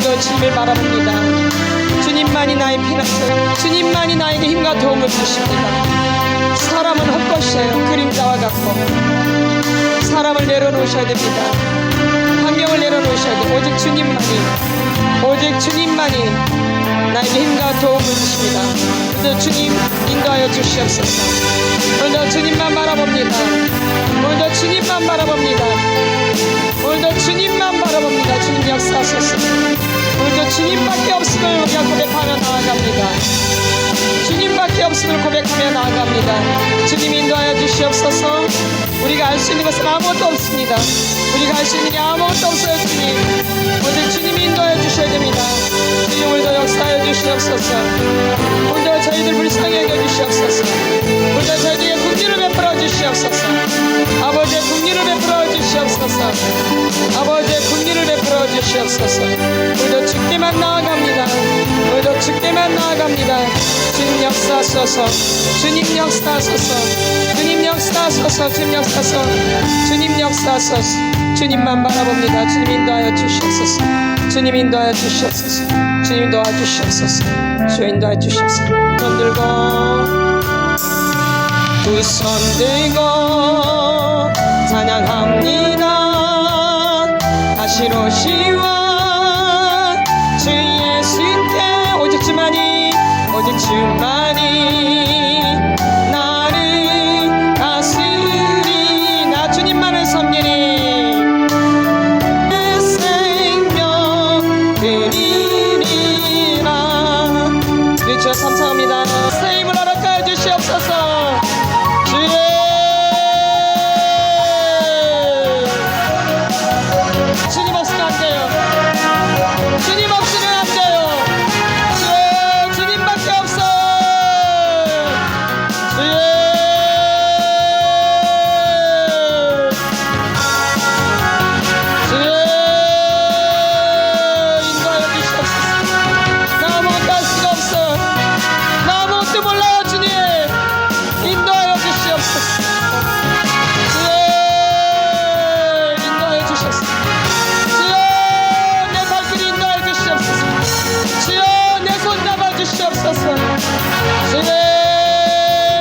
오늘도 주님을 바라봅니다. 주님만이 나의 피난처, 주님만이 나에게 힘과 도움을 주십니다. 사람은 헛것이에요. 그림자와 같고 사람을 내려놓으셔야 됩니다. 환경을 내려놓으셔야 돼요. 오직 주님만이 나에게 힘과 도움을 주십니다. 그래서 주님 인도하여 주시옵소서. 오늘도 주님만 바라봅니다. 오늘도 주님만 바라봅니다. 오늘도 주님만 바라봅니다. 주님 역사하소서. 오늘도 주님밖에 없음을 우리가 고백하며 나아갑니다. 주님밖에 없음을 고백하며 나아갑니다. 주님 인도하여 주시옵소서. 우리가 알 수 있는 것은 아무것도 없습니다. 우리가 할 수 있는 게 아무것도 없어요. 주님 오직 주님이 인도하여 주셔야 됩니다. 주님 오늘도 역사하여 주시옵소서. 오늘도 저희들 불쌍히 여겨주시옵소서. 오늘도 저희들에게 긍휼을 베풀어 주시옵소서. 아버지의 긍휼을 베풀어 주시옵소서. 아버지의 긍휼을 베풀어 주시옵소서. 오늘도 주께만 나아갑니다. 오늘도 주께만 나아갑니다. 주님 역사하소서. 주님 역사하소서. 주님 역사하소서. 주님 역사하소서. 주님 역사하소서. 주님만 바라봅니다. 주님 인도하여 주시옵소서. 주님 인도하여 주시옵소서. 주님 도와주시옵소서. 주 인도하여 주시옵소서. 손 들고 두 손 들고 찬양합니다. 다시로 시와 주 예수께 오직 주만이 오직 주만이 나를 다스리 나 주님만을 섬기리 내 생명 드리리라. 우리 주여 감사합니다. 새 힘을 허락하여 주시옵소서. 주님 없으면 안 돼요. 주님 없으면 안 돼요. 주님밖에 없어. 인도하여 주시옵소서. 나 아무것도 할 수가 없어. 나 아무것도 몰라요. 주님 인도하여 주시옵소서. 인도하여 주시옵소서. 주시옵소서. 주여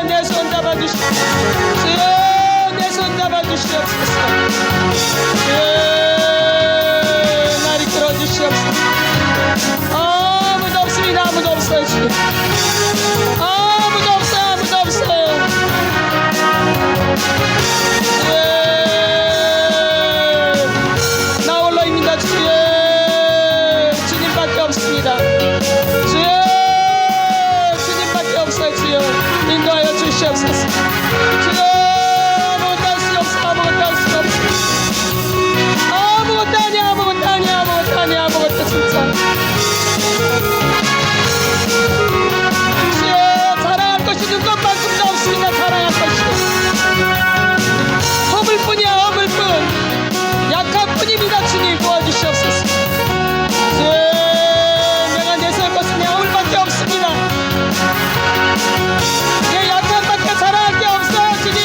내 손 잡아주시옵소서. 주여 내 손 잡아주시옵소서. 주여 날 이끌어 주시옵소서. 아무도 없습니다. 아무도 없어요. 주님 아무도 없어요. 아무도 없어요. 주여 나 홀로입니다. 주여 주님밖에 없습니다. 주여 인도하여 주시옵소서. 주여 아무것도 할 수 없어. 아무것도 할 수 없어. 아무것도 아니야. 아무것도 아니야. 아무것도 아니야. 아무것도 진짜. 주여 자랑할 것이 눈것만큼도 없습니다. 자랑할 것이 허물뿐이야. 허물뿐 약한 뿐입니다. 주님 도와주시옵소서. 주여 내가 내세울 것은 내 허물밖에 없습니다. 내 약함밖에 자랑할 게 없어요. 주님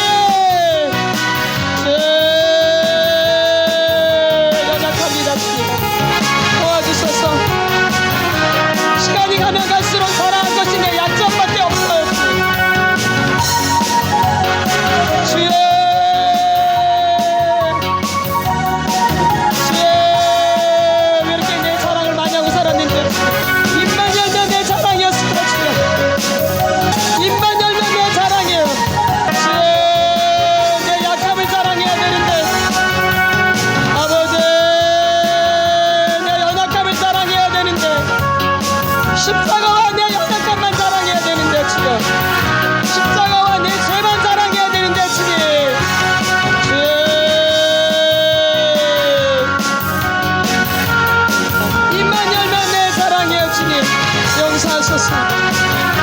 연약합니다. 주님 도와주셔서 시간이 가면 갈수록 자랑할 것이 내 약점밖에 없어요. 주여 왜 이렇게 내 자랑을 많이 하고 살았는데 입만 열면 내 자랑이었습니다. 주여 입만 열면 내 자랑이에요. 주여 내 약함을 자랑해야 되는데 아버지 내 연약함을 자랑해야 되는데 십자가와 내 연약함만 자랑해야 되는데 주여 십자가와 내 죄만 자랑해야 되는데 주님 주여 입만 열면 내 자랑이에요. 주님 용서하소서.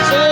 주여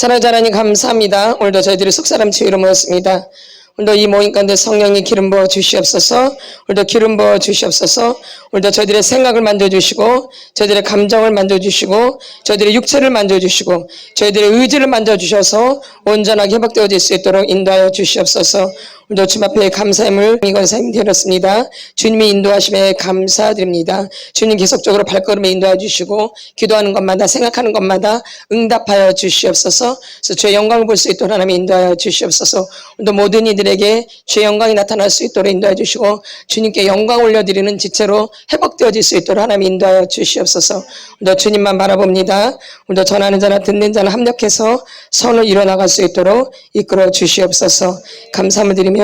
사랑하는 하나님 감사합니다. 오늘도 저희들이 속사람 치유로 모였습니다. 오늘도 이 모임 가운데 성령이 기름 부어 주시옵소서. 오늘도 기름 부어 주시옵소서. 오늘도 저희들의 생각을 만져주시고 저희들의 감정을 만져주시고 저희들의 육체를 만져주시고 저희들의 의지를 만져주셔서 온전하게 회복되어질 수 있도록 인도하여 주시옵소서. 오늘도 주님 앞에 감사함을 이건사님 드렸습니다. 주님이 인도하심에 감사드립니다. 주님 계속적으로 발걸음에 인도해 주시고 기도하는 것마다 생각하는 것마다 응답하여 주시옵소서. 그래서 주의 영광을 볼 수 있도록 하나님 인도하여 주시옵소서. 오늘도 모든 이들에게 주의 영광이 나타날 수 있도록 인도해 주시고 주님께 영광 올려드리는 지체로 회복되어질 수 있도록 하나님 인도하여 주시옵소서. 오늘도 주님만 바라봅니다. 오늘도 전하는 자나 듣는 자나 합력해서 선을 이뤄나갈 수 있도록 이끌어 주시옵소서. 감사함을 드리며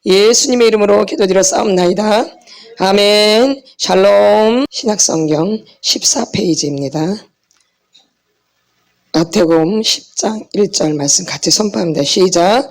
예수님의 이름으로 기도드렸사옵나이다. 아멘. 샬롬. 신약성경 14페이지입니다. 마태복음 10장 1절 말씀 같이 선포합니다. 시작.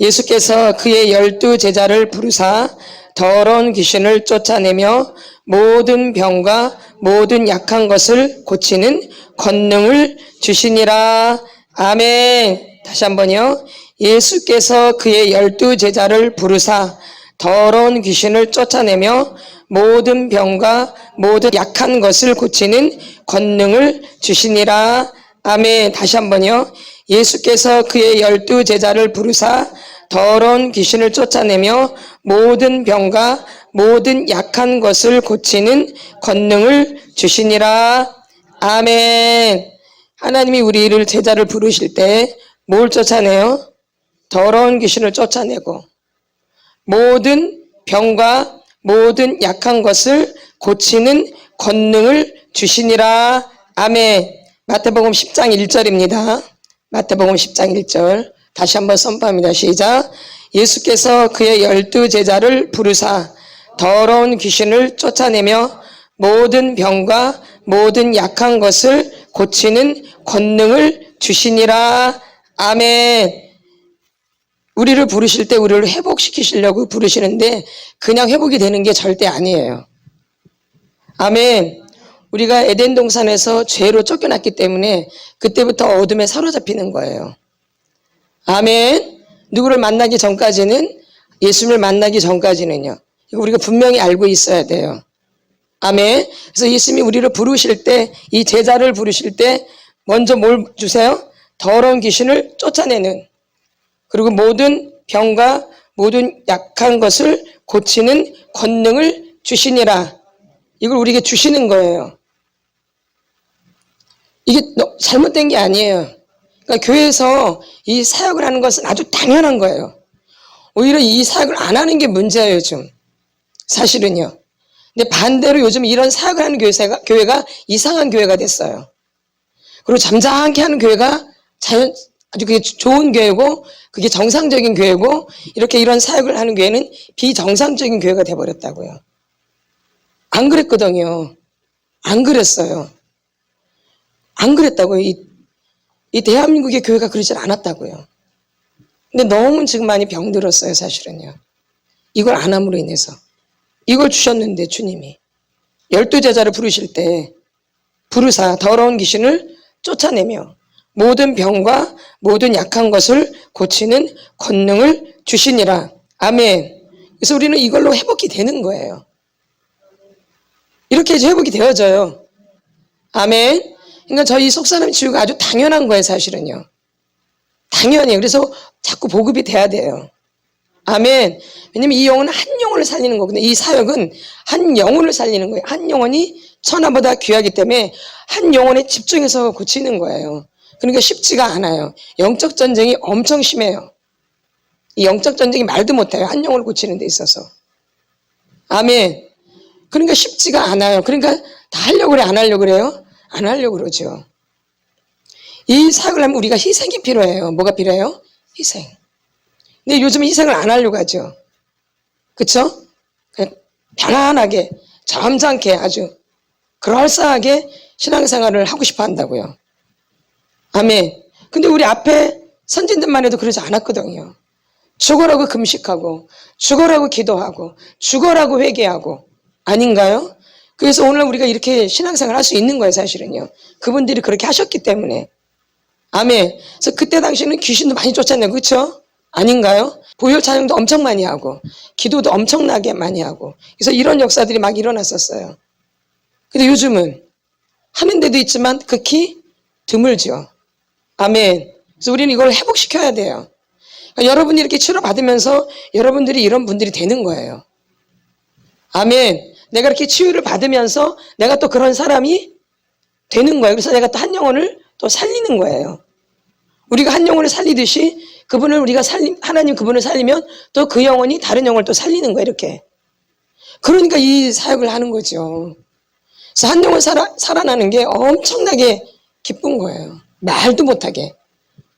예수께서 그의 12제자를 부르사 더러운 귀신을 쫓아내며 모든 병과 모든 약한 것을 고치는 권능을 주시니라. 아멘. 다시 한번요. 예수께서 그의 12제자를 부르사 더러운 귀신을 쫓아내며 모든 병과 모든 약한 것을 고치는 권능을 주시니라. 아멘. 다시 한번요. 예수께서 그의 12제자를 부르사 더러운 귀신을 쫓아내며 모든 병과 모든 약한 것을 고치는 권능을 주시니라. 아멘. 하나님이 우리를 제자를 부르실 때 뭘 쫓아내요? 더러운 귀신을 쫓아내고 모든 병과 모든 약한 것을 고치는 권능을 주시니라. 아멘. 마태복음 10장 1절입니다. 마태복음 10장 1절 다시 한번 선포합니다. 시작. 예수께서 그의 12제자를 부르사 더러운 귀신을 쫓아내며 모든 병과 모든 약한 것을 고치는 권능을 주시니라. 아멘. 우리를 부르실 때 우리를 회복시키시려고 부르시는데 그냥 회복이 되는 게 절대 아니에요. 아멘. 우리가 에덴 동산에서 죄로 쫓겨났기 때문에 그때부터 어둠에 사로잡히는 거예요. 아멘. 누구를 만나기 전까지는, 예수님을 만나기 전까지는요. 이거 우리가 분명히 알고 있어야 돼요. 아멘. 그래서 예수님이 우리를 부르실 때, 이 제자를 부르실 때 먼저 뭘 주세요? 더러운 귀신을 쫓아내는, 그리고 모든 병과 모든 약한 것을 고치는 권능을 주시니라. 이걸 우리에게 주시는 거예요. 이게 잘못된 게 아니에요. 그러니까 교회에서 이 사역을 하는 것은 아주 당연한 거예요. 오히려 이 사역을 안 하는 게 문제예요, 요즘. 사실은요. 근데 반대로 요즘 이런 사역을 하는 교회가 이상한 교회가 됐어요. 그리고 잠잠하게 하는 교회가 아주 그게 좋은 교회고, 그게 정상적인 교회고, 이렇게 이런 사역을 하는 교회는 비정상적인 교회가 돼버렸다고요. 안 그랬거든요. 안 그랬어요. 안 그랬다고요. 이 대한민국의 교회가 그러질 않았다고요. 근데 너무 지금 많이 병들었어요, 사실은요. 이걸 안 함으로 인해서. 이걸 주셨는데, 주님이. 12제자를 부르실 때, 부르사 더러운 귀신을 쫓아내며 모든 병과 모든 약한 것을 고치는 권능을 주시니라. 아멘. 그래서 우리는 이걸로 회복이 되는 거예요. 이렇게 해서 회복이 되어져요. 아멘. 그러니까 저희 속사람 치유가 아주 당연한 거예요, 사실은요. 당연해요. 그래서 자꾸 보급이 돼야 돼요. 아멘. 왜냐면 이 영혼은 한 영혼을 살리는 거거든요. 이 사역은 한 영혼을 살리는 거예요. 한 영혼이 천하보다 귀하기 때문에 한 영혼에 집중해서 고치는 거예요. 그러니까 쉽지가 않아요. 영적 전쟁이 엄청 심해요. 이 영적 전쟁이 말도 못해요. 한 영혼을 고치는 데 있어서. 아멘. 그러니까 쉽지가 않아요. 그러니까 다 하려고 그래, 안 하려고 그래요? 안 하려고 그러죠. 이 사역을 하면 우리가 희생이 필요해요. 뭐가 필요해요? 희생. 근데 요즘 희생을 안 하려고 하죠. 그쵸? 그냥 편안하게, 점잖게 아주 그럴싸하게 신앙생활을 하고 싶어 한다고요. 아멘. 근데 우리 앞에 선진들만 해도 그러지 않았거든요. 죽어라고 금식하고, 죽어라고 기도하고, 죽어라고 회개하고. 아닌가요? 그래서 오늘 우리가 이렇게 신앙생활 할 수 있는 거예요, 사실은요. 그분들이 그렇게 하셨기 때문에. 아멘. 그래서 그때 당시에는 귀신도 많이 쫓아내고, 그렇죠? 아닌가요? 보혈 찬양도 엄청 많이 하고 기도도 엄청나게 많이 하고, 그래서 이런 역사들이 막 일어났었어요. 근데 요즘은 하는 데도 있지만 극히 드물죠. 아멘. 그래서 우리는 이걸 회복시켜야 돼요. 그러니까 여러분이 이렇게 치료받으면서 여러분들이 이런 분들이 되는 거예요. 아멘. 내가 이렇게 치유를 받으면서 내가 또 그런 사람이 되는 거예요. 그래서 내가 또 한 영혼을 또 살리는 거예요. 우리가 한 영혼을 살리듯이 그분을 우리가 하나님 그분을 살리면 또 그 영혼이 다른 영혼을 또 살리는 거예요. 이렇게. 그러니까 이 사역을 하는 거죠. 그래서 한 영혼 살아나는 게 엄청나게 기쁜 거예요. 말도 못하게.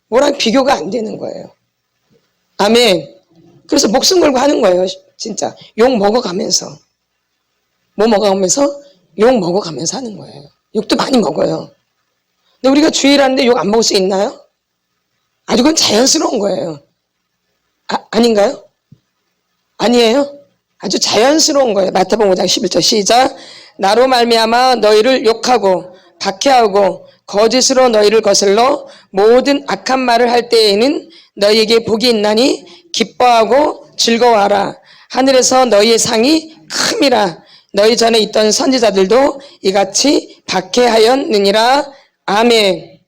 뭐랑 비교가 안 되는 거예요. 아멘. 그래서 목숨 걸고 하는 거예요. 진짜. 욕 먹어가면서. 뭐 먹어가면서? 욕 먹어가면서 하는 거예요. 욕도 많이 먹어요. 근데 우리가 주일하는데 욕 안 먹을 수 있나요? 아주 그건 자연스러운 거예요. 아닌가요? 아니에요? 아주 자연스러운 거예요. 마태복음 5장 11절 시작. 나로 말미암아 너희를 욕하고 박해하고 거짓으로 너희를 거슬러 모든 악한 말을 할 때에는 너희에게 복이 있나니 기뻐하고 즐거워하라. 하늘에서 너희의 상이 큼이라. 너희 전에 있던 선지자들도 이같이 박해하였느니라. 아멘.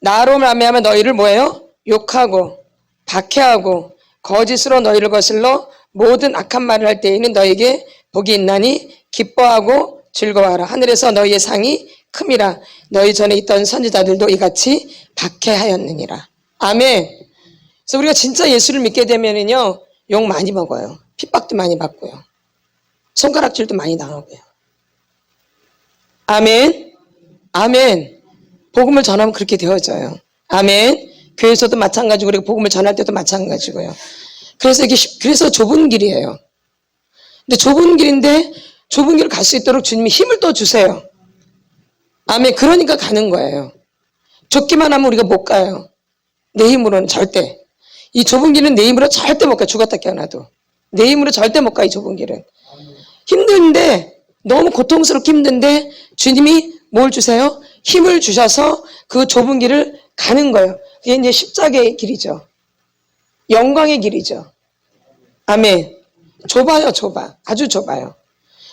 나로 말미암아 너희를 뭐예요? 욕하고 박해하고 거짓으로 너희를 거슬러 모든 악한 말을 할 때에는 너희에게 복이 있나니 기뻐하고 즐거워하라. 하늘에서 너희의 상이 큼이라. 너희 전에 있던 선지자들도 이같이 박해하였느니라. 아멘. 그래서 우리가 진짜 예수를 믿게 되면은요, 욕 많이 먹어요. 핍박도 많이 받고요. 손가락질도 많이 당하고요. 아멘. 아멘. 복음을 전하면 그렇게 되어져요. 아멘. 교회에서도 마찬가지고 우리가 복음을 전할 때도 마찬가지고요. 그래서 좁은 길이에요. 근데 좁은 길인데 좁은 길을 갈 수 있도록 주님이 힘을 또 주세요. 아멘. 그러니까 가는 거예요. 좁기만 하면 우리가 못 가요. 내 힘으로는 절대. 이 좁은 길은 내 힘으로 절대 못 가. 죽었다 깨어나도. 내 힘으로 절대 못 가. 이 좁은 길은. 힘든데, 너무 고통스럽게 힘든데 주님이 뭘 주세요? 힘을 주셔서 그 좁은 길을 가는 거예요. 그게 이제 십자가의 길이죠. 영광의 길이죠. 아멘. 좁아요, 좁아. 아주 좁아요.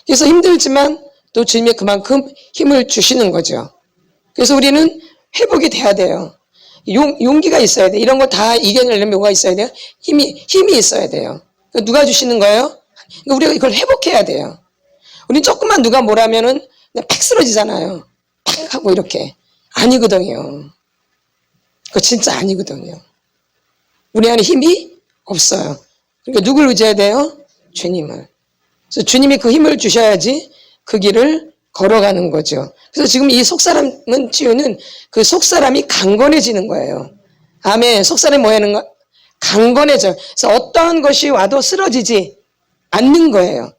그래서 힘들지만 또 주님이 그만큼 힘을 주시는 거죠. 그래서 우리는 회복이 돼야 돼요. 용기가 있어야 돼. 이런 거 다 이겨내려면 뭐가 있어야 돼요? 힘이 있어야 돼요. 누가 주시는 거예요? 우리가 이걸 회복해야 돼요. 우린 조금만 누가 뭐라면은 그냥 팍 쓰러지잖아요. 팍 하고 이렇게. 아니거든요. 그거 진짜 아니거든요. 우리 안에 힘이 없어요. 그러니까 누굴 의지해야 돼요? 주님을. 그래서 주님이 그 힘을 주셔야지 그 길을 걸어가는 거죠. 그래서 지금 이 속사람은 치유는 그 속사람이 강건해지는 거예요. 아멘. 속사람이 뭐 하는 거? 강건해져요. 그래서 어떠한 것이 와도 쓰러지지 않는 거예요.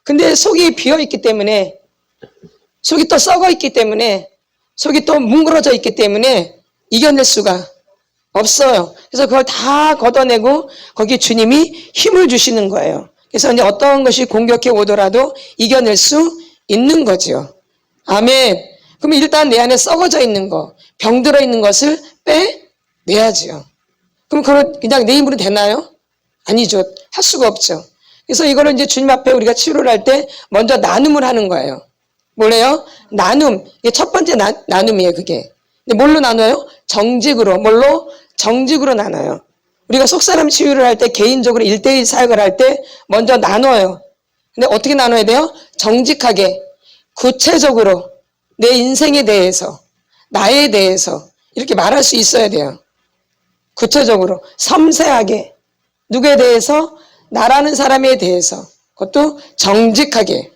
근데 속이 비어있기 때문에, 속이 또 썩어있기 때문에, 속이 또 뭉그러져 있기 때문에 이겨낼 수가 없어요. 그래서 그걸 다 걷어내고 거기에 주님이 힘을 주시는 거예요. 그래서 이제 어떤 것이 공격해 오더라도 이겨낼 수 있는 거죠. 아멘. 그러면 일단 내 안에 썩어져 있는 거, 병들어 있는 것을 빼내야죠. 그럼 그걸 그냥 내 힘으로 되나요? 아니죠. 할 수가 없죠. 그래서 이거를 이제 주님 앞에 우리가 치료를 할 때 먼저 나눔을 하는 거예요. 뭐래요? 나눔. 이게 첫 번째 나눔이에요, 그게. 근데 뭘로 나눠요? 정직으로. 뭘로? 정직으로 나눠요. 우리가 속사람 치유를 할 때 개인적으로 1대1 사역을 할 때 먼저 나눠요. 근데 어떻게 나눠야 돼요? 정직하게, 구체적으로 내 인생에 대해서, 나에 대해서 이렇게 말할 수 있어야 돼요. 구체적으로, 섬세하게, 누구에 대해서? 나라는 사람에 대해서. 그것도 정직하게.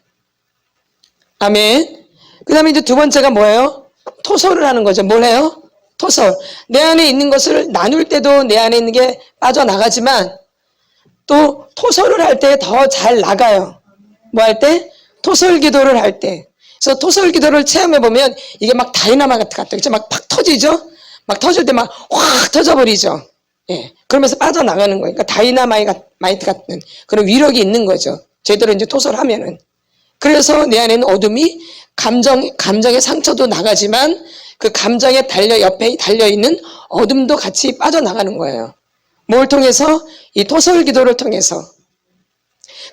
아멘. 그 다음에 이제 두 번째가 뭐예요? 토설을 하는 거죠. 뭘 해요? 토설. 내 안에 있는 것을 나눌 때도 내 안에 있는 게 빠져나가지만 또 토설을 할 때 더 잘 나가요. 뭐 할 때? 토설 기도를 할 때. 그래서 토설 기도를 체험해 보면 이게 막 다이나마이트 같다. 그쵸? 막 팍 터지죠? 막 터질 때 막 확 터져버리죠. 예. 그러면서 빠져나가는 거예요. 그러니까 다이나마이트 같은 그런 위력이 있는 거죠. 제대로 이제 토설하면은. 그래서 내 안에는 어둠이 감정의 상처도 나가지만 그 감정에 옆에 달려있는 어둠도 같이 빠져나가는 거예요. 뭘 통해서? 이 토설 기도를 통해서.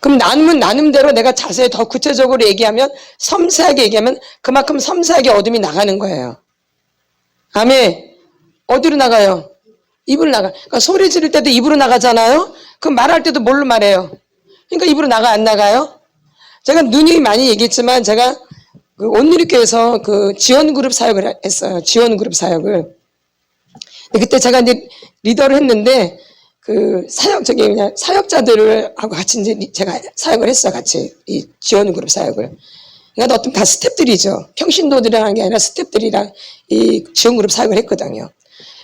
그럼 나눔은 나눔대로 내가 자세히 더 구체적으로 얘기하면, 섬세하게 얘기하면 그만큼 섬세하게 어둠이 나가는 거예요. 아멘. 어디로 나가요? 입으로 나가. 그러니까 소리 지를 때도 입으로 나가잖아요. 그럼 말할 때도 뭘로 말해요? 그러니까 입으로 나가 안 나가요? 제가 누누이 많이 얘기했지만 제가 그 온누리교회에서 그 지원그룹 사역을 했어요. 지원그룹 사역을. 그때 제가 이제 리더를 했는데 그 사역자들을 하고 같이 이제 제가 사역을 했어요. 같이 이 지원그룹 사역을. 그러니까 어떤 다 스태프들이죠. 평신도들이라는 게 아니라 스태프들이랑 이 지원그룹 사역을 했거든요.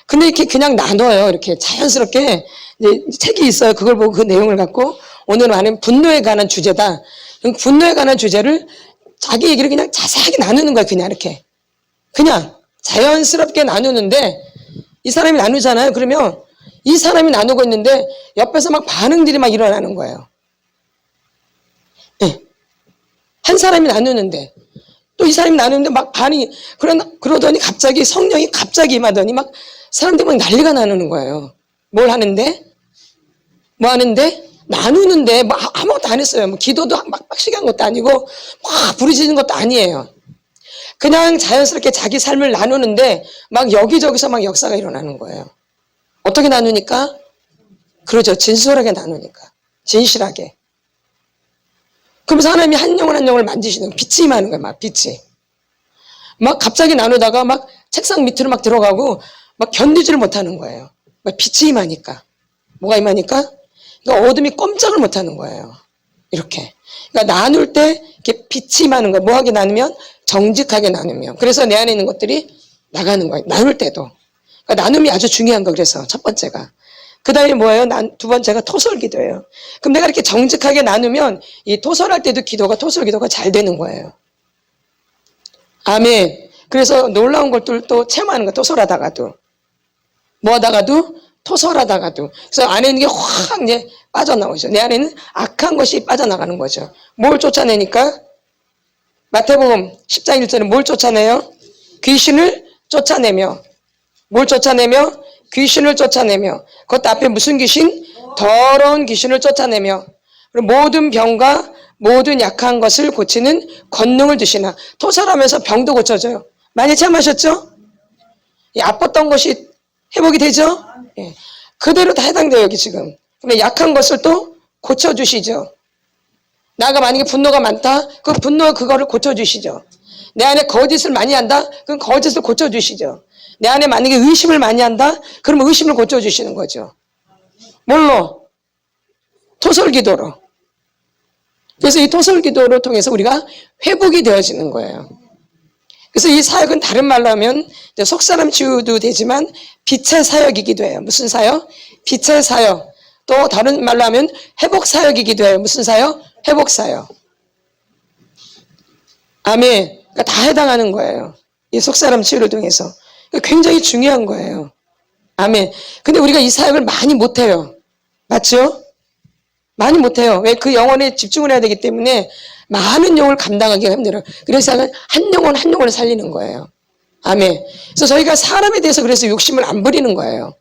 근데 이렇게 그냥 나눠요. 이렇게 자연스럽게 이제 책이 있어요. 그걸 보고 그 내용을 갖고 오늘은 하는 분노에 관한 주제다. 분노에 관한 주제를 자기 얘기를 그냥 자세하게 나누는 거야. 그냥 이렇게. 그냥 자연스럽게 나누는데 이 사람이 나누잖아요. 그러면 이 사람이 나누고 있는데 옆에서 막 반응들이 막 일어나는 거예요. 네. 한 사람이 나누는데 또 이 사람이 나누는데 막 반응이 그러더니 갑자기 성령이 갑자기 임하더니 막 사람들이 막 난리가 나누는 거예요. 뭘 하는데? 뭐 하는데? 나누는데 뭐 아무것도 안 했어요. 뭐 기도도 막 빡시게 한 것도 아니고 막 부르짖는 것도 아니에요. 그냥 자연스럽게 자기 삶을 나누는데 막 여기저기서 막 역사가 일어나는 거예요. 어떻게 나누니까? 그러죠. 진솔하게 나누니까. 진실하게. 그러면서 하나님이 한 영혼 한 영혼을 만지시는 거예요. 빛이 임하는 거예요. 막 빛이. 막 갑자기 나누다가 막 책상 밑으로 막 들어가고 막 견디지를 못하는 거예요. 막 빛이 임하니까. 뭐가 임하니까? 그러니까 어둠이 꼼짝을 못하는 거예요. 이렇게. 그러니까 나눌 때 이렇게 빛이 임하는 거예요. 뭐하게 나누면? 정직하게 나누면. 그래서 내 안에 있는 것들이 나가는 거예요. 나눌 때도. 그러니까 나눔이 아주 중요한 거. 그래서 첫 번째가. 그 다음에 뭐예요? 두 번째가 토설 기도예요. 그럼 내가 이렇게 정직하게 나누면 이 토설할 때도 토설 기도가 잘 되는 거예요. 아멘. 그래서 놀라운 것들 또 체험하는 거. 토설하다가도. 뭐 하다가도? 토설하다가도. 그래서 안에 있는 게 확 이제 빠져나오죠. 내 안에는 악한 것이 빠져나가는 거죠. 뭘 쫓아내니까? 마태복음 10장 1절에 뭘 쫓아내요? 귀신을 쫓아내며. 뭘 쫓아내며? 귀신을 쫓아내며. 그것도 앞에 무슨 귀신? 더러운 귀신을 쫓아내며. 그리고 모든 병과 모든 약한 것을 고치는 권능을 주시나. 토설하면서 병도 고쳐져요. 많이 체험하셨죠? 아팠던 것이 회복이 되죠? 예. 그대로 다 해당돼요. 여기 지금. 근데 약한 것을 또 고쳐주시죠. 나가 만약에 분노가 많다? 그 분노 그거를 고쳐주시죠. 내 안에 거짓을 많이 한다? 그럼 거짓을 고쳐주시죠. 내 안에 만약에 의심을 많이 한다? 그러면 의심을 고쳐주시는 거죠. 뭘로? 토설기도로. 그래서 이 토설기도를 통해서 우리가 회복이 되어지는 거예요. 그래서 이 사역은 다른 말로 하면 속사람 치유도 되지만 빛의 사역이기도 해요. 무슨 사역? 빛의 사역. 또 다른 말로 하면 회복 사역이기도 해요. 무슨 사역? 회복 사역. 아멘. 그러니까 다 해당하는 거예요. 이 속사람 치유를 통해서. 굉장히 중요한 거예요. 아멘. 근데 우리가 이 사역을 많이 못해요. 맞죠? 많이 못해요. 왜? 그 영혼에 집중을 해야 되기 때문에 많은 영혼을 감당하기가 힘들어요. 그래서 한 영혼 한 영혼을 살리는 거예요. 아멘. 그래서 저희가 사람에 대해서 그래서 욕심을 안 부리는 거예요.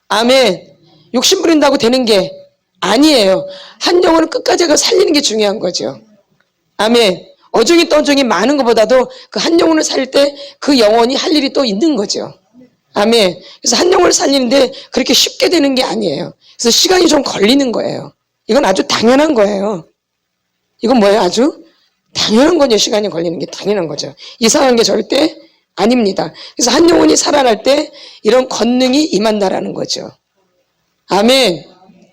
아멘. 욕심 부린다고 되는 게 아니에요. 한 영혼을 끝까지 살리는 게 중요한 거죠. 아멘. 어중이 떠중이 많은 것보다도 그 한 영혼을 살릴 때 그 영혼이 할 일이 또 있는 거죠. 아멘. 그래서 한 영혼을 살리는데 그렇게 쉽게 되는 게 아니에요. 그래서 시간이 좀 걸리는 거예요. 이건 아주 당연한 거예요. 이건 뭐예요? 아주 당연한 거죠. 시간이 걸리는 게 당연한 거죠. 이상한 게 절대 아닙니다. 그래서 한 영혼이 살아날 때 이런 권능이 임한다라는 거죠. 아멘.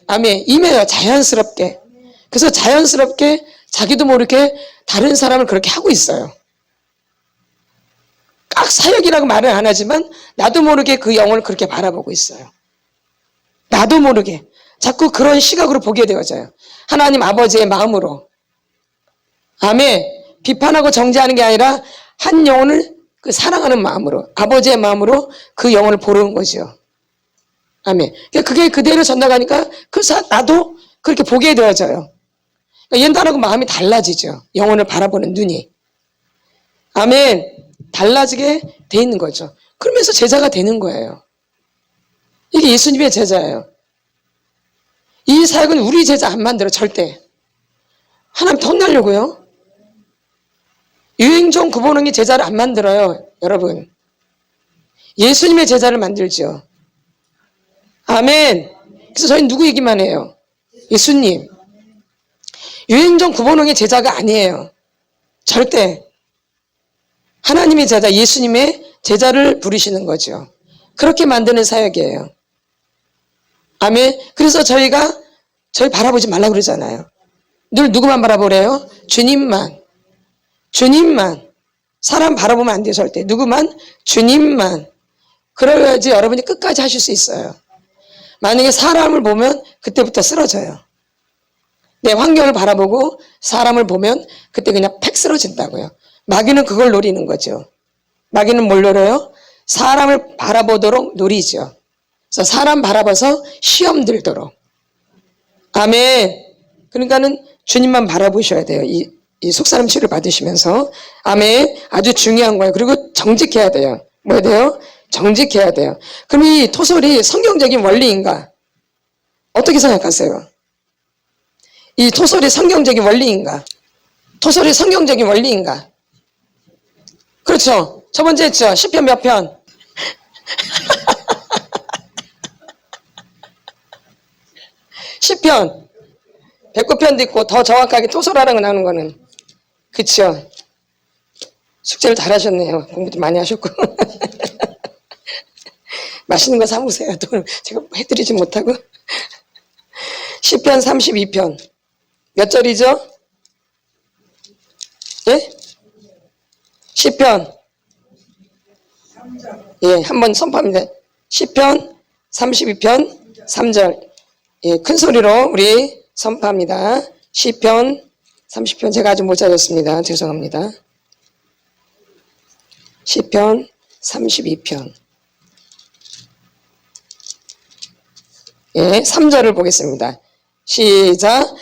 아멘. 임해요. 자연스럽게. 그래서 자연스럽게 자기도 모르게 다른 사람을 그렇게 하고 있어요. 깍 사역이라고 말은 안 하지만 나도 모르게 그 영혼을 그렇게 바라보고 있어요. 나도 모르게. 자꾸 그런 시각으로 보게 되어져요. 하나님 아버지의 마음으로. 아멘. 비판하고 정죄하는 게 아니라 한 영혼을 그 사랑하는 마음으로, 아버지의 마음으로 그 영혼을 보는 거죠. 아멘. 그게 그대로 전달하니까 나도 그렇게 보게 되어져요. 옛날하고 마음이 달라지죠. 영혼을 바라보는 눈이. 아멘. 달라지게 돼 있는 거죠. 그러면서 제자가 되는 거예요. 이게 예수님의 제자예요. 이 사역은 우리 제자 안 만들어, 절대. 하나님 덧나려고요. 유행종 구본홍이 제자를 안 만들어요, 여러분. 예수님의 제자를 만들죠. 아멘. 그래서 저희는 누구 얘기만 해요? 예수님. 유행종 구본홍의 제자가 아니에요. 절대. 하나님의 제자, 예수님의 제자를 부르시는 거죠. 그렇게 만드는 사역이에요. 아멘. 그래서 저희 바라보지 말라고 그러잖아요. 늘 누구만 바라보래요? 주님만. 주님만. 사람 바라보면 안 돼요, 절대. 누구만? 주님만. 그래야지 여러분이 끝까지 하실 수 있어요. 만약에 사람을 보면 그때부터 쓰러져요. 내 환경을 바라보고 사람을 보면 그때 그냥 팩 쓰러진다고요. 마귀는 그걸 노리는 거죠. 마귀는 뭘 노려요? 사람을 바라보도록 노리죠. 그래서 사람 바라봐서 시험 들도록. 아멘. 그러니까는 주님만 바라보셔야 돼요. 이 속사람 치료를 받으시면서. 아멘. 아주 중요한 거예요. 그리고 정직해야 돼요. 뭐 해야 돼요? 정직해야 돼요. 그럼 이 토설이 성경적인 원리인가? 어떻게 생각하세요? 이 토설이 성경적인 원리인가? 토설이 성경적인 원리인가? 그렇죠. 첫 번째 했죠. 시편 몇 편? 시편 109편도 있고 더 정확하게 토설하라고 나오는 거는 그쵸. 숙제를 잘하셨네요. 공부도 많이 하셨고. 맛있는 거 사오세요. 또 제가 해드리지 못하고. 시편 32편 몇 절이죠? 예? 시편 예, 한번 선포합니다. 시편 32편 3절 예, 큰 소리로 우리 선포합니다. 시편 30편 제가 아주 못 찾았습니다. 죄송합니다. 시편 32편 예, 3절을 보겠습니다. 시작.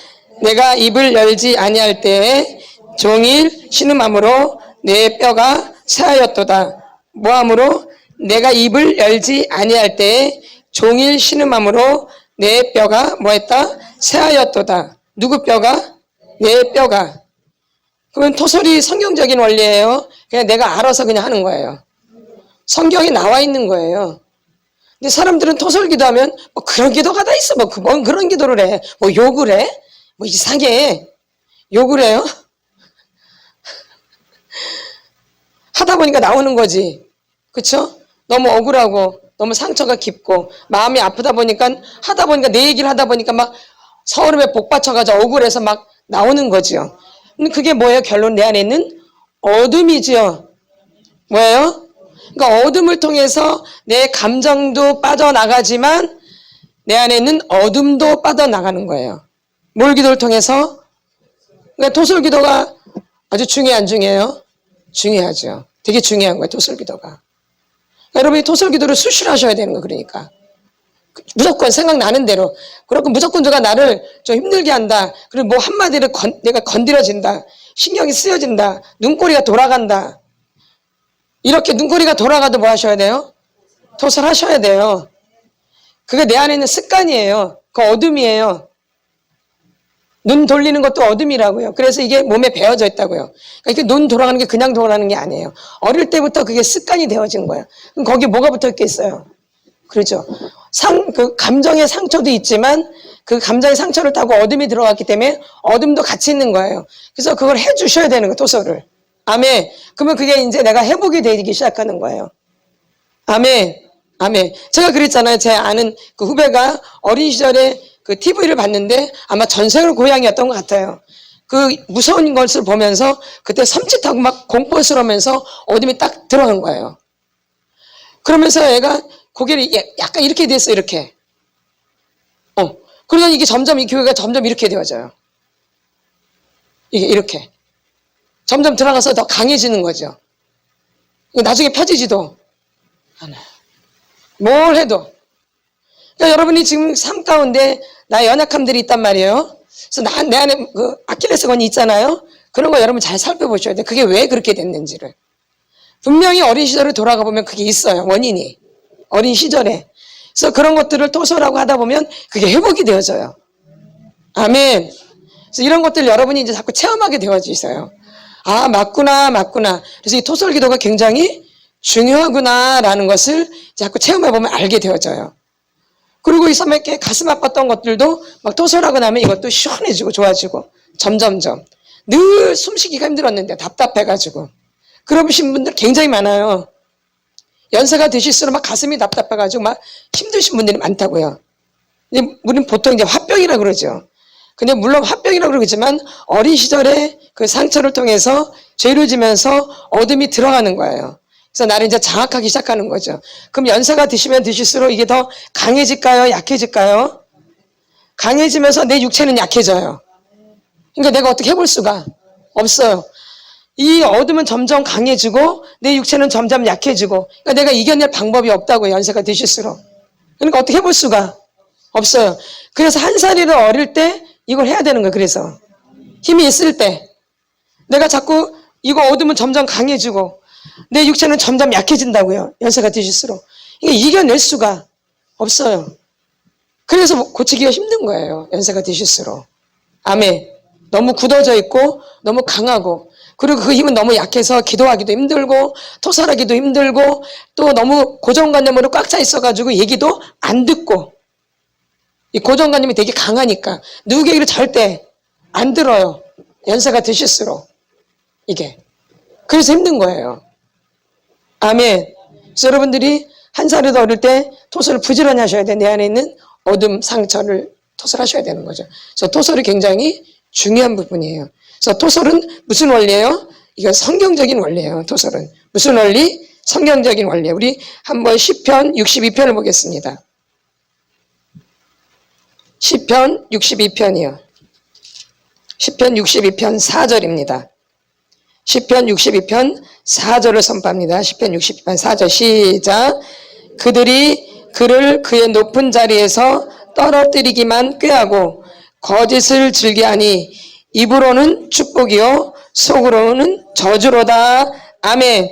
내가 입을 열지 아니할 때에 종일 신음함으로 내 뼈가 새하였도다. 뭐함으로? 내가 입을 열지 아니할 때에 종일 신음함으로 내 뼈가 뭐했다? 새하였도다. 누구 뼈가? 내 뼈가. 그러면 토설이 성경적인 원리예요. 그냥 내가 알아서 그냥 하는 거예요. 성경에 나와 있는 거예요. 근데 사람들은 토설 기도하면 뭐 그런 기도가 다 있어. 뭔 그런 기도를 해. 뭐 욕을 해. 뭐 이상해. 욕을 해요. 하다 보니까 나오는 거지. 그쵸? 너무 억울하고 너무 상처가 깊고 마음이 아프다 보니까 하다 보니까 내 얘기를 하다 보니까 막 서울에 복받쳐가지고 억울해서 막 나오는 거죠. 근데 그게 뭐예요? 결론 내 안에 있는 어둠이죠. 뭐예요? 그러니까 어둠을 통해서 내 감정도 빠져나가지만 내 안에 있는 어둠도 빠져나가는 거예요. 뭘 기도를 통해서? 그러니까 토설 기도가 아주 중요해 안 중요해요? 중요하죠. 되게 중요한 거예요. 토설 기도가. 여러분이 토설 기도를 수시로 하셔야 되는 거 그러니까. 무조건 생각나는 대로. 그렇고 무조건 누가 나를 좀 힘들게 한다. 그리고 뭐 한마디를 내가 건드려진다. 신경이 쓰여진다. 눈꼬리가 돌아간다. 이렇게 눈꼬리가 돌아가도 뭐 하셔야 돼요? 토설 하셔야 돼요. 그게 내 안에 있는 습관이에요. 그 어둠이에요. 눈 돌리는 것도 어둠이라고요. 그래서 이게 몸에 배어져 있다고요. 그러니까 눈 돌아가는 게 그냥 돌아가는 게 아니에요. 어릴 때부터 그게 습관이 되어진 거예요. 그럼 거기에 뭐가 붙어 있겠어요? 그렇죠. 그 감정의 상처도 있지만 그 감정의 상처를 타고 어둠이 들어갔기 때문에 어둠도 같이 있는 거예요. 그래서 그걸 해주셔야 되는 거예요. 토설을. 아멘. 그러면 그게 이제 내가 회복이 되기 시작하는 거예요. 아멘. 아멘. 제가 그랬잖아요. 제 아는 그 후배가 어린 시절에 그 TV를 봤는데 아마 전생을 고양이였던 것 같아요. 그 무서운 것을 보면서 그때 섬찟하고 막 공포스러우면서 어둠이 딱 들어간 거예요. 그러면서 애가 고개를 약간 이렇게 됐어, 이렇게. 그러다 이게 점점 이 교회가 점점 이렇게 되어져요. 이게 이렇게. 점점 들어가서 더 강해지는 거죠. 나중에 펴지지도 않아요. 뭘 해도. 그러니까 여러분이 지금 삶 가운데 나의 연약함들이 있단 말이에요. 그래서 내 안에 그 아킬레스건이 있잖아요. 그런 거 여러분 잘 살펴보셔야 돼요. 그게 왜 그렇게 됐는지를. 분명히 어린 시절에 돌아가 보면 그게 있어요. 원인이. 어린 시절에. 그래서 그런 것들을 토설하고 하다 보면 그게 회복이 되어져요. 아멘. 그래서 이런 것들 여러분이 이제 자꾸 체험하게 되어지세요. 아, 맞구나. 그래서 이 토설 기도가 굉장히 중요하구나라는 것을 자꾸 체험해보면 알게 되어져요. 그리고 이 섬에게 가슴 아팠던 것들도 막 토설하고 나면 이것도 시원해지고 좋아지고 점점점. 늘 숨쉬기가 힘들었는데 답답해가지고. 그러신 분들 굉장히 많아요. 연세가 드실수록 막 가슴이 답답해가지고 막 힘드신 분들이 많다고요. 우리는 보통 이제 화병이라고 그러죠. 근데 물론 화병이라고 그러겠지만 어린 시절에 그 상처를 통해서 죄를 지면서 어둠이 들어가는 거예요. 그래서 나를 이제 장악하기 시작하는 거죠. 그럼 연세가 드시면 드실수록 이게 더 강해질까요? 약해질까요? 강해지면서 내 육체는 약해져요. 그러니까 내가 어떻게 해볼 수가 없어요. 이 어둠은 점점 강해지고 내 육체는 점점 약해지고 그러니까 내가 이겨낼 방법이 없다고요. 연세가 드실수록. 그러니까 어떻게 해볼 수가 없어요. 그래서 한 살이라 어릴 때 이걸 해야 되는 거예요. 그래서 힘이 있을 때 내가 자꾸 이거 어둠은 점점 강해지고 내 육체는 점점 약해진다고요. 연세가 드실수록. 이게 이겨낼 수가 없어요. 그래서 고치기가 힘든 거예요. 연세가 드실수록. 아멘. 너무 굳어져 있고 너무 강하고 그리고 그 힘은 너무 약해서 기도하기도 힘들고 토설하기도 힘들고 또 너무 고정관념으로 꽉 차 있어가지고 얘기도 안 듣고 이 고정관념이 되게 강하니까 누구 얘기를 절대 안 들어요. 연세가 드실수록 이게. 그래서 힘든 거예요. 아멘. 그래서 여러분들이 한 살이 더 어릴 때 토설을 부지런히 하셔야 돼. 내 안에 있는 어둠 상처를 토설하셔야 되는 거죠. 그래서 토설이 굉장히 중요한 부분이에요. 그래서 토설은 무슨 원리예요? 이건 성경적인 원리예요. 토설은 무슨 원리? 성경적인 원리예요. 우리 한번 시편 62편을 보겠습니다. 시편 62편이요. 시편 62편 4절입니다. 시편 62편 4절을 선포합니다. 시편 62편 4절 시작. 그들이 그를 그의 높은 자리에서 떨어뜨리기만 꾀하고 거짓을 즐겨하니 입으로는 축복이요 속으로는 저주로다. 아멘.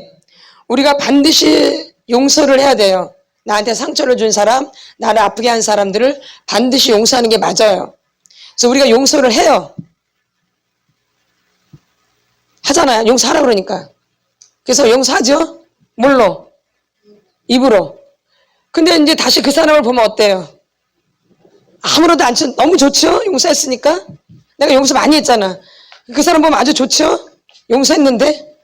우리가 반드시 용서를 해야 돼요. 나한테 상처를 준 사람, 나를 아프게 한 사람들을 반드시 용서하는 게 맞아요. 그래서 우리가 용서를 해요. 하잖아요. 용서하라 그러니까. 그래서 용서하죠? 뭘로? 입으로. 근데 이제 다시 그 사람을 보면 어때요? 아무렇도 않죠? 너무 좋죠? 용서했으니까? 내가 용서 많이 했잖아. 그 사람 보면 아주 좋죠? 용서했는데?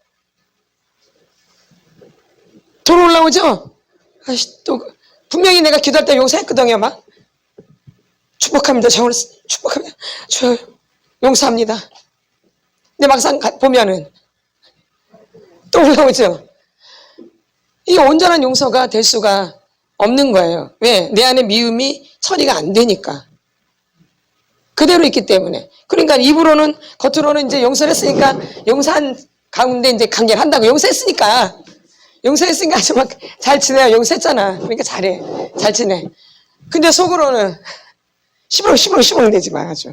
돈 올라오죠? 아이씨, 또, 분명히 내가 기도할 때 용서했거든요, 막. 축복합니다. 저 오늘 축복합니다. 저 용서합니다. 근데 막상 보면은 또 올라오죠? 이 온전한 용서가 될 수가 없는 거예요. 왜? 내 안에 미움이 처리가 안 되니까. 그대로 있기 때문에. 그러니까 입으로는, 겉으로는 이제 용서를 했으니까, 용서한 가운데 이제 관계를 한다고. 용서했으니까 아주 막 잘 지내요. 용서했잖아. 그러니까 잘해. 잘 지내. 근데 속으로는 시무룩 되지 마, 아주.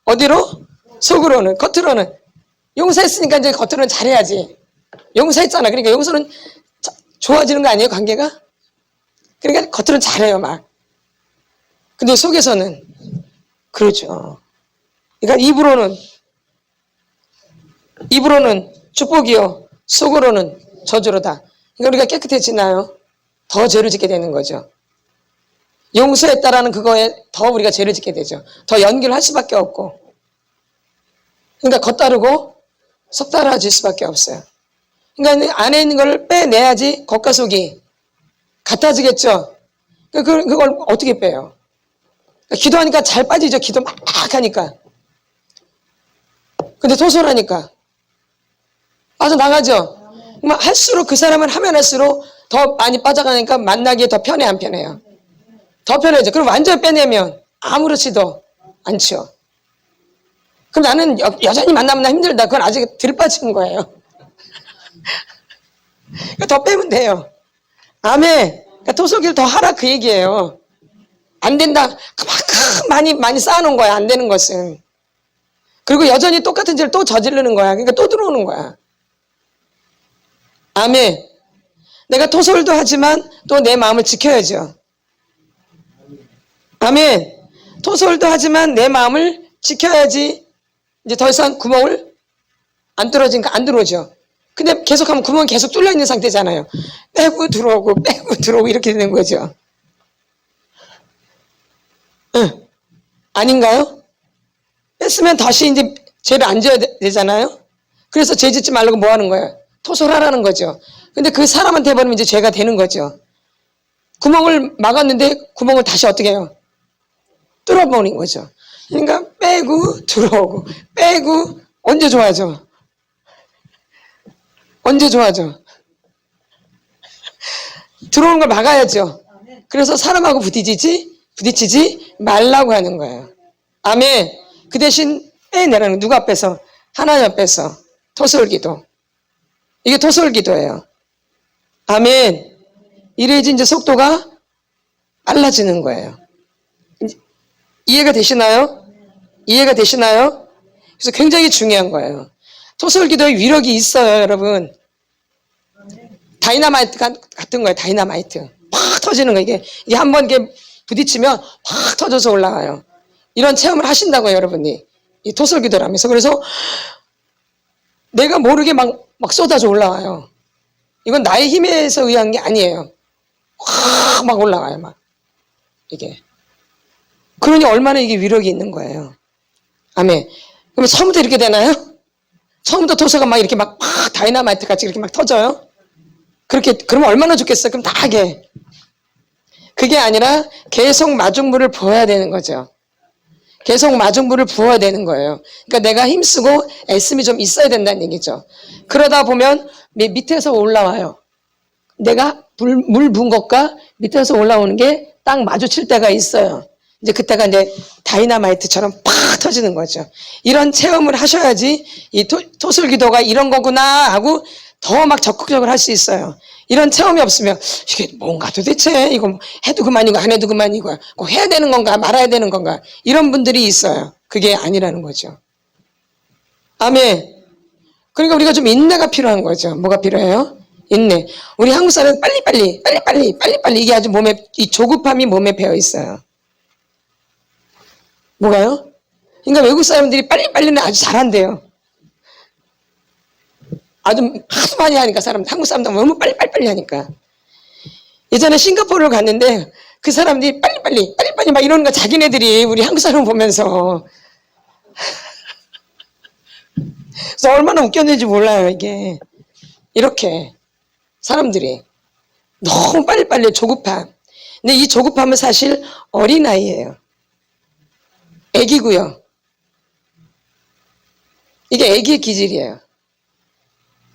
어디로? 속으로는. 겉으로는. 용서했으니까 이제 겉으로는 잘해야지. 용서했잖아. 그러니까 용서는 좋아지는 거 아니에요, 관계가? 그러니까 겉으로는 잘해요, 막. 근데 속에서는 그렇죠. 그러니까 입으로는 축복이요, 속으로는 저주로다. 그러니까 우리가 깨끗해지나요? 더 죄를 짓게 되는 거죠. 용서했다라는 그거에 더 우리가 죄를 짓게 되죠. 더 연기를 할 수밖에 없고. 그러니까 겉다르고 속다라질 수밖에 없어요. 그러니까 안에 있는 걸 빼내야지 겉과 속이 같아지겠죠. 그걸 어떻게 빼요? 기도하니까 잘 빠지죠. 기도 막 하니까. 근데 토설하니까 빠져나가죠. 할수록 그 사람을 하면 할수록 더 많이 빠져가니까 만나기에 더 편해, 안 편해요? 더 편해져. 그럼 완전히 빼내면 아무렇지도 않죠. 그럼 나는 여전히 만나면 힘들다. 그건 아직 덜 빠진 거예요. 더 빼면 돼요. 아멘. 그러니까 토속일 더 하라 그 얘기예요. 안 된다. 그만큼 많이 쌓아놓은 거야. 안 되는 것은. 그리고 여전히 똑같은 죄를 또 저지르는 거야. 그러니까 또 들어오는 거야. 아멘. 내가 토설도 하지만 또 내 마음을 지켜야죠. 아멘. 토설도 하지만 내 마음을 지켜야지 이제 더 이상 구멍을 안 뚫어지니까 안 들어오죠. 근데 계속하면 구멍이 계속 뚫려 있는 상태잖아요. 빼고 들어오고 빼고 들어오고 이렇게 되는 거죠. 응. 아닌가요? 뺐으면 다시 이제 죄를 안 져야 되잖아요. 그래서 죄 짓지 말라고 뭐 하는 거예요? 토설하라는 거죠. 근데 그 사람한테 해버리면 이제 죄가 되는 거죠. 구멍을 막았는데 구멍을 다시 어떻게 해요? 뚫어버린 거죠. 그러니까 빼고 들어오고 빼고 언제 좋아져? 언제 좋아져? 들어오는 걸 막아야죠. 그래서 사람하고 부딪히지 말라고 하는 거예요. 아멘. 그 대신 빼내라는 누가 앞에서? 하나님 앞에서. 토설기도. 이게 토설기도예요. 아멘. 이래야지 이제 속도가 빨라지는 거예요. 이해가 되시나요? 이해가 되시나요? 그래서 굉장히 중요한 거예요. 토설기도의 위력이 있어요, 여러분. 다이나마이트 같은 거예요, 다이나마이트. 팍 터지는 거예요. 이게 한번 이렇게 부딪히면 팍 터져서 올라가요. 이런 체험을 하신다고요, 여러분이. 이 토설기도라면서. 그래서 내가 모르게 막 쏟아져 올라와요. 이건 나의 힘에서 의한 게 아니에요. 확 막 올라가요, 막. 이게. 그러니 얼마나 이게 위력이 있는 거예요. 아멘. 그러면 처음부터 이렇게 되나요? 처음부터 토사가 막 이렇게 막 다이나마이트 같이 이렇게 막 터져요? 그렇게, 그러면 얼마나 좋겠어요? 그럼 다 하게. 그게 아니라 계속 마중물을 부어야 되는 거죠. 계속 마중물을 부어야 되는 거예요. 그러니까 내가 힘쓰고 애씀이 좀 있어야 된다는 얘기죠. 그러다 보면 밑에서 올라와요. 내가 물 부은 것과 밑에서 올라오는 게 딱 마주칠 때가 있어요. 이제 그때가 이제 다이나마이트처럼 팍 터지는 거죠. 이런 체험을 하셔야지 이 토술기도가 이런 거구나 하고 더 막 적극적으로 할 수 있어요. 이런 체험이 없으면 이게 뭔가 도대체 이거 해도 그만이고 안 해도 그만이고 꼭 해야 되는 건가 말아야 되는 건가 이런 분들이 있어요. 그게 아니라는 거죠. 아멘. 그러니까 우리가 좀 인내가 필요한 거죠. 뭐가 필요해요? 인내. 우리 한국 사람은 빨리 이게 아주 몸에 이 조급함이 몸에 배어 있어요. 뭐가요? 그러니까 외국 사람들이 빨리는 아주 잘한대요. 아주 하도 많이 하니까 한국 사람들 너무 빨리 하니까. 예전에 싱가포르를 갔는데 그 사람들이 빨리 막 이러는 거 자기네들이 우리 한국 사람 보면서 그래서 얼마나 웃겼는지 몰라요 이게. 이렇게 사람들이 너무 빨리 조급함. 근데 이 조급함은 사실 어린아이예요. 애기고요. 이게 애기의 기질이에요.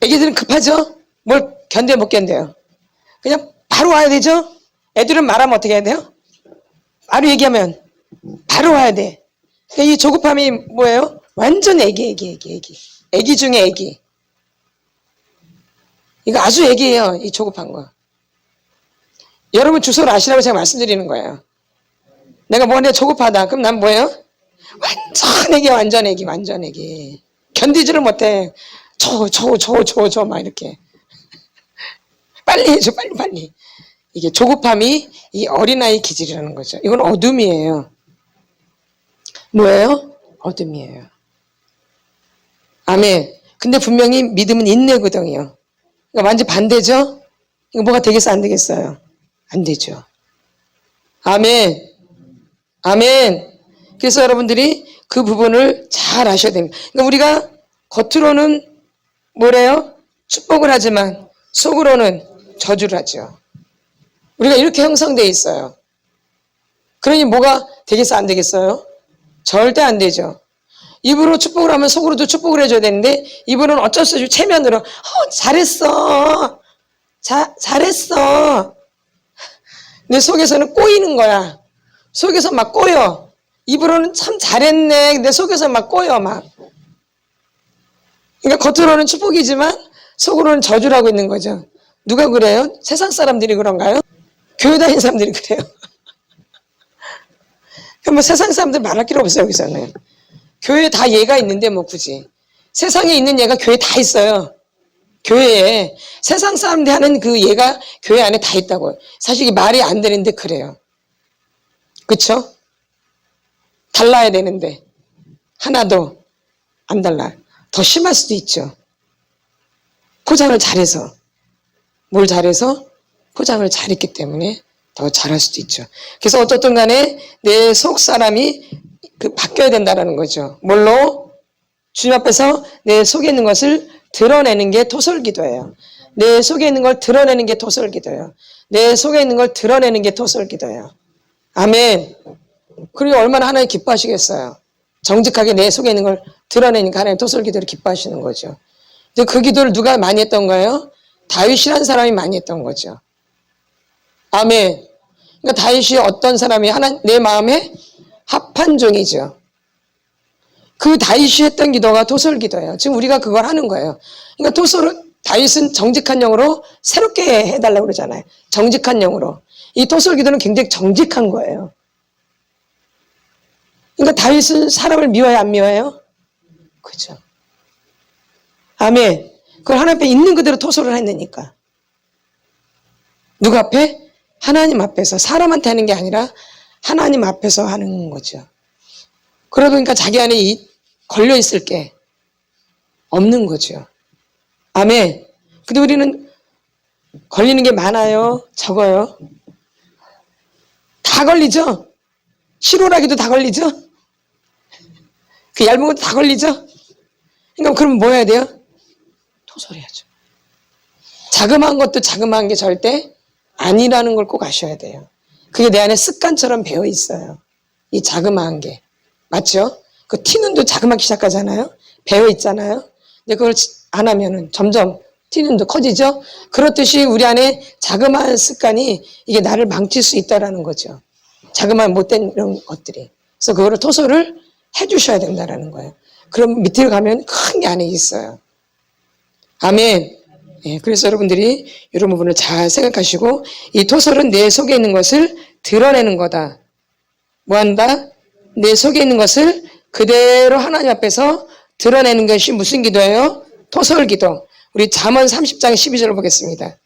애기들은 급하죠? 뭘 견뎌 못 견뎌요. 그냥 바로 와야 되죠? 애들은 말하면 어떻게 해야 돼요? 바로 얘기하면 바로 와야 돼. 그러니까 이 조급함이 뭐예요? 완전 애기. 애기 중에 애기. 이거 아주 애기예요. 이 조급한 거. 여러분 주소를 아시라고 제가 말씀드리는 거예요. 내가 뭐냐 조급하다. 그럼 난 뭐예요? 완전 애기. 견디지를 못해. 막 이렇게. 빨리 해줘, 빨리. 이게 조급함이 이 어린아이 기질이라는 거죠. 이건 어둠이에요. 뭐예요? 어둠이에요. 아멘. 근데 분명히 믿음은 인내거든요. 그러니까 완전 반대죠? 이거 뭐가 되겠어, 안 되겠어요? 안 되죠. 아멘. 그래서 여러분들이 그 부분을 잘 아셔야 됩니다. 그러니까 우리가 겉으로는 뭐래요? 축복을 하지만 속으로는 저주를 하죠. 우리가 이렇게 형성되어 있어요. 그러니 뭐가 되겠어, 안 되겠어요? 절대 안 되죠. 입으로 축복을 하면 속으로도 축복을 해줘야 되는데 입으로는 어쩔 수 없이 체면으로 잘했어. 잘했어. 내 속에서는 꼬이는 거야. 속에서 막 꼬여. 입으로는 참 잘했네. 내 속에서 막 꼬여 막. 그러니까 겉으로는 축복이지만 속으로는 저주를 하고 있는 거죠. 누가 그래요? 세상 사람들이 그런가요? 교회 다니는 사람들이 그래요. 그럼 뭐 세상 사람들 말할 필요 없어요, 여기서는. 교회에 다 예가 있는데 뭐 굳이. 세상에 있는 예가 교회에 다 있어요. 교회에 세상 사람들이 하는 그 예가 교회 안에 다 있다고요. 사실 이게 말이 안 되는데 그래요. 그쵸? 달라야 되는데 하나도 안 달라요. 더 심할 수도 있죠. 포장을 잘해서. 뭘 잘해서? 포장을 잘했기 때문에 더 잘할 수도 있죠. 그래서 어떻든 간에 내 속 사람이 바뀌어야 된다는 거죠. 뭘로? 주님 앞에서 내 속에 있는 것을 드러내는 게 토설기도예요. 내 속에 있는 걸 드러내는 게 토설기도예요. 내 속에 있는 걸 드러내는 게 토설기도예요. 아멘. 그리고 얼마나 하나님 기뻐하시겠어요. 정직하게 내 속에 있는 걸 드러내니까 하나님 토설기도를 기뻐하시는 거죠. 근데 그 기도를 누가 많이 했던 거예요? 다윗이라는 사람이 많이 했던 거죠. 아멘. 그러니까 다윗이 어떤 사람이 내 마음에 합한 종이죠. 그 다윗이 했던 기도가 토설기도예요. 지금 우리가 그걸 하는 거예요. 그러니까 다윗은 정직한 영으로 새롭게 해달라고 그러잖아요. 정직한 영으로. 이 토설기도는 굉장히 정직한 거예요. 그러니까 다윗은 사람을 미워요, 안 미워요? 그죠. 아멘. 그걸 하나님 앞에 있는 그대로 토설을 했으니까. 누구 앞에? 하나님 앞에서. 사람한테 하는 게 아니라 하나님 앞에서 하는 거죠. 그러다 보니까 자기 안에 걸려있을 게 없는 거죠. 아멘. 근데 우리는 걸리는 게 많아요? 적어요? 다 걸리죠? 실오라기도 다 걸리죠? 그 얇은 것도 다 걸리죠? 그러니까 그러면 뭐 해야 돼요? 토설해야죠. 자그마한 것도 자그마한 게 절대 아니라는 걸 꼭 아셔야 돼요. 그게 내 안에 습관처럼 배어 있어요. 이 자그마한 게. 맞죠? 그 티눈도 자그맣게 시작하잖아요? 배어 있잖아요? 근데 그걸 안 하면은 점점 티눈도 커지죠? 그렇듯이 우리 안에 자그마한 습관이 이게 나를 망칠 수 있다라는 거죠. 자그마한 못된 이런 것들이. 그래서 그거를 토설을 해주셔야 된다라는 거예요. 그럼 밑에 가면 큰 게 안에 있어요. 아멘. 예, 그래서 여러분들이 이런 부분을 잘 생각하시고 이 토설은 내 속에 있는 것을 드러내는 거다. 뭐 한다? 내 속에 있는 것을 그대로 하나님 앞에서 드러내는 것이 무슨 기도예요? 토설기도. 우리 잠언 30장 12절을 보겠습니다.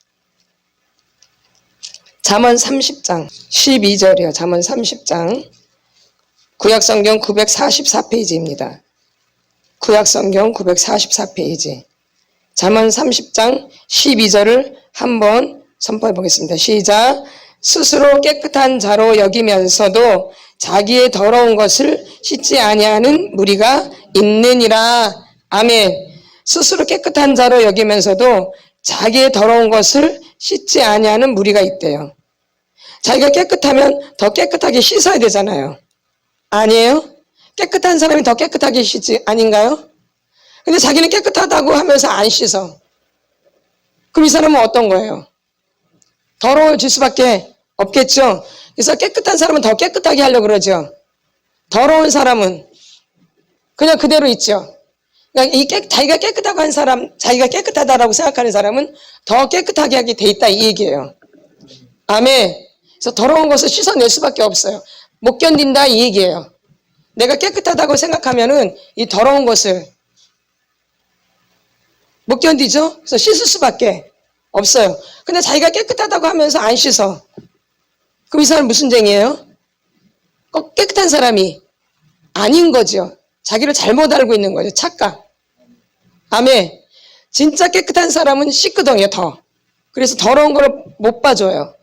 잠언 30장 12절이요. 잠언 30장 구약성경 944페이지입니다. 구약성경 944페이지. 잠언 30장 12절을 한번 선포해 보겠습니다. 시작. 스스로 깨끗한 자로 여기면서도 자기의 더러운 것을 씻지 아니하는 무리가 있느니라. 아멘. 스스로 깨끗한 자로 여기면서도 자기의 더러운 것을 씻지 아니하는 무리가 있대요. 자기가 깨끗하면 더 깨끗하게 씻어야 되잖아요. 아니에요? 깨끗한 사람이 더 깨끗하게 씻지 아닌가요? 근데 자기는 깨끗하다고 하면서 안 씻어. 그럼 이 사람은 어떤 거예요? 더러워질 수밖에 없겠죠. 그래서 깨끗한 사람은 더 깨끗하게 하려고 그러죠. 더러운 사람은 그냥 그대로 있죠. 그러니까 자기가 깨끗하고 한 사람, 자기가 깨끗하다라고 생각하는 사람은 더 깨끗하게 하게 돼 있다 이 얘기예요. 아멘. 그래서 더러운 것을 씻어낼 수밖에 없어요. 못 견딘다 이 얘기예요. 내가 깨끗하다고 생각하면은 이 더러운 것을 못 견디죠? 그래서 씻을 수밖에 없어요. 근데 자기가 깨끗하다고 하면서 안 씻어. 그럼 이 사람은 무슨 쟁이에요? 꼭 깨끗한 사람이 아닌 거죠. 자기를 잘못 알고 있는 거죠. 착각. 아멘. 진짜 깨끗한 사람은 씻거든요, 더. 그래서 더러운 걸 못 봐줘요.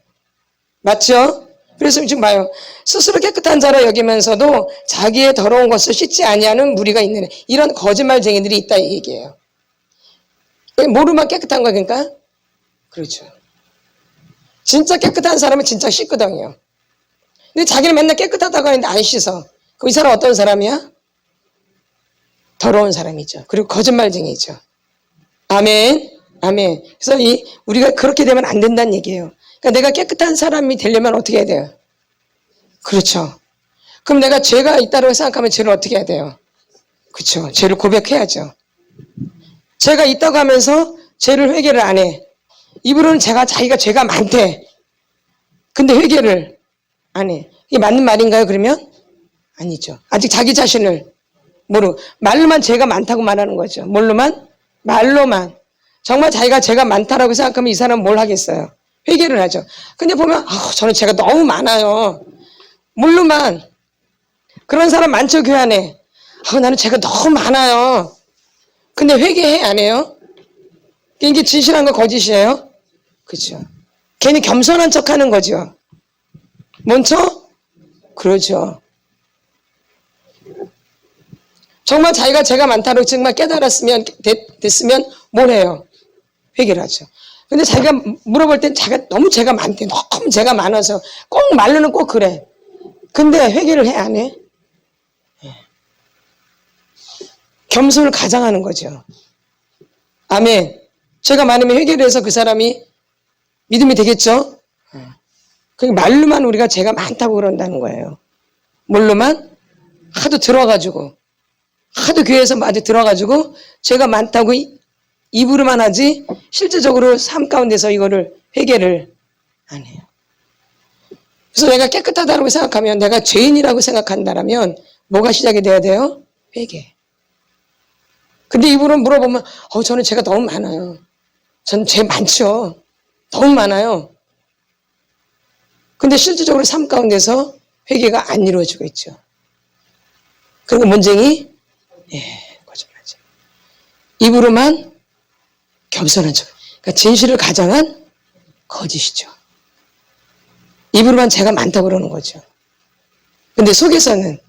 맞죠? 그래서 지금 봐요. 스스로 깨끗한 자로 여기면서도 자기의 더러운 것을 씻지 아니하는 무리가 있는 이런 거짓말쟁이들이 있다 이 얘기예요. 모르만 깨끗한 거 그러니까? 그렇죠. 진짜 깨끗한 사람은 진짜 씻거든요. 근데 자기는 맨날 깨끗하다고 하는데 안 씻어. 그럼 이 사람 어떤 사람이야? 더러운 사람이죠. 그리고 거짓말쟁이죠. 아멘. 아멘. 그래서 우리가 그렇게 되면 안 된다는 얘기예요. 그러니까 내가 깨끗한 사람이 되려면 어떻게 해야 돼요? 그렇죠. 그럼 내가 죄가 있다고 생각하면 죄를 어떻게 해야 돼요? 그렇죠. 죄를 고백해야죠. 죄가 있다고 하면서 죄를 회개를 안 해. 입으로는 자기가 죄가 많대. 근데 회개를 안 해. 이게 맞는 말인가요, 그러면? 아니죠. 아직 자기 자신을 모르고 말로만 죄가 많다고 말하는 거죠. 뭘로만? 말로만. 정말 자기가 죄가 많다라고 생각하면 이 사람은 뭘 하겠어요? 회개를 하죠. 근데 보면 저는 죄가 너무 많아요. 물로만 그런 사람 많죠, 교회 안에. 나는 죄가 너무 많아요. 근데 회개해 안 해요? 이게 진실한 거 거짓이에요? 그렇죠. 괜히 겸손한 척하는 거죠. 뭔 척? 그러죠. 정말 자기가 죄가 많다고 정말 깨달았으면 됐으면 뭘 해요? 회개를 하죠. 근데 자기가 물어볼 땐 자기가 너무 죄가 많대. 너무 죄가 많아서 꼭 말로는 꼭 그래. 근데 회개를 해 안 해? 겸손을 가장하는 거죠. 아멘. 죄가 많으면 회개를 해서 그 사람이 믿음이 되겠죠? 그러니까 말로만 우리가 죄가 많다고 그런다는 거예요. 뭘로만? 하도 들어가지고 하도 교회에서 많이 들어가지고 죄가 많다고 입으로만 하지 실제적으로 삶 가운데서 이거를 회개를 안 해요. 그래서 내가 깨끗하다고 생각하면 내가 죄인이라고 생각한다면 뭐가 시작이 돼야 돼요? 회개. 근데 입으로 물어보면 저는 죄가 너무 많아요. 저는 죄 많죠. 너무 많아요. 근데 실질적으로 삶 가운데서 회개가 안 이루어지고 있죠. 그리고 문쟁이 거짓말하죠. 입으로만 겸손한 척. 그러니까 진실을 가장한 거짓이죠. 입으로만 죄가 많다고 그러는 거죠. 근데 속에서는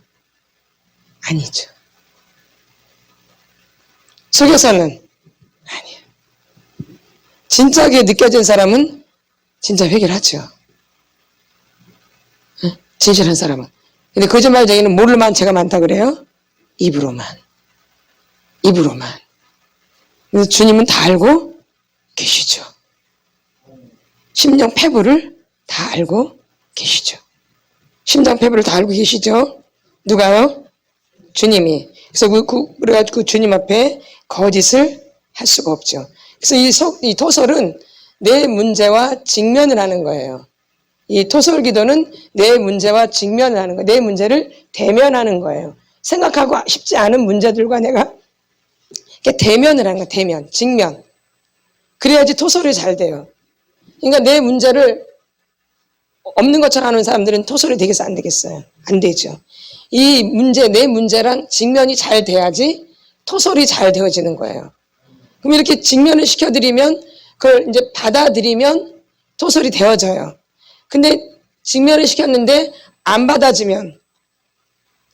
아니죠. 속에서는 아니에요. 진짜게 느껴진 사람은 진짜 회개를 하죠. 진실한 사람은. 근데 거짓말쟁이는 뭘로만 죄가 많다 그래요? 입으로만. 입으로만. 그래서 주님은 다 알고 계시죠. 심령 패부를 다 알고 계시죠. 심장 패부를 다 알고 계시죠. 누가요? 주님이. 그래서 우리가 그 주님 앞에 거짓을 할 수가 없죠. 그래서 이 토설은 내 문제와 직면을 하는 거예요. 이 토설 기도는 내 문제와 직면을 하는 거예요. 내 문제를 대면하는 거예요. 생각하고 싶지 않은 문제들과 내가 이렇게 대면을 하는 거예요. 대면, 직면. 그래야지 토설이 잘 돼요. 그러니까 내 문제를 없는 것처럼 하는 사람들은 토설이 되겠어요? 안 되겠어요? 안 되죠. 이 문제, 내 문제랑 직면이 잘 돼야지 토설이 잘 되어지는 거예요. 그럼 이렇게 직면을 시켜드리면, 그걸 이제 받아들이면 토설이 되어져요. 근데 직면을 시켰는데 안 받아지면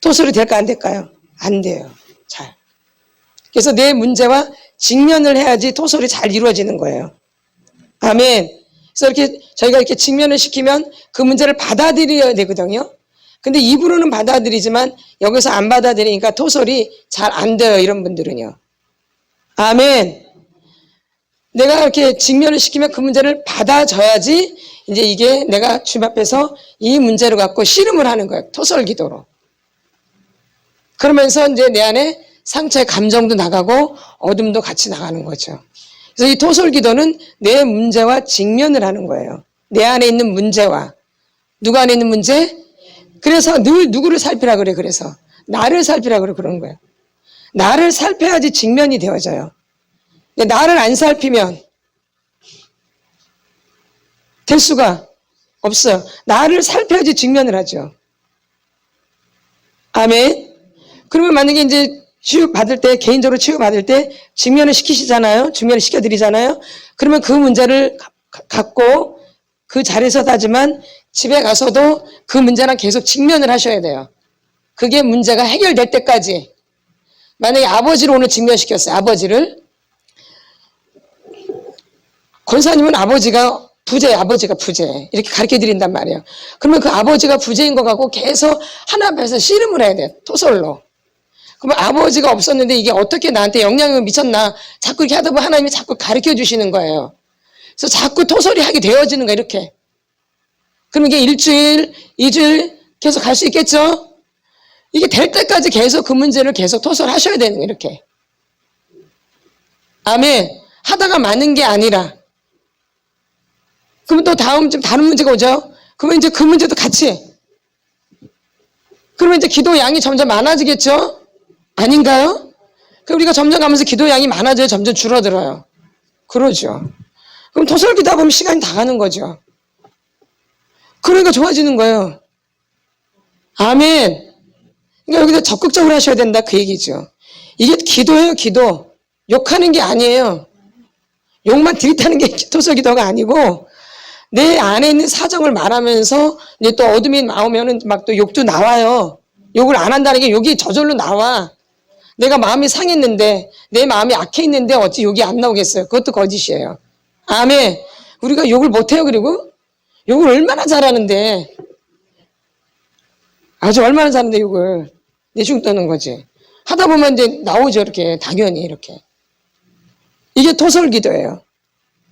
토설이 될까 안 될까요? 안 돼요. 잘. 그래서 내 문제와 직면을 해야지 토설이 잘 이루어지는 거예요. 아멘. 그래서 이렇게 저희가 이렇게 직면을 시키면 그 문제를 받아들여야 되거든요. 근데 입으로는 받아들이지만 여기서 안 받아들이니까 토설이 잘 안 돼요. 이런 분들은요. 아멘. 내가 이렇게 직면을 시키면 그 문제를 받아줘야지 이제 이게 내가 주님 앞에서 이 문제를 갖고 씨름을 하는 거예요. 토설 기도로. 그러면서 이제 내 안에 상처의 감정도 나가고 어둠도 같이 나가는 거죠. 그래서 이 토설 기도는 내 문제와 직면을 하는 거예요. 내 안에 있는 문제와. 누가 안에 있는 문제? 그래서 늘 누구를 살피라 그래. 그래서 나를 살피라 그래. 그런 거예요. 나를 살펴야지 직면이 되어져요. 근데 나를 안 살피면 될 수가 없어요. 나를 살펴야지 직면을 하죠. 아멘. 그러면 만약에 이제 치유받을 때, 개인적으로 치유받을 때 직면을 시키시잖아요. 직면을 시켜드리잖아요. 그러면 그 문제를 갖고 그 자리에서 하지만 집에 가서도 그 문제랑 계속 직면을 하셔야 돼요. 그게 문제가 해결될 때까지. 만약에 아버지를 오늘 직면시켰어요. 아버지를. 권사님은 아버지가 부재예요. 아버지가 부재. 이렇게 가르쳐드린단 말이에요. 그러면 그 아버지가 부재인 것 같고 계속 하나 앞에서 씨름을 해야 돼요. 토설로. 그러면 아버지가 없었는데 이게 어떻게 나한테 영향을 미쳤나. 자꾸 이렇게 하다 보면 하나님이 자꾸 가르쳐 주시는 거예요. 그래서 자꾸 토설이 하게 되어지는 거예요. 이렇게. 그럼 이게 일주일, 2주일 계속 갈 수 있겠죠? 이게 될 때까지 계속 그 문제를 계속 토설하셔야 되는 거예요. 이렇게. 아멘. 하다가 마는 게 아니라. 그러면 또 다음 좀 다른 문제가 오죠? 그러면 이제 그 문제도 같이. 그러면 이제 기도 양이 점점 많아지겠죠? 아닌가요? 그럼 우리가 점점 가면서 기도 양이 많아져요? 점점 줄어들어요? 그러죠. 그럼 토설기다 보면 시간이 다 가는 거죠. 그러니까 좋아지는 거예요. 아멘. 그러니까 여기서 적극적으로 하셔야 된다 그 얘기죠. 이게 기도예요, 기도. 욕하는 게 아니에요. 욕만 들이타는 게 토설기도가 아니고 내 안에 있는 사정을 말하면서 이제 또 어둠이 나오면은 막 또 욕도 나와요. 욕을 안 한다는 게 욕이 저절로 나와. 내가 마음이 상했는데 내 마음이 악해 있는데 어찌 욕이 안 나오겠어요. 그것도 거짓이에요. 아멘. 우리가 욕을 못해요. 그리고 욕을 얼마나 잘하는데 아주 얼마나 잘하는데 욕을 내중 떠는 거지. 하다 보면 이제 나오죠. 이렇게 당연히 이렇게. 이게 토설기도예요.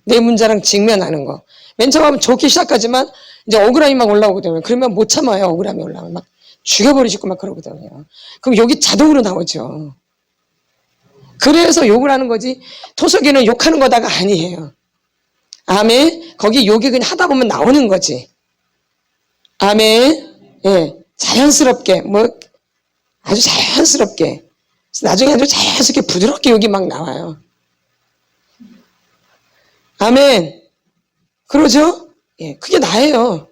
내 문제랑 직면하는 거. 맨 처음 하면 좋게 시작하지만 이제 억울함이 막 올라오거든요. 그러면 못 참아요. 억울함이 올라오면 막 죽여버리시고 막 그러거든요. 그럼 욕이 자동으로 나오죠. 그래서 욕을 하는 거지 토설기는 욕하는 거다가 아니에요. 아멘. 거기 욕이 그냥 하다 보면 나오는 거지. 아멘. 예, 자연스럽게 뭐 아주 자연스럽게 나중에 아주 자연스럽게 부드럽게 욕이 막 나와요. 아멘. 그러죠? 예, 그게 나예요.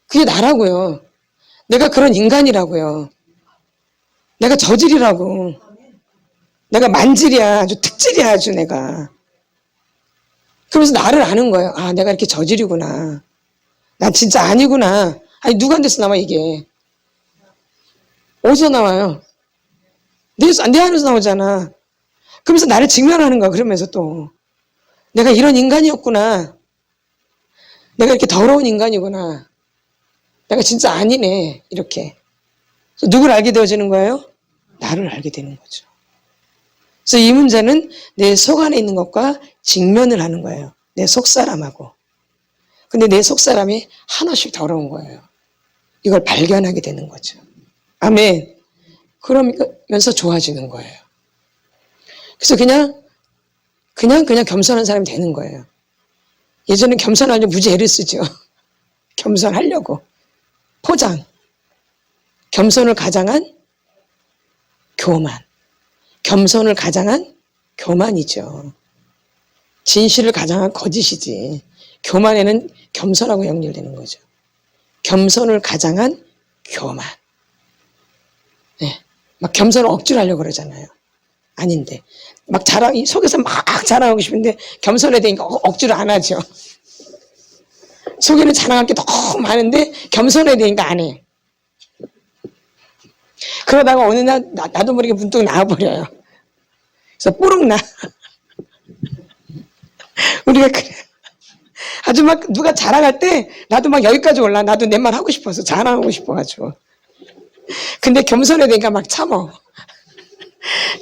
그게 나라고요. 내가 그런 인간이라고요. 내가 저질이라고. 내가 만질이야. 아주 특질이야. 아주 내가. 그러면서 나를 아는 거예요. 아, 내가 이렇게 저질이구나. 난 진짜 아니구나. 아니, 누구한테서 나와 이게. 어디서 나와요? 내 안에서 나오잖아. 그러면서 나를 직면하는 거야. 그러면서 또. 내가 이런 인간이었구나. 내가 이렇게 더러운 인간이구나. 내가 진짜 아니네. 이렇게. 누굴 알게 되어지는 거예요? 나를 알게 되는 거죠. 그래서 이 문제는 내 속 안에 있는 것과 직면을 하는 거예요. 내 속사람하고. 근데 내 속사람이 하나씩 더러운 거예요. 이걸 발견하게 되는 거죠. 아멘. 그러면서 좋아지는 거예요. 그래서 그냥 겸손한 사람이 되는 거예요. 예전엔 겸손하려고 무지 애를 쓰죠. 겸손하려고. 포장. 겸손을 가장한 교만. 겸손을 가장한 교만이죠. 진실을 가장한 거짓이지. 교만에는 겸손하고 연결되는 거죠. 겸손을 가장한 교만. 네. 막 겸손을 억지로 하려고 그러잖아요. 아닌데. 막 속에서 막 자랑하고 싶은데 겸손에 대니까 억지로 안 하죠. 속에는 자랑할 게 너무 많은데 겸손에 대니까 안 해. 그러다가 어느 날 나도 모르게 문득 나와버려요. 그래서 뽀록 나. 우리가 그래. 아주 막 누가 자랑할 때 나도 막 여기까지 올라. 나도 내 말 하고 싶어서 자랑하고 싶어가지고. 근데 겸손에 대니까 막 참어.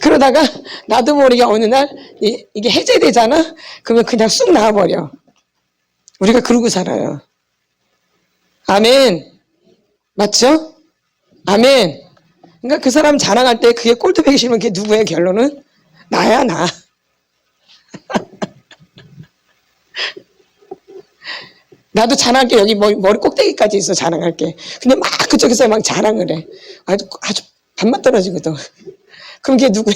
그러다가 나도 모르게 어느 날 이게 해제되잖아? 그러면 그냥 쑥 나와버려. 우리가 그러고 살아요. 아멘. 맞죠? 아멘. 그러니까 그 사람 자랑할 때 그게 꼴뚜배기 싫으면 그게 누구예요? 결론은? 나야, 나. 나도 자랑할 게 여기 머리 꼭대기까지 있어, 자랑할 게. 근데 막 그쪽에서 막 자랑을 해. 아주 반만 떨어지거든. 그럼 그게 누구야?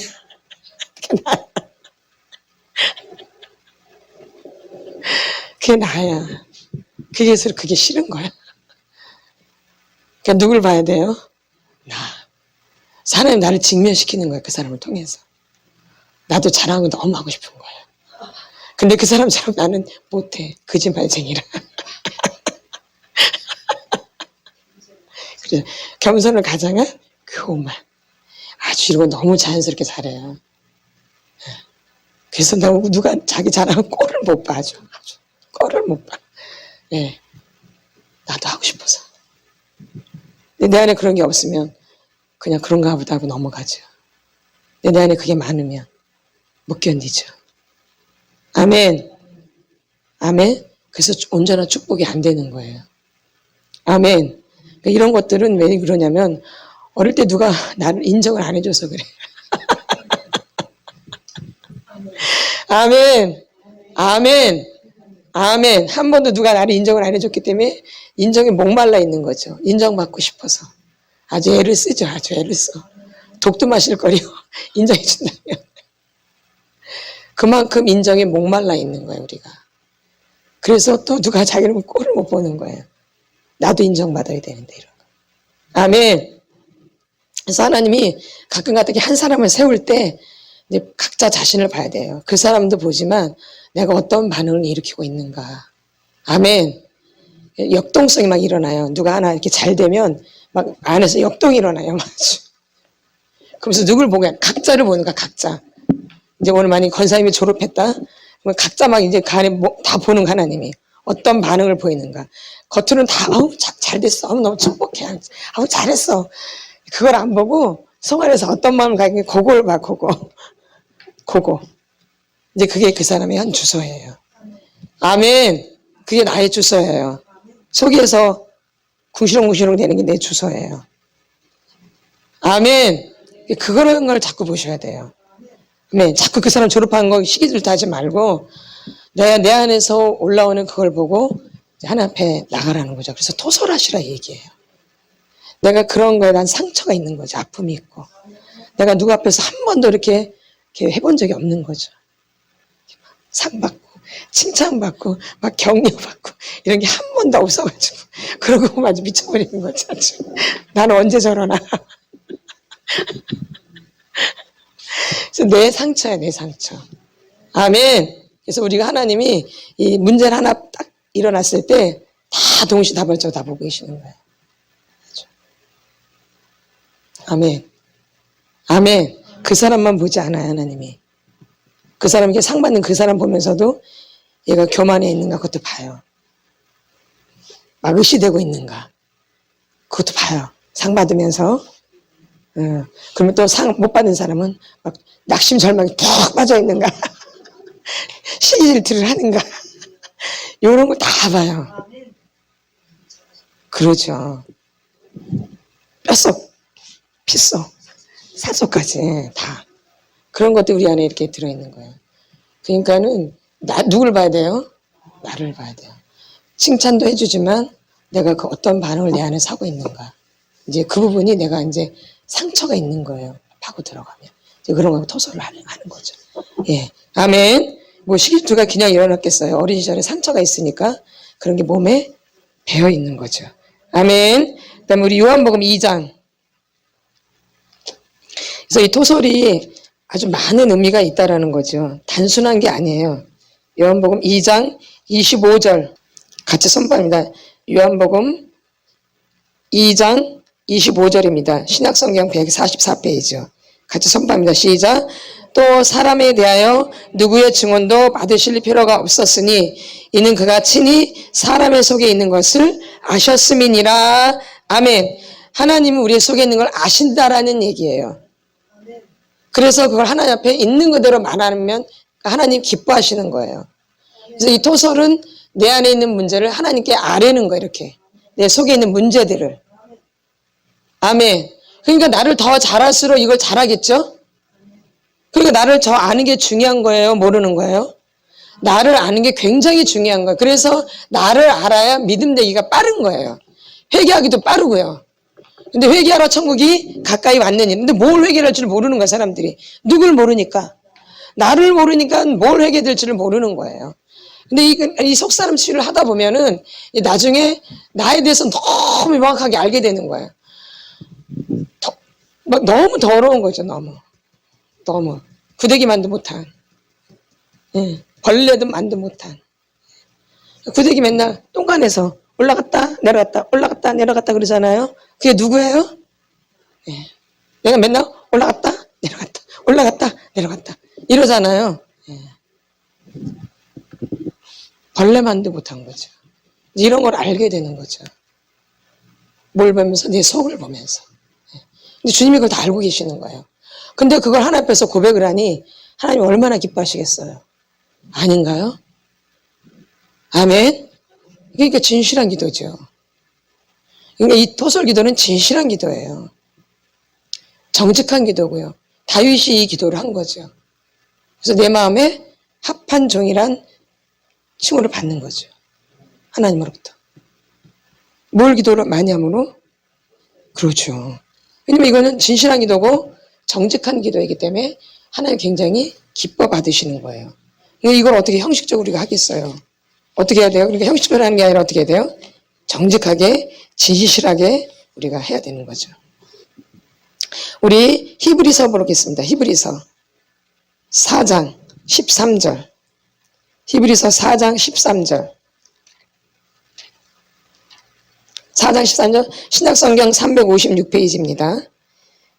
그게 나야. 그게 나야. 그게 싫은 거야. 그러니까 누굴 봐야 돼요? 나. 사람이 나를 직면시키는 거야, 그 사람을 통해서. 나도 자랑을 너무 하고 싶은 거야. 근데 그 사람처럼 나는 못해. 거짓말쟁이라. 그래, 겸손을 가장한 교만. 아주 이런 거 너무 자연스럽게 잘해요. 그래서 누가 자기 자랑은 꼴을 못 봐. 아주 꼴을 못 봐. 예. 나도 하고 싶어서. 근데 내 안에 그런 게 없으면 그냥 그런가 보다 하고 넘어가죠. 근데 내 안에 그게 많으면 못 견디죠. 아멘. 아멘. 그래서 온전한 축복이 안 되는 거예요. 아멘. 그러니까 이런 것들은 왜 그러냐면 어릴 때 누가 나를 인정을 안 해줘서 그래. 아멘. 아멘. 아멘. 한 번도 누가 나를 인정을 안 해줬기 때문에 인정에 목말라 있는 거죠. 인정받고 싶어서. 아주 애를 쓰죠. 아주 애를 써. 독도 마실 거리고 인정해준다면. 그만큼 인정에 목말라 있는 거예요, 우리가. 그래서 또 누가 자기를 꼴을 못 보는 거예요. 나도 인정받아야 되는데, 이런 거. 아멘. 그래서 하나님이 가끔 가다가 한 사람을 세울 때 이제 각자 자신을 봐야 돼요. 그 사람도 보지만 내가 어떤 반응을 일으키고 있는가. 아멘. 역동성이 막 일어나요. 누가 하나 이렇게 잘 되면 막 안에서 역동이 일어나요. 그러면서 누굴 보고 각자를 보는 거야, 각자. 이제 오늘 만약 권사님이 졸업했다? 그러면 각자 막 이제 다 보는 거, 하나님이. 어떤 반응을 보이는가. 겉으로는 다, 잘 됐어. 너무 축복해. 잘했어. 그걸 안 보고 속 안에서 어떤 마음을 가지고 그걸 봐, 그거. 이제 그게 그 사람의 한 주소예요. 아멘. 그게 나의 주소예요. 속에서 궁시렁궁시렁 되는 게 내 주소예요. 아멘. 그런 걸 자꾸 보셔야 돼요. 아멘. 자꾸 그 사람 졸업한 거 시기질투 하지 말고 내 안에서 올라오는 그걸 보고 하나님 앞에 나가라는 거죠. 그래서 토설하시라 얘기해요. 내가 그런 거에 대한 상처가 있는 거죠. 아픔이 있고. 내가 누구 앞에서 한 번도 이렇게 해본 적이 없는 거죠. 상 받고 칭찬받고 막 격려받고 이런 게 한 번도 없어가지고 그러고 아주 미쳐버리는 거죠. 나는 언제 저러나. 그래서 내 상처야, 내 상처. 아멘. 그래서 우리가 하나님이 이 문제를 하나 딱 일어났을 때 다 동시다발적으로 다 보고 계시는 거예요. 아멘. 아멘. 그 사람만 보지 않아요, 하나님이. 그 사람에게 상 받는 그 사람 보면서도 얘가 교만해 있는가 그것도 봐요. 막 의시되고 있는가 그것도 봐요. 상 받으면서. 그러면 또 상 못 받는 사람은 막 낙심절망이 푹 빠져 있는가 시질투를 하는가 이런 걸 다 봐요. 그러죠. 뼛속, 핏속, 살속까지 다 그런 것들이 우리 안에 이렇게 들어있는 거예요. 그러니까는 누굴 봐야 돼요? 나를 봐야 돼요. 칭찬도 해주지만 내가 그 어떤 반응을 내 안에 사고 있는가. 이제 그 부분이 내가 이제 상처가 있는 거예요. 파고 들어가면. 이제 그런 거 토설을 하는 거죠. 예. 아멘. 뭐 시기투가 그냥 일어났겠어요. 어린 시절에 상처가 있으니까 그런 게 몸에 배어 있는 거죠. 아멘. 그 다음에 우리 요한복음 2장. 그래서 이 토설이 아주 많은 의미가 있다라는 거죠. 단순한 게 아니에요. 요한복음 2장 25절 같이 선포합니다. 요한복음 2장 25절입니다. 신약성경 144페이지요. 같이 선포합니다. 시작. 또 사람에 대하여 누구의 증언도 받으실 필요가 없었으니 이는 그가 친히 사람의 속에 있는 것을 아셨음이니라. 아멘. 하나님은 우리 속에 있는 걸 아신다라는 얘기예요. 그래서 그걸 하나님 앞에 있는 그대로 말하면 하나님 기뻐하시는 거예요. 그래서 이 토설은 내 안에 있는 문제를 하나님께 아뢰는 거예요. 이렇게 내 속에 있는 문제들을. 아멘. 그러니까 나를 더 잘할수록 이걸 잘하겠죠? 그러니까 나를 더 아는 게 중요한 거예요? 모르는 거예요? 나를 아는 게 굉장히 중요한 거예요. 그래서 나를 알아야 믿음 되기가 빠른 거예요. 회개하기도 빠르고요. 근데 회개하러 천국이 가까이 왔느니. 근데 뭘 회개할 줄 모르는 거야, 사람들이. 누굴 모르니까. 나를 모르니까 뭘 회개될 줄을 모르는 거예요. 근데 이 속사람 치유를 하다 보면은 나중에 나에 대해서 너무 명확하게 알게 되는 거예요. 막 너무 더러운 거죠, 너무. 구데기 못한. 벌레도 만도 못한. 구데기 맨날 똥간에서 올라갔다 내려갔다 그러잖아요. 그게 누구예요? 내가 맨날 올라갔다 내려갔다 이러잖아요. 벌레만도 못한 거죠. 이런 걸 알게 되는 거죠. 뭘 보면서? 내 속을 보면서. 근데 주님이 그걸 다 알고 계시는 거예요. 근데 그걸 하나님 앞에서 고백을 하니 하나님 얼마나 기뻐하시겠어요? 아닌가요? 아멘. 그러니까 진실한 기도죠. 그러니까 이 토설 기도는 진실한 기도예요. 정직한 기도고요. 다윗이 이 기도를 한 거죠. 그래서 내 마음에 합한 종이란 칭호를 받는 거죠. 하나님으로부터. 뭘 기도를 많이 함으로? 그렇죠. 왜냐면 이거는 진실한 기도고 정직한 기도이기 때문에 하나님 굉장히 기뻐 받으시는 거예요. 이걸 어떻게 형식적으로 우리가 하겠어요? 어떻게 해야 돼요? 그러니까 형식적으로 하는 게 아니라 어떻게 해야 돼요? 정직하게, 진실하게 우리가 해야 되는 거죠. 우리 히브리서 보겠습니다. 히브리서 4장 13절. 히브리서 4장 13절. 4장 13절. 신약성경 356페이지입니다.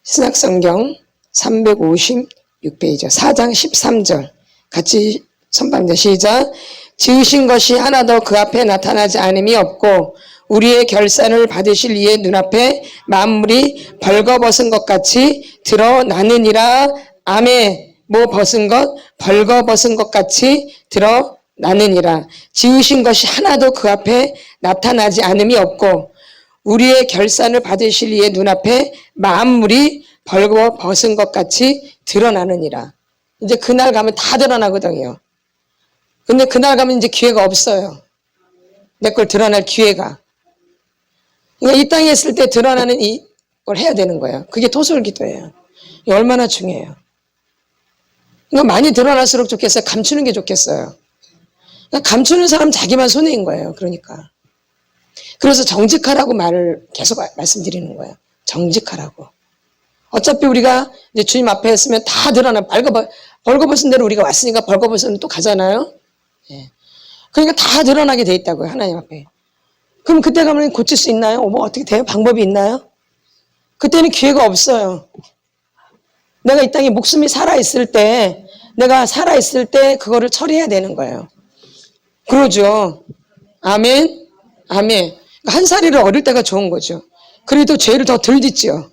신약성경 356페이지. 4장 13절. 같이 선포합니다. 시작. 지으신 것이 하나도 그 앞에 나타나지 않음이 없고 우리의 결산을 받으실 이의 눈앞에 만물이 벌거벗은 것 같이 드러나느니라. 아멘. 뭐 벗은 것? 벌거벗은 것 같이 드러나느니라. 지으신 것이 하나도 그 앞에 나타나지 않음이 없고 우리의 결산을 받으실 이의 눈앞에 만물이 벌거벗은 것 같이 드러나느니라. 이제 그날 가면 다 드러나거든요. 근데 그날 가면 이제 기회가 없어요. 내 걸 드러날 기회가. 그러니까 이 땅에 있을 때 드러나는 이걸 해야 되는 거예요. 그게 토설기도예요. 이게 얼마나 중요해요. 그러니까 많이 드러날수록 좋겠어요? 감추는 게 좋겠어요? 그러니까 감추는 사람 자기만 손해인 거예요. 그러니까. 그래서 정직하라고 말을 계속 말씀드리는 거예요. 정직하라고. 어차피 우리가 이제 주님 앞에 있으면 다 드러나. 벌거벗은 대로 우리가 왔으니까 벌거벗은 또 가잖아요. 예. 그러니까 다 드러나게 돼 있다고요. 하나님 앞에. 그럼 그때 가면 고칠 수 있나요? 뭐 어떻게 돼요? 방법이 있나요? 그때는 기회가 없어요. 내가 이 땅에 목숨이 살아있을 때, 내가 살아있을 때 그거를 처리해야 되는 거예요. 그러죠. 아멘. 아멘. 한 살이를 어릴 때가 좋은 거죠. 그래도 죄를 더 덜 짓죠.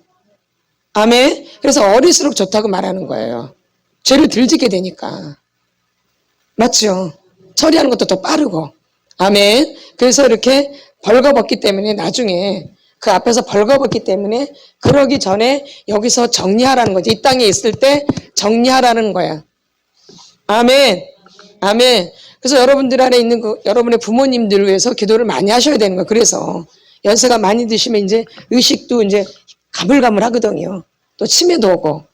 아멘. 그래서 어릴수록 좋다고 말하는 거예요. 죄를 덜 짓게 되니까. 맞죠? 처리하는 것도 더 빠르고. 아멘. 그래서 이렇게 벌거벗기 때문에 나중에 그 앞에서 벌거벗기 때문에 그러기 전에 여기서 정리하라는 거지. 이 땅에 있을 때 정리하라는 거야. 아멘. 아멘. 그래서 여러분들 안에 있는 여러분의 부모님들을 위해서 기도를 많이 하셔야 되는 거예요. 그래서 연세가 많이 드시면 이제 의식도 이제 가물가물하거든요. 또 치매도 오고.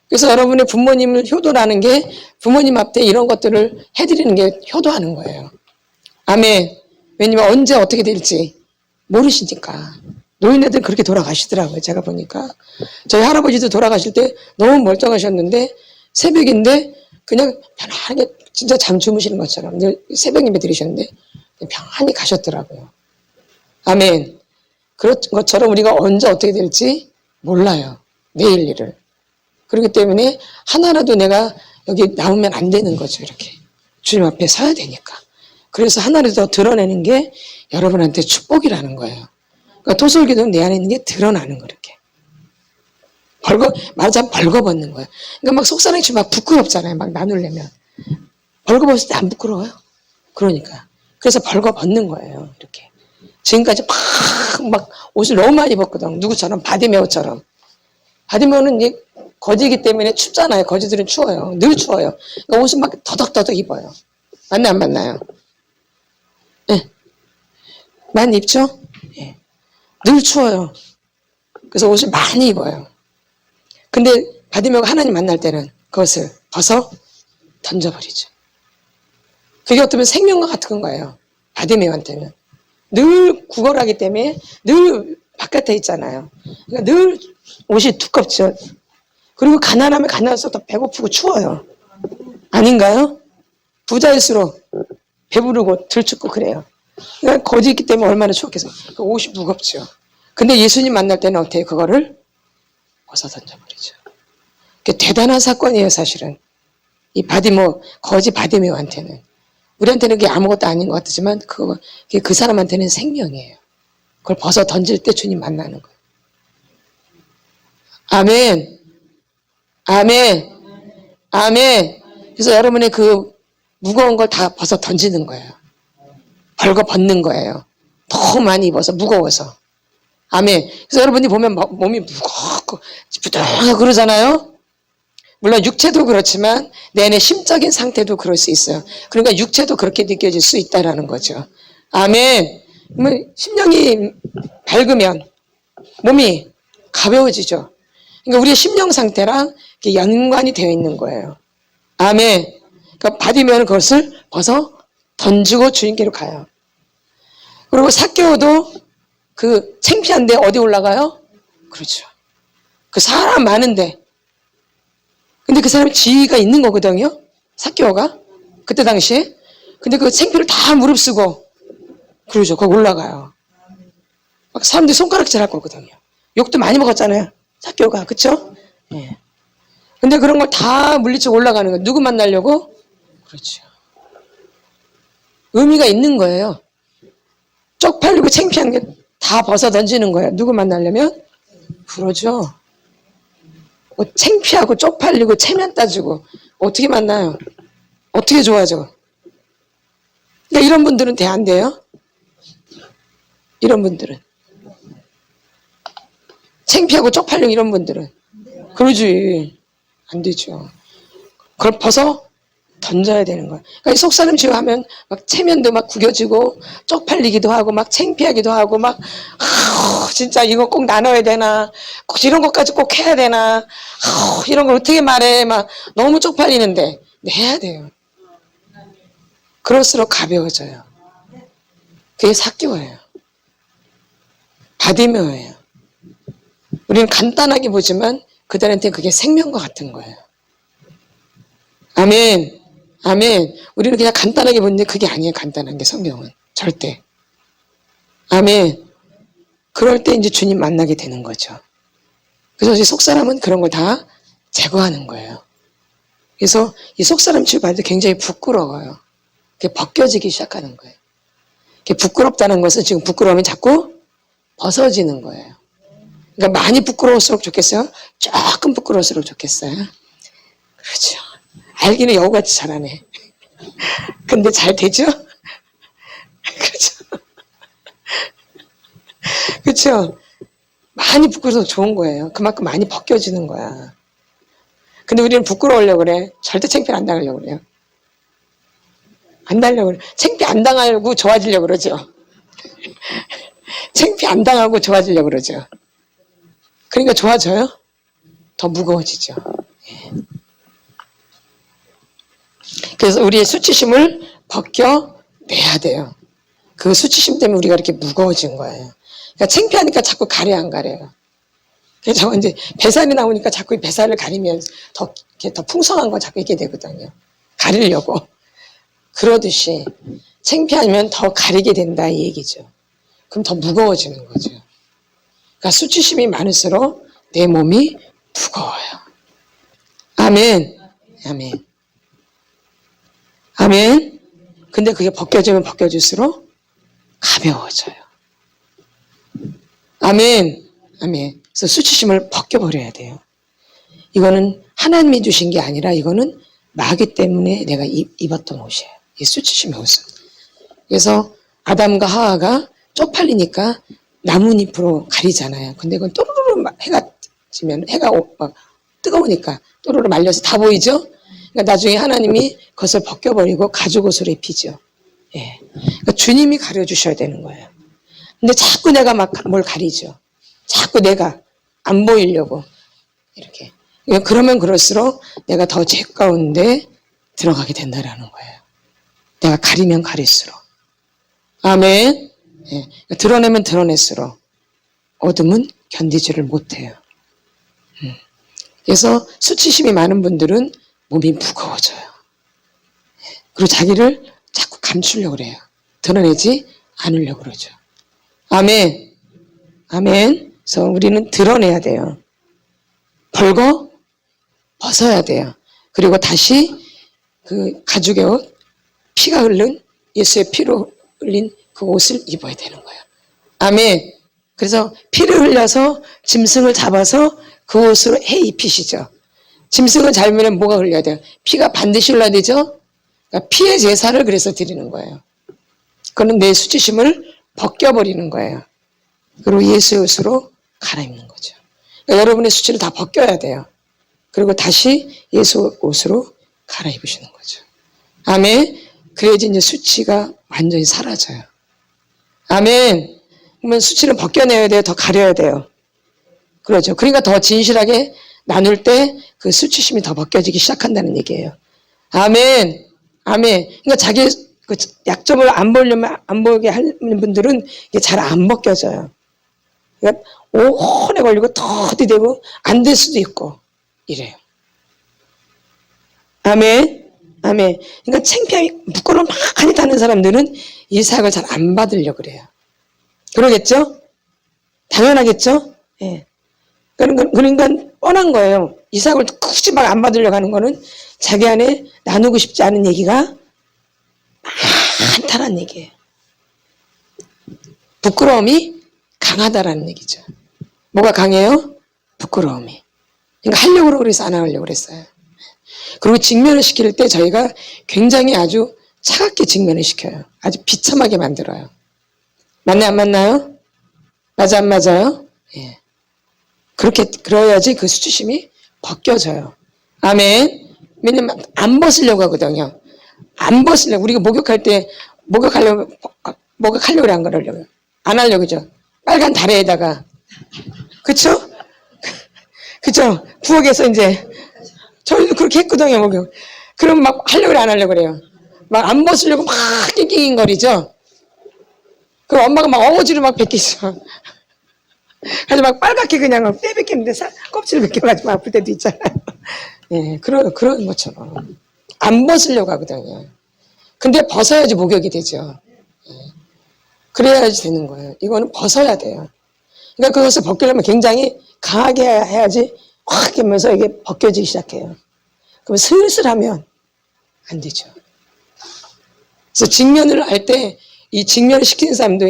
그래서 여러분의 부모님을 효도라는 게 부모님 앞에 이런 것들을 해드리는 게 효도하는 거예요. 아멘. 왜냐면 언제 어떻게 될지 모르시니까. 노인네들 그렇게 돌아가시더라고요. 제가 보니까. 저희 할아버지도 돌아가실 때 너무 멀쩡하셨는데 새벽인데 그냥 편안하게 진짜 잠 주무시는 것처럼 새벽 예배 드리셨는데 편안히 가셨더라고요. 아멘. 그런 것처럼 우리가 언제 어떻게 될지 몰라요. 내일 일을. 그렇기 때문에 하나라도 내가 여기 나오면 안 되는 거죠. 이렇게. 주님 앞에 서야 되니까. 그래서 하나라도 더 드러내는 게 여러분한테 축복이라는 거예요. 그러니까 토설기도는 내 안에 있는 게 드러나는 거 이렇게. 말하자면 벌거벗는 거예요. 그러니까 막 속사람이 막 부끄럽잖아요. 막 나누려면. 벌거벗을 때 안 부끄러워요? 그러니까. 그래서 벌거벗는 거예요. 이렇게. 지금까지 막 옷을 너무 많이 입었거든. 누구처럼? 바디메어처럼. 바디메어는 이제 거지이기 때문에 춥잖아요. 거지들은 추워요. 늘 추워요. 그러니까 옷을 막 더덕더덕 입어요. 맞나요? 안 맞나요? 네. 많이 입죠? 네. 늘 추워요. 그래서 옷을 많이 입어요. 근데 바디메어가 하나님 만날 때는 그것을 벗어 던져버리죠. 그게 어쩌면 생명과 같은 거예요. 바디메어한테는. 늘 구걸하기 때문에 늘 바깥에 있잖아요. 그러니까 늘 옷이 두껍죠. 그리고 가난하면 가난할수록 더 배고프고 추워요. 아닌가요? 부자일수록 배부르고 들춥고 그래요. 그러니까 거지 있기 때문에 얼마나 추웠겠어요. 그 옷이 무겁죠. 근데 예수님 만날 때는 어떻게 그거를 벗어 던져버리죠. 그게 대단한 사건이에요, 사실은. 이 거지 바디메어한테는. 우리한테는 그게 아무것도 아닌 것 같지만 그게 그 사람한테는 생명이에요. 그걸 벗어 던질 때 주님 만나는 거예요. 아멘. 아멘. 아멘. 그래서 여러분의 그 무거운 걸 다 벗어 던지는 거예요. 벌거 벗는 거예요. 너무 많이 입어서 무거워서. 아멘. 그래서 여러분이 보면 몸이 무겁고 부둥하고 그러잖아요. 물론 육체도 그렇지만 내내 심적인 상태도 그럴 수 있어요. 그러니까 육체도 그렇게 느껴질 수 있다라는 거죠. 아멘. 심령이 밝으면 몸이 가벼워지죠. 그러니까 우리의 심령 상태랑 연관이 되어 있는 거예요. 아멘. 그러니까 받으면 그것을 벗어 던지고 주님께로 가요. 그리고 삭개오도 그 창피한데 어디 올라가요? 그렇죠. 그 사람 많은데. 근데 그 사람이 지위가 있는 거거든요. 삭개오가. 그때 당시에. 근데 그 창피를 다 무릅쓰고 그러죠. 거기 올라가요. 막 사람들이 손가락질 할 거거든요. 욕도 많이 먹었잖아요. 삭개오가. 그쵸? 예. 근데 그런 걸 다 물리치고 올라가는 거예요. 누구 만나려고? 그렇죠. 의미가 있는 거예요. 쪽팔리고 창피한 게 다 벗어 던지는 거예요. 누구 만나려면? 그러죠. 뭐 창피하고 쪽팔리고 체면 따지고 어떻게 만나요? 어떻게 좋아져? 그러니까 이런 분들은 돼 안 돼요? 이런 분들은. 창피하고 쪽팔리고 이런 분들은. 그러지. 안 되죠. 그걸 벗어 던져야 되는 거야. 그러니까 속사람 치유하면 막 체면도 막 구겨지고 쪽팔리기도 하고 막 창피하기도 하고 막 진짜 이거 꼭 나눠야 되나? 꼭 이런 것까지 꼭 해야 되나? 이런 걸 어떻게 말해? 막 너무 쪽팔리는데 해야 돼요. 그럴수록 가벼워져요. 그게 삭개오예요. 바디메오예요. 우리는 간단하게 보지만 그들한테 그게 생명과 같은 거예요. 아멘. 아멘. 우리는 그냥 간단하게 보는데 그게 아니에요. 간단한 게 성경은. 절대. 아멘. 그럴 때 이제 주님 만나게 되는 거죠. 그래서 이 속사람은 그런 걸 다 제거하는 거예요. 그래서 이 속사람 치유받을 때 굉장히 부끄러워요. 그게 벗겨지기 시작하는 거예요. 그게 부끄럽다는 것은 지금 부끄러움이 자꾸 벗어지는 거예요. 그러니까 많이 부끄러울수록 좋겠어요? 조금 부끄러울수록 좋겠어요? 그렇죠. 알기는 여우같이 잘하네. 근데 잘 되죠? 그렇죠. 그렇죠. 많이 부끄러워서 좋은 거예요. 그만큼 많이 벗겨지는 거야. 근데 우리는 부끄러우려고 그래. 절대 창피 안 당하려고 그래요. 안 당하려고 그래. 창피 안 당하고 좋아지려고 그러죠. 창피 안 당하고 좋아지려고 그러죠. 그러니까 좋아져요? 더 무거워지죠. 예. 그래서 우리의 수치심을 벗겨내야 돼요. 그 수치심 때문에 우리가 이렇게 무거워진 거예요. 그러니까 창피하니까 자꾸 가려 안 가려요. 그래서 이제 뱃살이 나오니까 자꾸 뱃살을 가리면 더 풍성한 거 자꾸 있게 되거든요. 가리려고. 그러듯이 창피하면 더 가리게 된다 이 얘기죠. 그럼 더 무거워지는 거죠. 그러니까 수치심이 많을수록 내 몸이 무거워요. 아멘. 아멘. 아멘. 근데 그게 벗겨지면 벗겨질수록 가벼워져요. 아멘. 아멘. 그래서 수치심을 벗겨버려야 돼요. 이거는 하나님이 주신 게 아니라 이거는 마귀 때문에 내가 입었던 옷이에요. 이 수치심의 옷은. 그래서 아담과 하와가 쪽팔리니까 나뭇잎으로 가리잖아요. 근데 그건 또르르 해가 지면 해가 막 뜨거우니까 또르르 말려서 다 보이죠? 그러니까 나중에 하나님이 그것을 벗겨버리고 가죽옷으로 입히죠. 예. 그러니까 주님이 가려주셔야 되는 거예요. 근데 자꾸 내가 막 뭘 가리죠. 자꾸 내가 안 보이려고 이렇게. 그러면 그럴수록 내가 더 죄 가운데 들어가게 된다라는 거예요. 내가 가리면 가릴수록. 아멘. 예. 드러내면 드러낼수록 어둠은 견디지를 못해요. 그래서 수치심이 많은 분들은 몸이 무거워져요. 그리고 자기를 자꾸 감추려고 그래요. 드러내지 않으려고 그러죠. 아멘. 아멘. 그래서 우리는 드러내야 돼요. 벌거 벗어야 돼요. 그리고 다시 그 가죽의 옷, 피가 흘른 예수의 피로 흘린 그 옷을 입어야 되는 거예요. 아멘. 그래서 피를 흘려서 짐승을 잡아서 그 옷으로 해 입히시죠. 짐승을 잡으면 뭐가 흘려야 돼요? 피가 반드시 흘러야 되죠? 그러니까 피의 제사를 그래서 드리는 거예요. 그거는 내 수치심을 벗겨버리는 거예요. 그리고 예수의 옷으로 갈아입는 거죠. 그러니까 여러분의 수치를 다 벗겨야 돼요. 그리고 다시 예수 옷으로 갈아입으시는 거죠. 아멘. 그래야지 이제 수치가 완전히 사라져요. 아멘. 그러면 수치를 벗겨내야 돼요? 더 가려야 돼요? 그러죠. 그러니까 더 진실하게 나눌 때 그 수치심이 더 벗겨지기 시작한다는 얘기예요. 아멘. 아멘. 그러니까 자기 그 약점을 안 보려면 안 보게 하는 분들은 이게 잘 안 벗겨져요. 그러니까 오래 걸리고 더 뒤되고 안 될 수도 있고 이래요. 아멘. 아멘. 그러니까 창피함이 부끄러움 많이 타는 사람들은 이 사역을 잘 안 받으려고 그래요. 그러겠죠? 당연하겠죠? 예. 그러니까 뻔한 거예요. 이 사역을 굳이 막 안 받으려고 하는 거는 자기 안에 나누고 싶지 않은 얘기가 많다는 얘기예요. 부끄러움이 강하다라는 얘기죠. 뭐가 강해요? 부끄러움이. 그러니까 하려고 그래서 안 하려고 그랬어요. 그리고 직면을 시킬 때 저희가 굉장히 아주 차갑게 직면을 시켜요. 아주 비참하게 만들어요. 맞나요? 안 맞나요? 맞아 안 맞아요? 예. 그래야지 그 수치심이 벗겨져요. 아멘. 왜냐면 안 벗으려고 하거든요. 안 벗으려고. 우리가 목욕하려고 그래 안 그러려고요. 안 하려고 그죠? 빨간 다래에다가. 그쵸? 그쵸? 부엌에서 이제 저희도 그렇게 했거든요. 목욕. 그럼 막 하려고 그래 안 하려고 그래요. 막 안 벗으려고 막 낑낑거리죠? 그럼 엄마가 막 어거지로 막 벗기죠. 그래서 막 빨갛게 그냥 빼벗기는데 껍질을 벗겨가지고 아플 때도 있잖아요. 예, 그런 것처럼. 안 벗으려고 하거든요. 근데 벗어야지 목욕이 되죠. 예. 그래야지 되는 거예요. 이거는 벗어야 돼요. 그러니까 그것을 벗기려면 굉장히 강하게 해야지 확 하면서 이게 벗겨지기 시작해요. 그럼 슬슬 하면 안 되죠. 그래서 직면을 할 때 이 직면을 시키는 사람도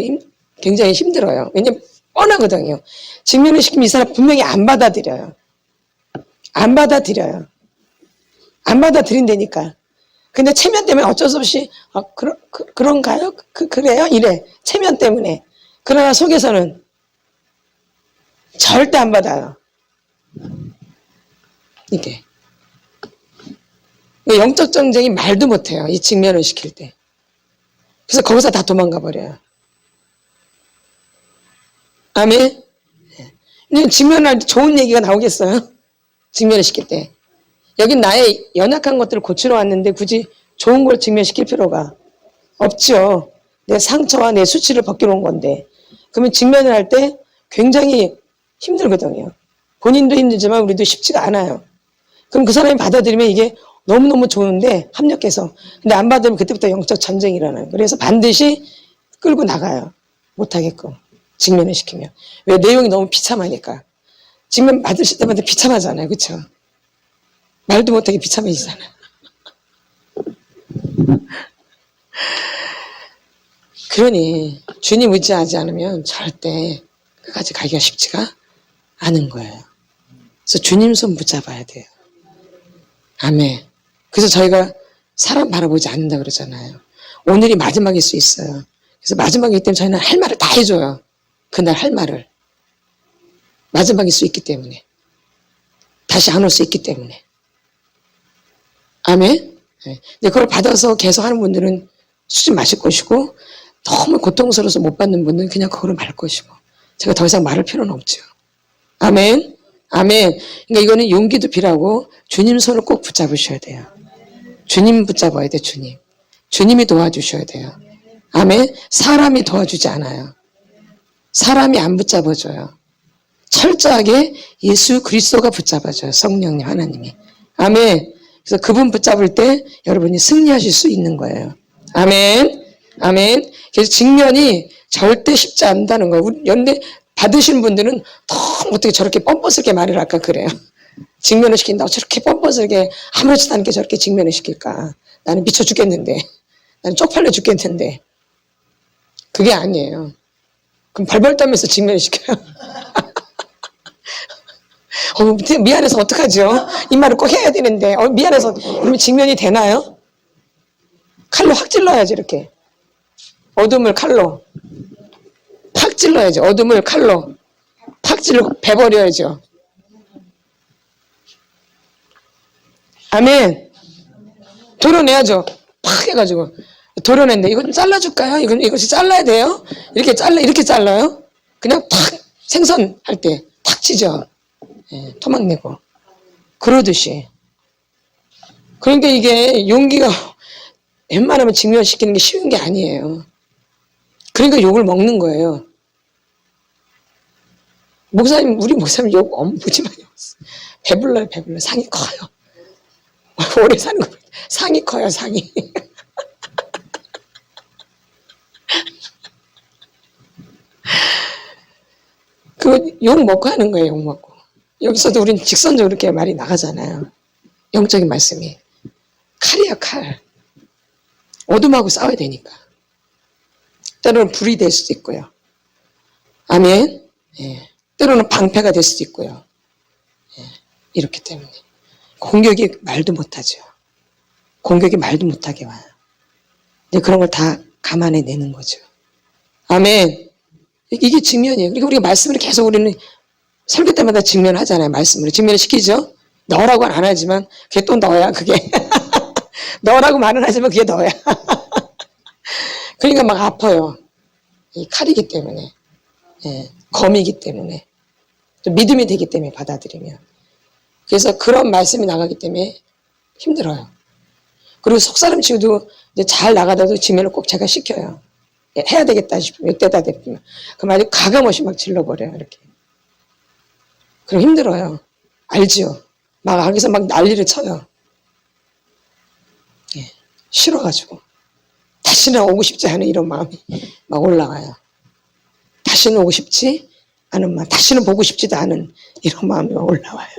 굉장히 힘들어요. 왜냐면 뻔하거든요. 직면을 시키면 이 사람 분명히 안 받아들여요. 안 받아들인다니까. 근데 체면 때문에 어쩔 수 없이 그런가요? 그래요? 이래. 체면 때문에. 그러나 속에서는 절대 안 받아요. 이게. 영적 전쟁이 말도 못해요. 이 직면을 시킬 때. 그래서 거기서 다 도망가 버려요. 아멘. 직면할 때 좋은 얘기가 나오겠어요? 직면을 시킬 때. 여긴 나의 연약한 것들을 고치러 왔는데 굳이 좋은 걸 직면시킬 필요가 없죠. 내 상처와 내 수치를 벗기러 온 건데. 그러면 직면을 할 때 굉장히 힘들거든요. 본인도 힘들지만 우리도 쉽지가 않아요. 그럼 그 사람이 받아들이면 이게 너무너무 좋은데 합력해서. 근데 안 받으면 그때부터 영적 전쟁이 일어나요. 그래서 반드시 끌고 나가요. 못하게끔. 직면을 시키면. 왜? 내용이 너무 비참하니까. 직면 받으실 때마다 비참하잖아요. 그렇죠? 말도 못하게 비참해지잖아요. 그러니 주님 의지하지 않으면 절대 끝까지 가기가 쉽지가 않은 거예요. 그래서 주님 손 붙잡아야 돼요. 아멘. 그래서 저희가 사람 바라보지 않는다 그러잖아요. 오늘이 마지막일 수 있어요. 그래서 마지막이기 때문에 저희는 할 말을 다 해줘요. 그날 할 말을. 마지막일 수 있기 때문에. 다시 안 올 수 있기 때문에. 아멘. 네. 근데 그걸 받아서 계속 하는 분들은 수지 마실 것이고, 너무 고통스러워서 못 받는 분들은 그냥 그거를 말 것이고, 제가 더 이상 말할 필요는 없죠. 아멘. 아멘. 그러니까 이거는 용기도 필요하고 주님 손을 꼭 붙잡으셔야 돼요. 주님 붙잡아야 돼, 주님. 주님이 도와주셔야 돼요. 아멘. 사람이 도와주지 않아요. 사람이 안 붙잡아줘요. 철저하게 예수 그리스도가 붙잡아줘요. 성령님 하나님이. 아멘. 그래서 그분 붙잡을 때 여러분이 승리하실 수 있는 거예요. 아멘. 아멘. 그래서 직면이 절대 쉽지 않다는 거예요. 연대 받으신 분들은 너무 어떻게 저렇게 뻔뻔스럽게 말을 할까 그래요. 직면을 시킨다고 저렇게 뻔뻔스럽게 아무렇지도 않게 저렇게 직면을 시킬까. 나는 미쳐 죽겠는데. 나는 쪽팔려 죽겠는데. 그게 아니에요. 그럼 벌벌 떨면서 직면을 시켜요. 미안해서 어떡하죠? 이 말을 꼭 해야 되는데 미안해서. 그러면 직면이 되나요? 칼로 확 찔러야지 이렇게. 어둠을 칼로 팍 찔러야죠. 어둠을 칼로 팍 찔러 베버려야죠. 아멘. 도려내야죠. 팍 해가지고 도려낸데 이건 잘라줄까요? 이것이 잘라야 돼요? 이렇게 잘라요? 그냥 탁 생선 할 때 탁 치죠. 예, 토막 내고 그러듯이 그러니까 이게 용기가 웬만하면 직면시키는 게 쉬운 게 아니에요. 그러니까 욕을 먹는 거예요. 우리 목사님 욕 무지 많이 먹었어. 배불러요, 배불러. 상이 커요. 오래 사는 거 상이 커요, 상이. 그 욕 먹고 하는 거예요, 욕 먹고. 여기서도 우린 직선적으로 이렇게 말이 나가잖아요. 영적인 말씀이. 칼이야, 칼. 어둠하고 싸워야 되니까. 때로는 불이 될 수도 있고요. 아멘. 예. 때로는 방패가 될 수도 있고요. 예. 이렇기 때문에. 공격이 말도 못하죠. 공격이 말도 못하게 와요. 근데 그런 걸 다 감안해 내는 거죠. 아멘. 이게 직면이에요. 그리고 우리가 말씀을 계속 우리는 설교 때마다 직면하잖아요. 말씀으로. 직면을 시키죠. 넣으라고는 안 하지만 그게 또 넣어야 그게. 넣으라고 말은 하지만 그게 넣어야. 그러니까 막 아파요. 이 칼이기 때문에. 예, 검이기 때문에. 또 믿음이 되기 때문에 받아들이면. 그래서 그런 말씀이 나가기 때문에 힘들어요. 그리고 속사람 치고도 이제 잘 나가다도 직면을 꼭 제가 시켜요. 해야 되겠다 싶으면, 이때다 되면. 그럼 아주 가감없이 막 질러버려요, 이렇게. 그럼 힘들어요. 알지요? 막 거기서 막 난리를 쳐요. 예, 싫어가지고. 다시는 오고 싶지 않은 이런 마음이 막 올라와요. 다시는 오고 싶지 않은 마음, 다시는 보고 싶지도 않은 이런 마음이 막 올라와요.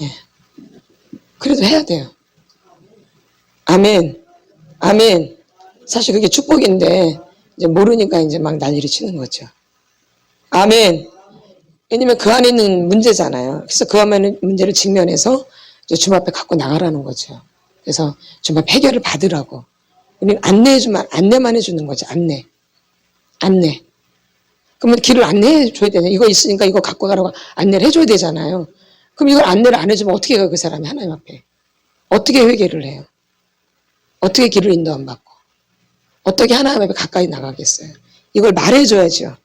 예. 그래도 해야 돼요. 아멘. 아멘. 사실 그게 축복인데, 이제 모르니까 이제 막 난리를 치는 거죠. 아멘. 왜냐면 그 안에 있는 문제잖아요. 그래서 그 안에 있는 문제를 직면해서 이제 주님 앞에 갖고 나가라는 거죠. 그래서 주님 앞에 해결을 받으라고. 우리는 안내만 해주는 거죠. 안내. 그러면 길을 안내해 줘야 되잖아요. 이거 있으니까 이거 갖고 가라고 안내를 해줘야 되잖아요. 그럼 이걸 안내를 안 해주면 어떻게 가요, 그 사람이 하나님 앞에? 어떻게 회개를 해요? 어떻게 길을 인도 안 받고? 어떻게 하나님 앞에 가까이 나가겠어요? 이걸 말해줘야죠.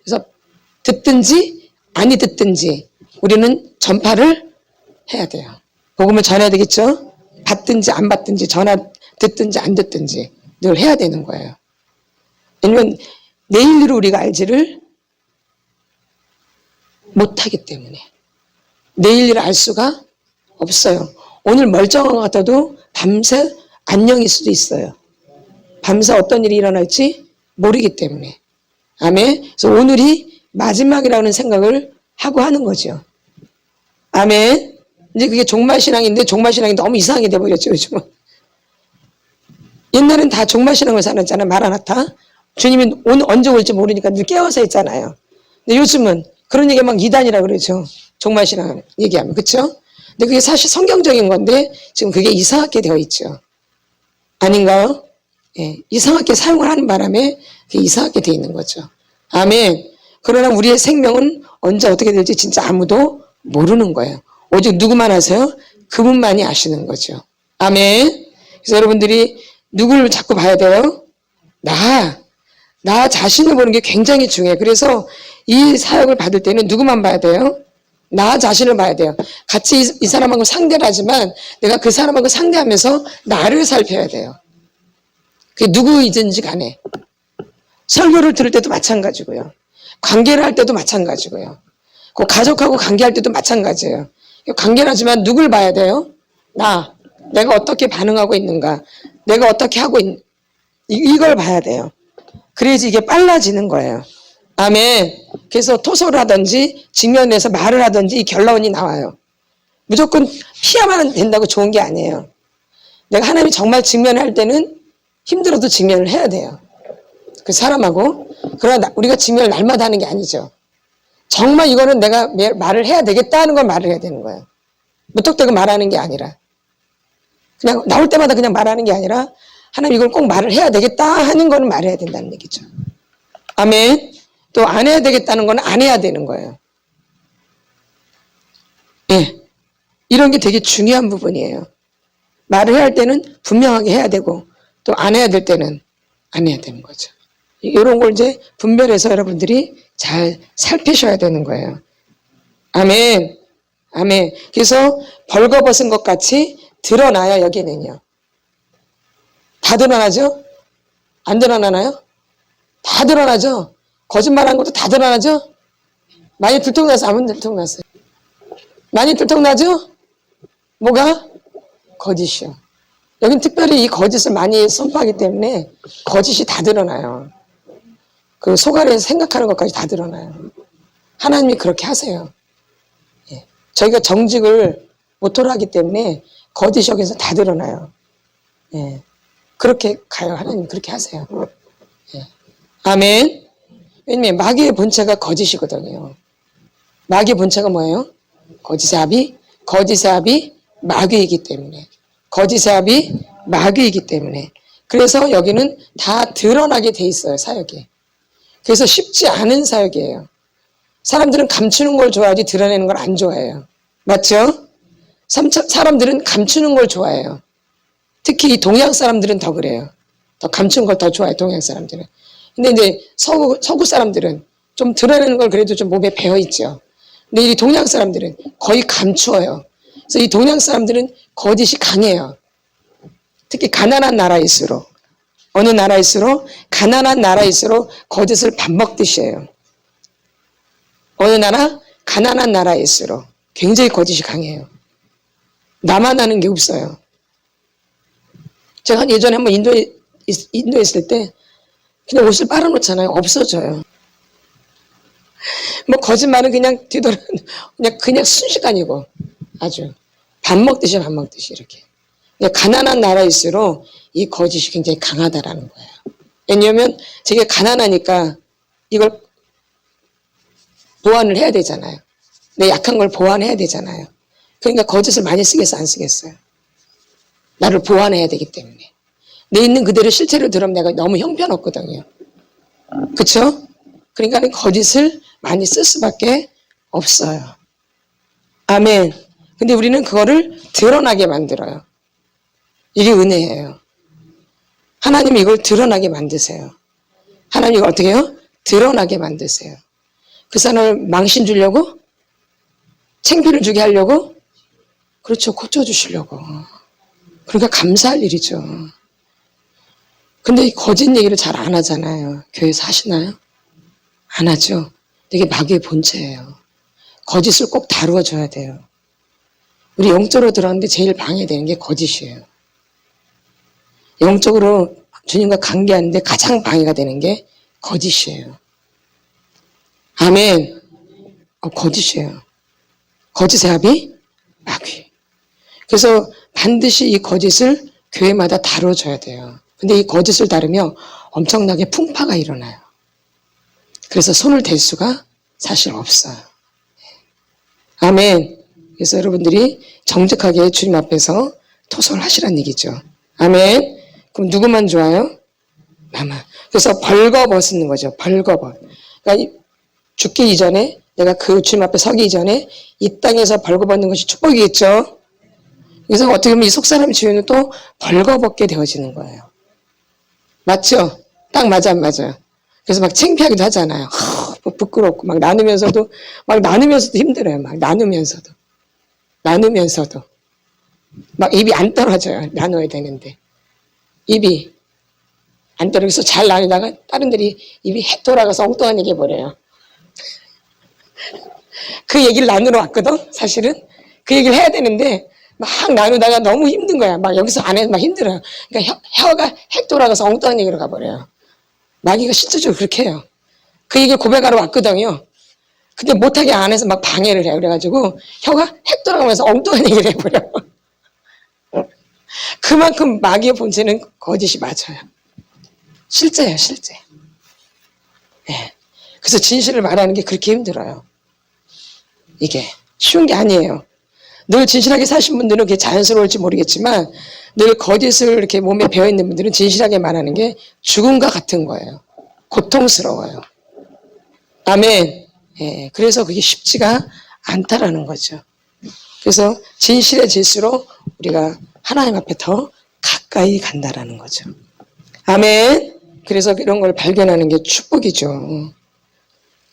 그래서 듣든지 아니 듣든지 우리는 전파를 해야 돼요. 복음을 전해야 되겠죠? 받든지 안 받든지 듣든지 안 듣든지 늘 해야 되는 거예요. 왜냐면 내일로 우리가 알지를 못하기 때문에. 내일 일을 알 수가 없어요. 오늘 멀쩡한 것 같아도 밤새 안녕일 수도 있어요. 밤새 어떤 일이 일어날지 모르기 때문에. 아멘. 그래서 오늘이 마지막이라는 생각을 하고 하는 거죠. 아멘. 이제 그게 종말신앙인데 종말신앙이 너무 이상하게 돼버렸죠, 요즘은. 옛날엔 다 종말신앙을 살았잖아요. 마라나타. 주님이 오늘 언제 올지 모르니까 늘 깨어서 했잖아요. 근데 요즘은 그런 얘기 막 이단이라 그러죠. 종말신앙 얘기하면. 그렇죠? 근데 그게 사실 성경적인 건데 지금 그게 이상하게 되어 있죠. 아닌가요? 예, 이상하게 사용을 하는 바람에 그게 이상하게 되어 있는 거죠. 아멘. 그러나 우리의 생명은 언제 어떻게 될지 진짜 아무도 모르는 거예요. 오직 누구만 아세요? 그분만이 아시는 거죠. 아멘. 그래서 여러분들이 누구를 자꾸 봐야 돼요? 나 자신을 보는 게 굉장히 중요해요. 그래서 이 사역을 받을 때는 누구만 봐야 돼요? 나 자신을 봐야 돼요. 같이 이 사람하고 상대를 하지만 내가 그 사람하고 상대하면서 나를 살펴야 돼요. 그게 누구이든지 간에. 설교를 들을 때도 마찬가지고요. 관계를 할 때도 마찬가지고요. 그 가족하고 관계할 때도 마찬가지예요. 관계를 하지만 누굴 봐야 돼요? 내가 어떻게 반응하고 있는가? 내가 어떻게 하고 이걸 봐야 돼요. 그래야지 이게 빨라지는 거예요. 아멘. 그래서 토소를 하든지 직면해서 말을 하든지 이 결론이 나와요. 무조건 피하면 된다고 좋은 게 아니에요. 내가 하나님이 정말 직면할 때는 힘들어도 직면을 해야 돼요. 그 사람하고. 그러나 우리가 직면을 날마다 하는 게 아니죠. 정말 이거는 내가 말을 해야 되겠다는 걸 말을 해야 되는 거예요. 무턱대고 말하는 게 아니라. 그냥 나올 때마다 그냥 말하는 게 아니라 하나님 이걸 꼭 말을 해야 되겠다 하는 거는 말해야 된다는 얘기죠. 아멘. 또 안 해야 되겠다는 거는 안 해야 되는 거예요. 예. 이런 게 되게 중요한 부분이에요. 말을 해야 할 때는 분명하게 해야 되고 또 안 해야 될 때는 안 해야 되는 거죠. 이런 걸 이제 분별해서 여러분들이 잘 살피셔야 되는 거예요. 아멘. 아멘. 그래서 벌거벗은 것 같이 드러나요, 여기는요. 다 드러나죠? 안 드러나나요? 다 드러나죠? 거짓말한 것도 다 드러나죠? 많이 들통나서 안 들통났어요. 많이 들통나죠? 뭐가? 거짓이요. 여긴 특별히 이 거짓을 많이 선포하기 때문에 거짓이 다 드러나요. 그 속아래에서 생각하는 것까지 다 드러나요. 하나님이 그렇게 하세요. 예. 저희가 정직을 모토로 하기 때문에 거짓이 여기서 다 드러나요. 예. 그렇게 가요. 하나님 그렇게 하세요. 예. 아멘. 왜냐면 마귀의 본체가 거짓이거든요. 마귀의 본체가 뭐예요? 거짓의 압이 마귀이기 때문에. 거짓의 압이 마귀이기 때문에. 그래서 여기는 다 드러나게 돼 있어요, 사역이. 그래서 쉽지 않은 사역이에요. 사람들은 감추는 걸 좋아하지 드러내는 걸 안 좋아해요. 맞죠? 사람들은 감추는 걸 좋아해요. 특히 이 동양 사람들은 더 그래요. 더 감추는 걸 더 좋아해요, 동양 사람들은. 근데 이제 서구 사람들은 좀 드러내는 걸 그래도 좀 몸에 배어 있죠. 근데 이 동양 사람들은 거의 감추어요. 그래서 이 동양 사람들은 거짓이 강해요. 특히 가난한 나라일수록. 어느 나라일수록? 가난한 나라일수록 거짓을 밥 먹듯이 해요. 어느 나라? 가난한 나라일수록 굉장히 거짓이 강해요. 나만 하는 게 없어요. 제가 예전에 한번 인도에 있을 때 그냥 옷을 빨아놓잖아요. 없어져요. 뭐 거짓말은 그냥 뒤돌아 그냥 순식간이고 아주 밥 먹듯이 이렇게. 가난한 나라일수록 이 거짓이 굉장히 강하다라는 거예요. 왜냐하면 되게 가난하니까 이걸 보완을 해야 되잖아요. 내 약한 걸 보완해야 되잖아요. 그러니까 거짓을 많이 쓰겠어, 안 쓰겠어요? 나를 보완해야 되기 때문에. 내 있는 그대로 실체를 들으면 내가 너무 형편없거든요. 그쵸? 그러니까 거짓을 많이 쓸 수밖에 없어요. 아멘. 근데 우리는 그거를 드러나게 만들어요. 이게 은혜예요. 하나님이 이걸 드러나게 만드세요. 하나님 이걸 어떻게 해요? 드러나게 만드세요. 그 사람을 망신 주려고? 창피를 주게 하려고? 그렇죠. 고쳐주시려고. 그러니까 감사할 일이죠. 근데 이 거짓 얘기를 잘 안 하잖아요. 교회에서 하시나요? 안 하죠. 이게 마귀의 본체예요. 거짓을 꼭 다루어줘야 돼요. 우리 영적으로 들어갔는데 제일 방해되는 게 거짓이에요. 영적으로 주님과 관계하는데 가장 방해가 되는 게 거짓이에요. 아멘. 거짓이에요. 거짓의 합이 마귀. 그래서 반드시 이 거짓을 교회마다 다뤄줘야 돼요. 근데 이 거짓을 다루면 엄청나게 풍파가 일어나요. 그래서 손을 댈 수가 사실 없어요. 아멘. 그래서 여러분들이 정직하게 주님 앞에서 토설을 하시라는 얘기죠. 아멘. 그럼 누구만 좋아요? 나만. 그래서 벌거벗는 거죠. 벌거벗. 그러니까 죽기 이전에 내가 그 주님 앞에 서기 이전에 이 땅에서 벌거벗는 것이 축복이겠죠. 그래서 어떻게 보면 이 속사람 지우는 또 벌거벗게 되어지는 거예요. 맞죠? 딱 맞아 안 맞아요? 그래서 막 창피하기도 하잖아요. 부끄럽고 막 나누면서도 힘들어요. 막 나누면서도 막 입이 안 떨어져요. 나눠야 되는데 입이 안 떨어져서 잘 나누다가 다른들이 입이 핵 돌아가서 엉뚱한 얘기 해버려요. 그 얘기를 나누러 왔거든. 사실은 그 얘기를 해야 되는데 막 나누다가 너무 힘든 거야. 막 여기서 안에서 막 힘들어요. 그러니까 혀가 핵 돌아가서 엉뚱한 얘기로 가버려요. 마귀가 실질적으로 그렇게 해요. 그 얘기를 고백하러 왔거든요. 근데 못하게 안에서 막 방해를 해요. 그래가지고 혀가 핵 돌아가면서 엉뚱한 얘기를 해버려. 그만큼 마귀의 본체는 거짓이 맞아요. 실제예요, 실제. 네. 그래서 진실을 말하는 게 그렇게 힘들어요. 이게 쉬운 게 아니에요. 늘 진실하게 사신 분들은 그게 자연스러울지 모르겠지만 늘 거짓을 이렇게 몸에 배어있는 분들은 진실하게 말하는 게 죽음과 같은 거예요. 고통스러워요. 아멘. 예, 그래서 그게 쉽지가 않다라는 거죠. 그래서 진실해질수록 우리가 하나님 앞에 더 가까이 간다라는 거죠. 아멘. 그래서 이런 걸 발견하는 게 축복이죠.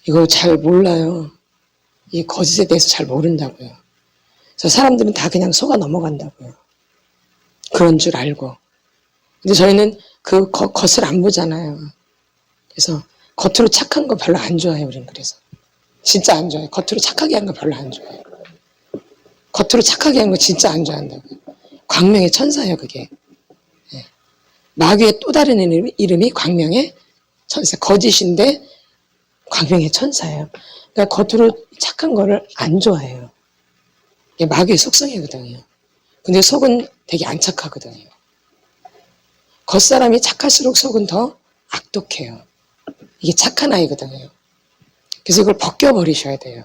이거 잘 몰라요. 이 거짓에 대해서 잘 모른다고요. 그래서 사람들은 다 그냥 속아 넘어간다고요. 그런 줄 알고. 근데 저희는 그 겉을 안 보잖아요. 그래서 겉으로 착한 거 별로 안 좋아해요, 우린. 그래서 진짜 안 좋아해요. 겉으로 착하게 하는 거 별로 안 좋아해요. 겉으로 착하게 하는 거 진짜 안 좋아한다고요. 광명의 천사예요, 그게. 예. 마귀의 또 다른 이름이 광명의 천사. 거짓인데 광명의 천사예요. 그러니까 겉으로 착한 거를 안 좋아해요. 이게 마귀의 속성이거든요. 근데 속은 되게 안 착하거든요. 겉사람이 착할수록 속은 더 악독해요. 이게 착한 아이거든요. 그래서 이걸 벗겨버리셔야 돼요.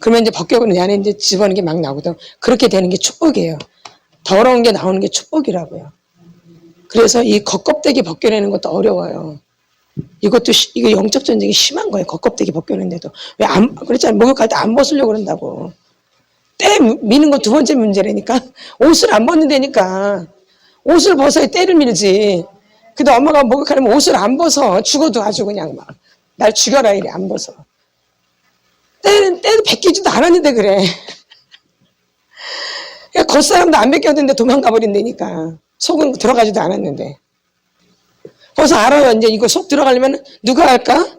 그러면 이제 벗겨버리면 내 안에 이제 집어넣는 게 막 나오거든. 그렇게 되는 게 축복이에요. 더러운 게 나오는 게 축복이라고요. 그래서 이 겉껍데기 벗겨내는 것도 어려워요. 이거 영적 전쟁이 심한 거예요. 겉껍데기 벗겨내는데도. 왜 그랬잖아요. 목욕할 때 안 벗으려고 그런다고. 때 미는 거 두 번째 문제라니까. 옷을 안 벗는다니까. 옷을 벗어야 때를 밀지. 근데 엄마가 목욕하려면 옷을 안 벗어. 죽어도 아주 그냥 막. 날 죽여라 이래, 안 벗어. 때도 벗기지도 않았는데 그래. 겉사람도 안 벗겼는데 도망가 버린다니까. 속은 들어가지도 않았는데. 그래서 알아요. 이제 이거 속 들어가려면 누가 할까?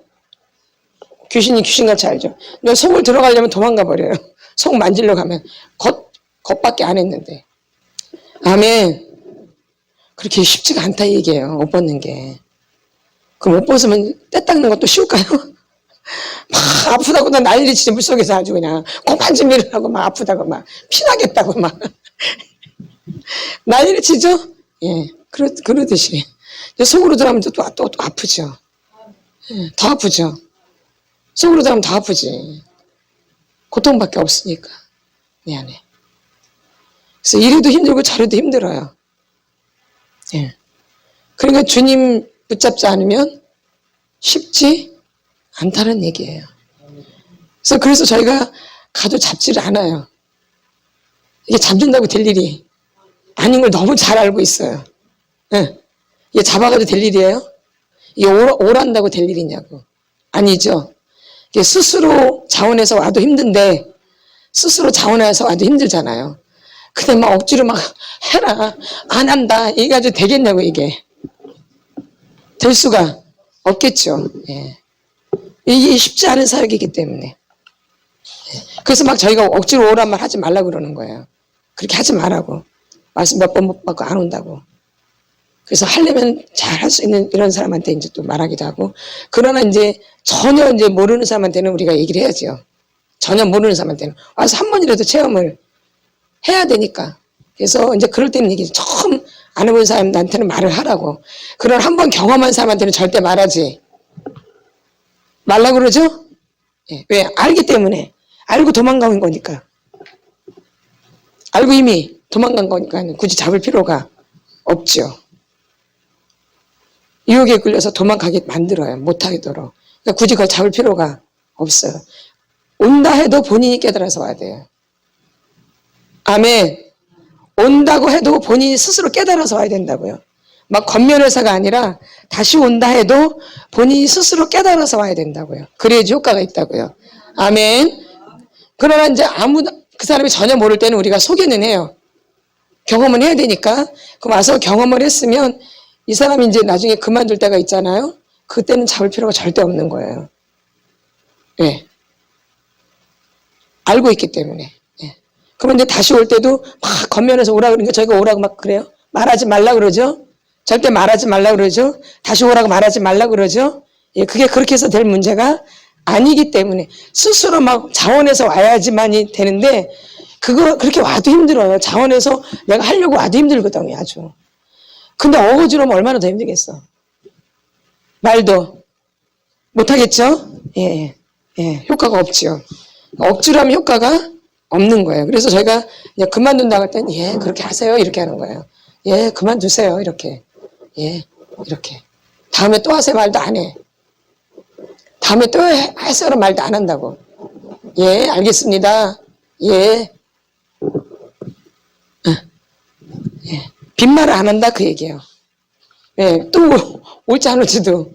귀신이 귀신같이 알죠. 근데 속을 들어가려면 도망가 버려요. 속 만지려고 하면. 겉밖에 안 했는데. 아멘. 그렇게 쉽지가 않다 얘기예요. 옷 벗는 게. 그럼 옷 벗으면 때 닦는 것도 쉬울까요? 막 아프다고 나 난리 치지 물속에서 아주 그냥 고만좀 일어나고 막 아프다고 막 피나겠다고 막 난리를 치죠? 예, 그러듯이 속으로 들어가면 또 아프죠. 예, 더 아프죠. 속으로 들어가면 더 아프지. 고통밖에 없으니까 내 안에. 그래서 이래도 힘들고 저래도 힘들어요. 예. 그러니까 주님 붙잡지 않으면 쉽지 않다는 얘기예요. 그래서 저희가 가도 잡지를 않아요. 이게 잡는다고 될 일이 아닌 걸 너무 잘 알고 있어요. 예. 이게 잡아가도 될 일이에요? 이게 오란다고 될 일이냐고. 아니죠. 이게 스스로 자원해서 와도 힘든데, 스스로 자원해서 와도 힘들잖아요. 근데 막 억지로 막 해라, 안 한다, 이게 가지고 되겠냐고, 이게. 될 수가 없겠죠. 예. 이게 쉽지 않은 사역이기 때문에. 예. 그래서 막 저희가 억지로 오란 말 하지 말라고 그러는 거예요. 그렇게 하지 말라고. 말씀 몇 번 못 받고 안 온다고. 그래서 하려면 잘 할 수 있는 이런 사람한테 이제 또 말하기도 하고. 그러나 이제 전혀 이제 모르는 사람한테는 우리가 얘기를 해야죠. 전혀 모르는 사람한테는. 와서 한 번이라도 체험을 해야 되니까. 그래서 이제 그럴 때는 얘기 처음 안 해본 사람한테는 말을 하라고. 그런 한 번 경험한 사람한테는 절대 말하지 말라고 그러죠? 예. 왜? 알기 때문에. 알고 도망가는 거니까. 알고 이미 도망간 거니까 굳이 잡을 필요가 없죠. 유혹에 끌려서 도망가게 만들어요. 못하도록. 그러니까 굳이 그걸 잡을 필요가 없어요. 온다 해도 본인이 깨달아서 와야 돼요. 아멘. 온다고 해도 본인이 스스로 깨달아서 와야 된다고요. 막 겉면회사가 아니라 다시 온다 해도 본인이 스스로 깨달아서 와야 된다고요. 그래야지 효과가 있다고요. 아멘. 그러나 이제 그 사람이 전혀 모를 때는 우리가 소개는 해요. 경험은 해야 되니까. 그럼 와서 경험을 했으면 이 사람이 이제 나중에 그만둘 때가 있잖아요. 그때는 잡을 필요가 절대 없는 거예요. 예. 알고 있기 때문에. 예. 그러면 이제 다시 올 때도 막 겉면에서 오라 그러니까 저희가 오라고 막 그래요. 말하지 말라 그러죠. 절대 말하지 말라 그러죠. 다시 오라고 말하지 말라 그러죠. 예, 그게 그렇게 해서 될 문제가 아니기 때문에 스스로 막 자원해서 와야지만이 되는데 그거 그렇게 와도 힘들어요. 자원해서 내가 하려고 와도 힘들거든요. 아주. 근데 어거지로 하면 얼마나 더 힘들겠어. 말도 못하겠죠? 예, 예, 효과가 없죠. 억지로 하면 효과가 없는 거예요. 그래서 저희가 그냥 그만둔다고 할 때는 예, 그렇게 하세요. 이렇게 하는 거예요. 예, 그만두세요. 이렇게. 예, 이렇게. 다음에 또 하세요. 말도 안 해. 다음에 또 하세요는 말도 안 한다고. 예, 알겠습니다. 예. 예. 빈말을 안 한다 그 얘기예요. 예, 또 올지 안 올지도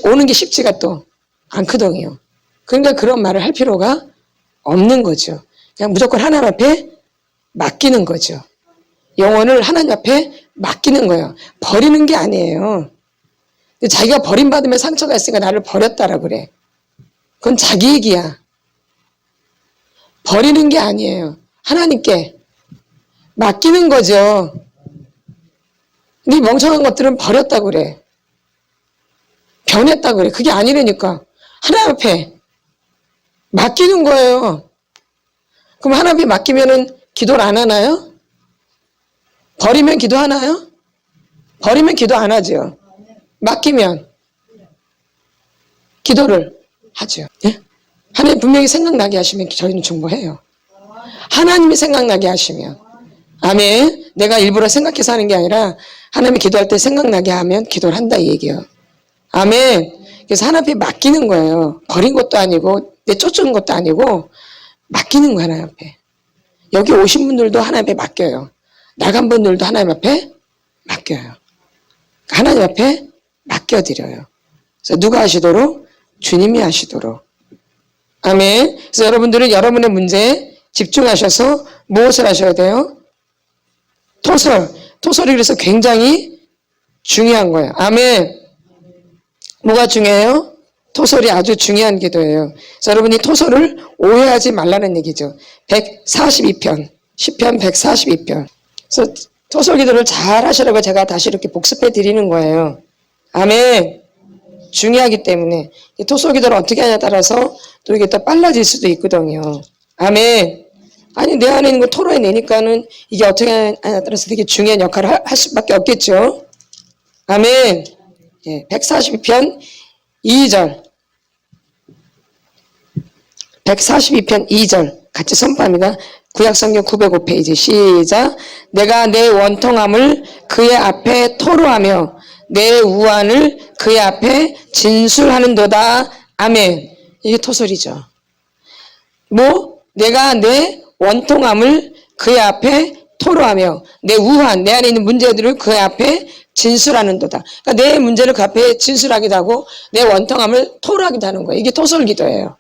오는 게 쉽지가 또 않거든요. 그러니까 그런 말을 할 필요가 없는 거죠. 그냥 무조건 하나님 앞에 맡기는 거죠. 영혼을 하나님 앞에 맡기는 거예요. 버리는 게 아니에요. 자기가 버림받으면 상처가 있으니까 나를 버렸다라 그래. 그건 자기 얘기야. 버리는 게 아니에요. 하나님께 맡기는 거죠. 네 멍청한 것들은 버렸다고 그래. 변했다고 그래. 그게 아니라니까. 하나님 앞에 맡기는 거예요. 그럼 하나님 앞에 맡기면은 기도를 안 하나요? 버리면 기도하나요? 버리면 기도 안 하죠. 맡기면 기도를 하죠. 예? 하나님 분명히 생각나게 하시면 저희는 중보해요. 하나님이 생각나게 하시면. 아멘. 내가 일부러 생각해서 하는 게 아니라 하나님이 기도할 때 생각나게 하면 기도를 한다 이 얘기예요. 아멘. 그래서 하나님 앞에 맡기는 거예요. 버린 것도 아니고 내쫓은 것도 아니고 맡기는 거예요. 하나님 앞에. 여기 오신 분들도 하나님 앞에 맡겨요. 나간 분들도 하나님 앞에 맡겨요. 하나님 앞에 맡겨드려요. 그래서 누가 하시도록? 주님이 하시도록. 아멘. 그래서 여러분들은 여러분의 문제에 집중하셔서 무엇을 하셔야 돼요? 토설이 그래서 굉장히 중요한 거예요. 아멘. 뭐가 중요해요? 토설이 아주 중요한 기도예요. 그래서 여러분이 토설을 오해하지 말라는 얘기죠. 142편, 시편 142편. 그래서 토설 기도를 잘 하시라고 제가 다시 이렇게 복습해 드리는 거예요. 아멘. 중요하기 때문에 토설 기도를 어떻게 하냐에 따라서 또 이게 또 빨라질 수도 있거든요. 아멘. 아니 내 안에 있는 걸 토로해내니까는 이게 어떻게 하냐에 따라서 되게 중요한 역할을 할 수밖에 없겠죠. 아멘. 예, 142편 2절 142편 2절 같이 선포합니다. 구약성경 905페이지 시작. 내가 내 원통함을 그의 앞에 토로하며 내 우환을 그의 앞에 진술하는도다. 아멘. 이게 토설이죠. 내가 내 원통함을 그의 앞에 토로하며 내 우환, 내 안에 있는 문제들을 그의 앞에 진술하는도다. 그러니까 내 문제를 그 앞에 진술하기도 하고 내 원통함을 토로하기도 하는 거예요. 이게 토설 기도예요.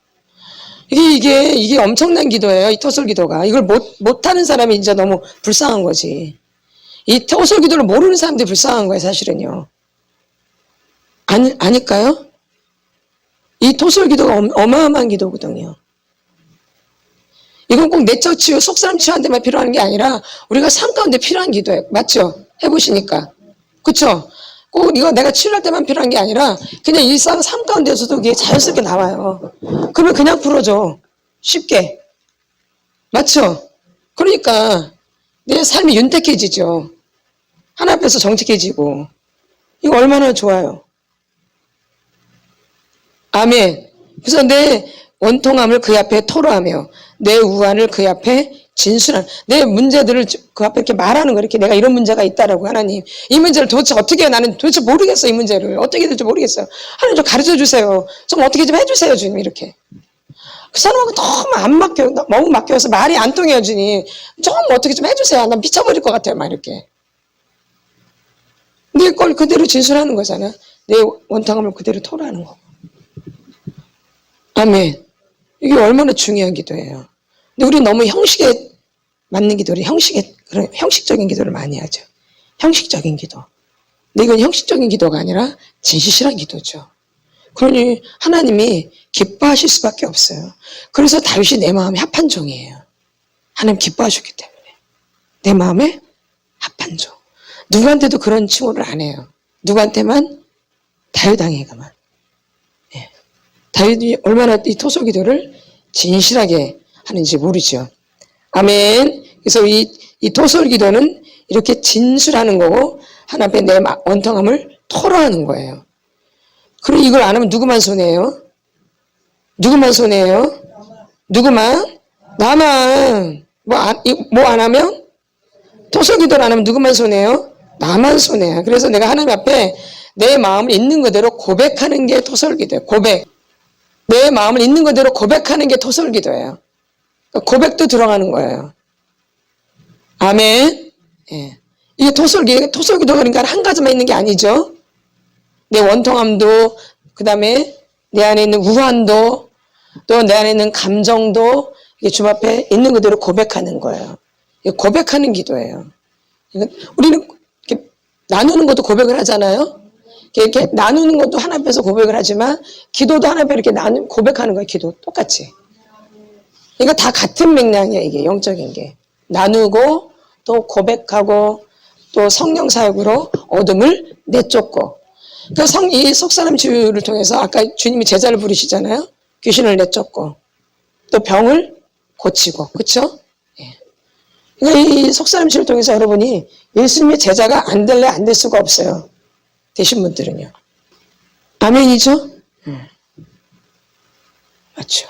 이게 엄청난 기도예요. 이 토설 기도가. 이걸 못하는 사람이 진짜 너무 불쌍한 거지. 이 토설 기도를 모르는 사람들이 불쌍한 거예요, 사실은요. 아닐까요? 이 토설 기도가 어마어마한 기도거든요. 이건 꼭 내적 치유, 속사람 치유한테만 필요한 게 아니라 우리가 삶 가운데 필요한 기도예요. 맞죠? 해보시니까. 그쵸? 꼭 이거 내가 치료할 때만 필요한 게 아니라 그냥 일상 삶 가운데서도 이게 자연스럽게 나와요. 그러면 그냥 풀어줘. 쉽게. 맞죠? 그러니까 내 삶이 윤택해지죠. 하나 앞에서 정직해지고. 이거 얼마나 좋아요. 아멘. 그래서 내 원통함을 그 앞에 토로하며 내 우환을 그 앞에 진술한 내 문제들을 그 앞에 이렇게 말하는 거. 이렇게 내가 이런 문제가 있다라고. 하나님 이 문제를 도대체 어떻게 해요? 나는 도대체 모르겠어. 이 문제를 어떻게 될지 모르겠어요. 하나님 좀 가르쳐 주세요. 좀 어떻게 좀 해주세요. 주님. 이렇게 그 사람하고 너무 맡겨서 말이 안 통해요. 주님 좀 어떻게 좀 해주세요. 난 미쳐버릴 것 같아요. 막 이렇게 내 걸 그대로 진술하는 거잖아. 내 원통함을 그대로 토로하는 거고. 아멘. 이게 얼마나 중요한 기도예요. 근데 우리 너무 형식에 맞는 기도를 형식적인 기도를 많이 하죠. 형식적인 기도. 근데 이건 형식적인 기도가 아니라 진실한 기도죠. 그러니 하나님이 기뻐하실 수밖에 없어요. 그래서 다윗이 내 마음에 합한 종이에요. 하나님 기뻐하셨기 때문에. 내 마음에 합한 종. 누구한테도 그런 칭호를 안 해요. 누구한테만? 다윗왕에게만. 예. 다윗이 얼마나 이 토설 기도를 진실하게 하는지 모르죠. 아멘. 그래서 이 토설 기도는 이렇게 진술하는 거고 하나님 앞에 내 원통함을 토로하는 거예요. 그리고 이걸 안 하면 누구만 손해요? 누구만 손해요? 누구만? 나만. 뭐 안 하면? 토설 기도를 안 하면 누구만 손해요? 나만 손해요. 그래서 내가 하나님 앞에 내 마음을 있는 그대로 고백하는 게 토설 기도예요. 고백. 내 마음을 있는 그대로 고백하는 게 토설 기도예요. 고백도 들어가는 거예요. 아멘. 예. 이게 토설 기도가 그러니까 한 가지만 있는 게 아니죠. 내 원통함도, 그 다음에 내 안에 있는 우환도, 또 내 안에 있는 감정도 이게 주님 앞에 있는 그대로 고백하는 거예요. 이게 고백하는 기도예요. 우리는 이렇게 나누는 것도 고백을 하잖아요. 이렇게 나누는 것도 하나님 앞에서 고백을 하지만 기도도 하나님 앞에 이렇게 고백하는 거예요. 기도 똑같이. 이거 다 같은 맥락이에요. 이게 영적인 게. 나누고 또 고백하고 또 성령 사역으로 어둠을 내쫓고. 그러니까 이 속사람 치유를 통해서 아까 주님이 제자를 부르시잖아요. 귀신을 내쫓고 또 병을 고치고. 그렇죠? 예. 그러니까 이 속사람 치유를 통해서 여러분이 예수님의 제자가 안 될래 안 될 수가 없어요. 되신 분들은요. 아멘이죠? 맞죠.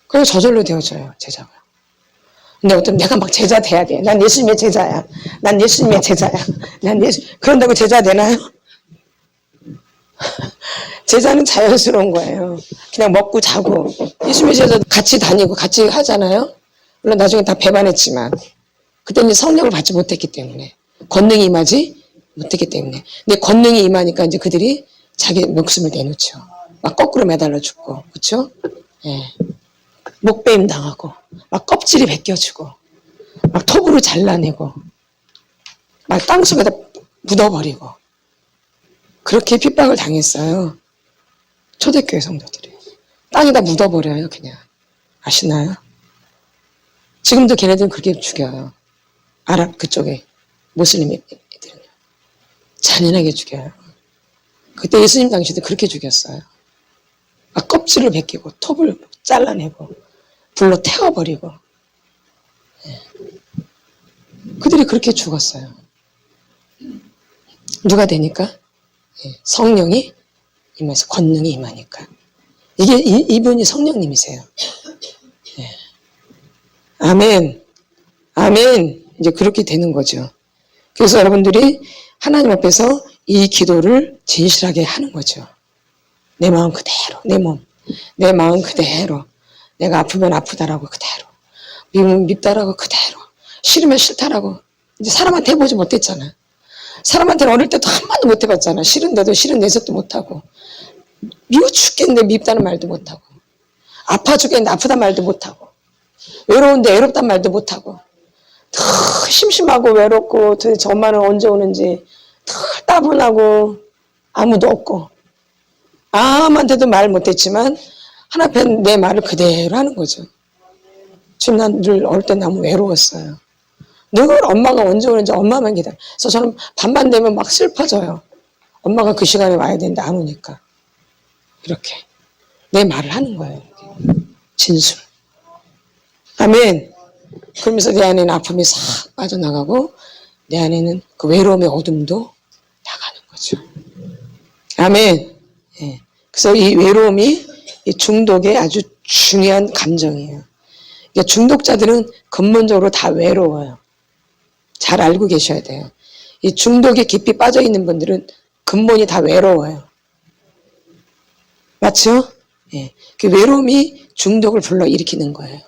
그래서 저절로 되어져요, 제자가. 근데 어떤 내가 막 제자 돼야 돼. 난 예수님의 제자야. 난 예수님의 제자야. 그런다고 제자 되나요? 제자는 자연스러운 거예요. 그냥 먹고 자고. 예수님의 제자도 같이 다니고 같이 하잖아요. 물론 나중에 다 배반했지만 그때는 성령을 받지 못했기 때문에 권능이 임하지 못했기 때문에. 근데 권능이 임하니까 이제 그들이 자기 목숨을 내놓죠. 막 거꾸로 매달려 죽고, 그렇죠? 예. 목베임 당하고, 막 껍질이 벗겨지고, 막 톱으로 잘라내고, 막 땅속에다 묻어버리고, 그렇게 핍박을 당했어요. 초대교회 성도들이. 땅에다 묻어버려요, 그냥. 아시나요? 지금도 걔네들은 그렇게 죽여요. 아랍 그쪽에 모슬림 애들은요. 잔인하게 죽여요. 그때 예수님 당시도 그렇게 죽였어요. 막 껍질을 벗기고 톱을 잘라내고 불로 태워버리고. 그들이 그렇게 죽었어요. 누가 되니까? 성령이 임해서 권능이 임하니까. 이게 이분이 성령님이세요. 아멘. 아멘. 이제 그렇게 되는 거죠. 그래서 여러분들이 하나님 앞에서 이 기도를 진실하게 하는 거죠. 내 마음 그대로, 내 몸, 내 마음 그대로, 내가 아프면 아프다라고 그대로, 미우면 밉다라고 그대로, 싫으면 싫다라고. 이제 사람한테 해보지 못했잖아. 사람한테는 어릴 때도 한 번도 못 해봤잖아. 싫은데도 싫은 내색도 못하고, 미워 죽겠는데 밉다는 말도 못하고, 아파 죽겠는데 아프단 말도 못하고, 외로운데 외롭단 말도 못하고, 더 심심하고 외롭고 도대체 엄마는 언제 오는지 더 따분하고 아무도 없고 아무한테도 말 못했지만 하나님 내 말을 그대로 하는 거죠. 지금 난 늘 어릴 때 너무 외로웠어요. 늘 엄마가 언제 오는지 엄마만 기다려. 그래서 저는 밤만 되면 막 슬퍼져요. 엄마가 그 시간에 와야 되는데 안 오니까. 이렇게 내 말을 하는 거예요. 이렇게. 진술. 아멘. 그러면서 내 안에는 아픔이 싹 빠져나가고 내 안에는 그 외로움의 어둠도 나가는 거죠. 아멘. 예. 그래서 이 외로움이 이 중독의 아주 중요한 감정이에요. 그러니까 중독자들은 근본적으로 다 외로워요. 잘 알고 계셔야 돼요. 이 중독에 깊이 빠져 있는 분들은 근본이 다 외로워요. 맞죠? 예. 그 외로움이 중독을 불러일으키는 거예요.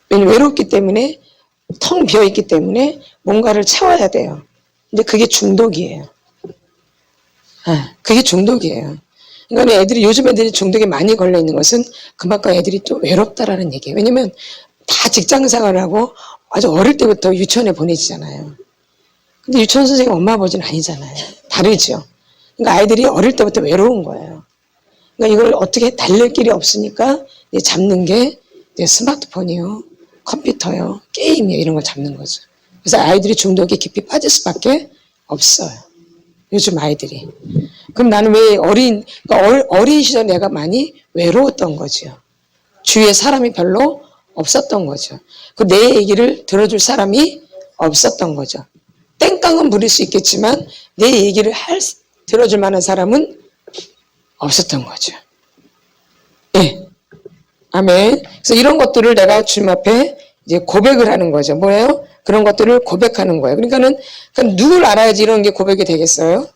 왜냐면 외롭기 때문에 텅 비어있기 때문에 뭔가를 채워야 돼요. 근데 그게 중독이에요. 그게 중독이에요. 그러니까 요즘 애들이 중독에 많이 걸려 있는 것은 그만큼 애들이 또 외롭다라는 얘기예요. 왜냐면 다 직장 생활을 하고 아주 어릴 때부터 유치원에 보내지잖아요. 근데 유치원 선생님 엄마 아버지는 아니잖아요. 다르죠. 그러니까 아이들이 어릴 때부터 외로운 거예요. 그러니까 이걸 어떻게 달랠 길이 없으니까 잡는 게 스마트폰이요, 컴퓨터요, 게임이요, 이런 걸 잡는 거죠. 그래서 아이들이 중독에 깊이 빠질 수밖에 없어요. 요즘 아이들이. 그럼 나는 왜 그러니까 어린 시절 내가 많이 외로웠던 거죠. 주위에 사람이 별로 없었던 거죠. 내 얘기를 들어줄 사람이 없었던 거죠. 땡깡은 부릴 수 있겠지만 내 얘기를 들어줄 만한 사람은 없었던 거죠. 예. 아멘. 그래서 이런 것들을 내가 주님 앞에 이제 고백을 하는 거죠. 뭐예요? 그런 것들을 고백하는 거예요. 그러니까 누굴 알아야지 이런 게 고백이 되겠어요?